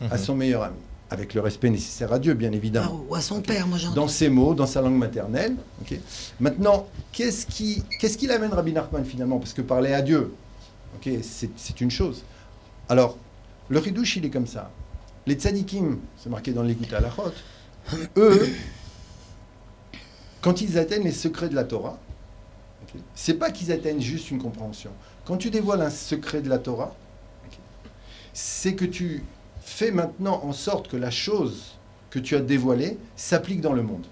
à son meilleur ami, avec le respect nécessaire à Dieu, bien évidemment. Ou à son père, moi j'entends. Dans ses mots, dans sa langue maternelle. Okay. Maintenant, qu'est-ce qui l'amène Rabbi Nachman finalement? Parce que parler à Dieu, okay, c'est une chose. Alors, le Ridouche, il est comme ça. Les tzadikim, c'est marqué dans l'Écoute à la Chot, eux, quand ils atteignent les secrets de la Torah, okay, c'est pas qu'ils atteignent juste une compréhension. Quand tu dévoiles un secret de la Torah, okay, c'est que tu fais maintenant en sorte que la chose que tu as dévoilée s'applique dans le monde.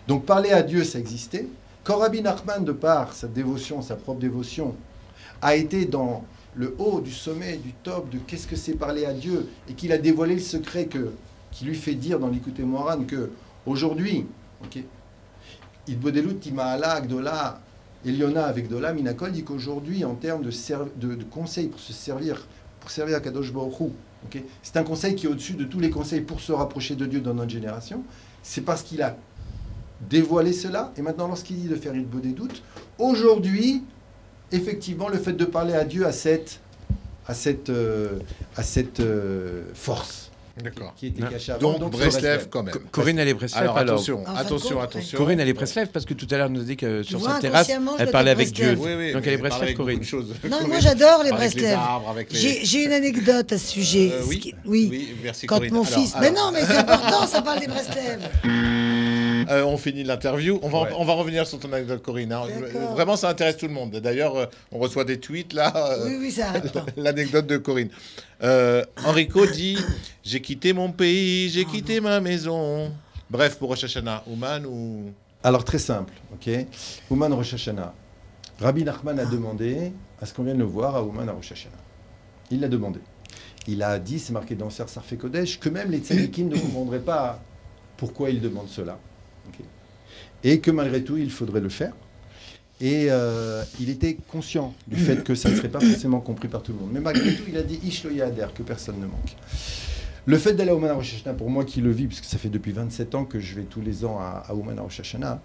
Donc parler à Dieu, ça existait. Quand Rabbi Nachman, de par sa dévotion, sa propre dévotion, a été dans le haut du sommet, du top, de qu'est-ce que c'est parler à Dieu, et qu'il a dévoilé le secret qui lui fait dire dans l'Écoute Moharan que aujourd'hui, okay, Idbodelut Timaala Agdola, Eliona avec Dola, Minakol dit qu'aujourd'hui, en termes de conseils pour servir à Kadosh Baruch Hu, okay, c'est un conseil qui est au-dessus de tous les conseils pour se rapprocher de Dieu dans notre génération. C'est parce qu'il a dévoilé cela, et maintenant lorsqu'il dit de faire Idbodelut, aujourd'hui, effectivement, le fait de parler à Dieu a cette force. D'accord. Qui était cachée avant. Donc Breslev quand même. Corinne, elle est Breslev. Alors attention. Corinne, elle est Breslev parce que tout à l'heure, elle nous a dit que sur sa terrasse, elle parlait avec Dieu. Oui, donc elle est Breslev, Corinne. Non, moi j'adore les Breslev. J'ai une anecdote à ce sujet. Oui, merci quand Corinne. Mon fils. Mais non, mais c'est important, ça parle des Breslev. On finit l'interview. On va revenir sur ton anecdote, Corinne. Hein. Vraiment, ça intéresse tout le monde. D'ailleurs, on reçoit des tweets là. Oui, ça arrête pas. L'anecdote de Corinne. Enrico dit « J'ai quitté mon pays, j'ai quitté ma maison ». Bref, pour Rosh Hashanah, Ouman ou... Alors, très simple, ok. Ouman Rosh Hashanah. Rabbi Nachman a demandé à ce qu'on vienne le voir à Ouman à Rosh Hashanah. Il l'a demandé. Il a dit, c'est marqué dans Ser Sarfé Kodesh, que même les tzadikim ne comprendraient pas pourquoi il demande cela. Okay. Et que malgré tout, il faudrait le faire. Et il était conscient du fait que ça ne serait pas forcément compris par tout le monde. Mais malgré tout, il a dit Ish lo yader, que personne ne manque. Le fait d'aller à Ouman Rosh Hashanah, pour moi qui le vis, puisque ça fait depuis 27 ans que je vais tous les ans à Ouman Rosh Hashanah,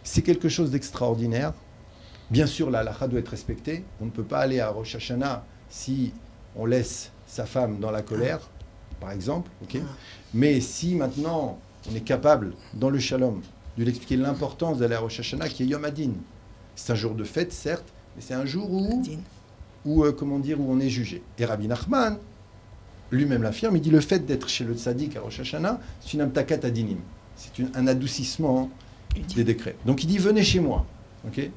c'est quelque chose d'extraordinaire. Bien sûr, la halakha doit être respectée. On ne peut pas aller à Rosh Hashanah si on laisse sa femme dans la colère, par exemple. Okay. Mais si maintenant on est capable, dans le shalom, de lui expliquer l'importance d'aller à Rosh Hashanah, qui est Yom Hadin. C'est un jour de fête, certes, mais c'est un jour où on est jugé. Et Rabbi Nachman, lui-même l'affirme, il dit le fait d'être chez le tzaddik à Rosh Hashanah, c'est une amtakat adinim. C'est un adoucissement des décrets. Donc il dit venez chez moi. Ok.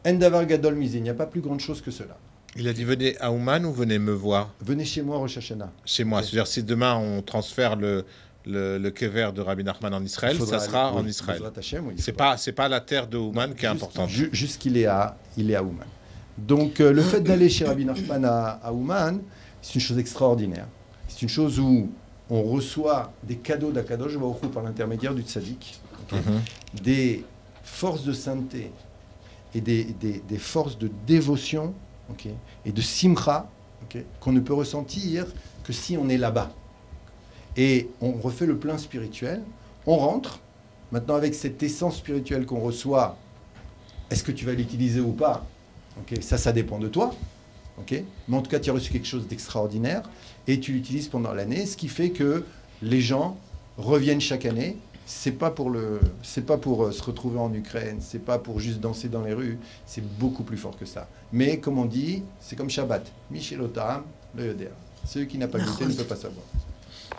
En davar gadol mizin, il n'y a pas plus grande chose que cela. Il a dit venez à Ouman ou venez me voir? Venez chez moi Rosh Hashanah. Chez moi. Okay. C'est-à-dire si demain on transfère le kever de Rabbi Nachman en Israël, ça sera en Israël. C'est pas la terre de Ouman qui est importante. Juste qu'il est à Ouman. Donc le fait d'aller chez Rabbi Nachman à Ouman, c'est une chose extraordinaire. C'est une chose où on reçoit des cadeaux d'Akadosh Baruch Hu par l'intermédiaire du tzaddik, okay, des forces de sainteté et des forces de dévotion, okay, et de simcha, okay, qu'on ne peut ressentir que si on est là-bas. Et on refait le plein spirituel, on rentre, maintenant avec cette essence spirituelle qu'on reçoit, est-ce que tu vas l'utiliser ou pas? Okay, ça dépend de toi. Okay, mais en tout cas, tu as reçu quelque chose d'extraordinaire et tu l'utilises pendant l'année, ce qui fait que les gens reviennent chaque année. C'est pas pour se retrouver en Ukraine, c'est pas pour juste danser dans les rues, c'est beaucoup plus fort que ça. Mais comme on dit, c'est comme Shabbat. Michelotam, le yoder. Celui qui n'a pas goûté ne peut pas savoir.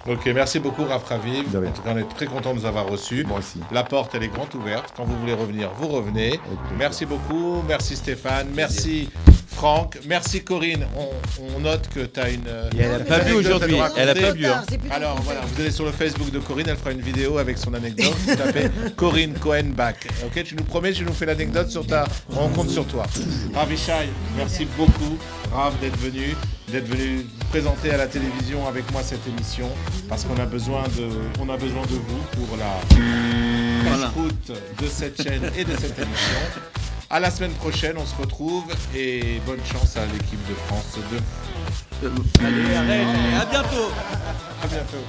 Ok, merci beaucoup Rav Raviv. En tout cas, on est très content de vous avoir reçus. Moi aussi. La porte, elle est grande ouverte. Quand vous voulez revenir, vous revenez. Merci beaucoup. Merci Stéphane. Merci Franck. Merci Corinne. On note que tu as une... elle n'a pas bu aujourd'hui. Elle n'a pas bu. Hein. Alors voilà, vous allez sur le Facebook de Corinne. Elle fera une vidéo avec son anecdote. Vous tapez Corinne Cohen-Bach. Ok, tu nous promets, tu nous fais l'anecdote sur ta... On compte sur toi. Ravishai, merci beaucoup. Rav d'être venu présenter à la télévision avec moi cette émission parce qu'on a besoin de vous pour la route de cette chaîne et de cette émission. À la semaine prochaine, on se retrouve et bonne chance à l'équipe de France de... Allez, arrête, à bientôt. À bientôt.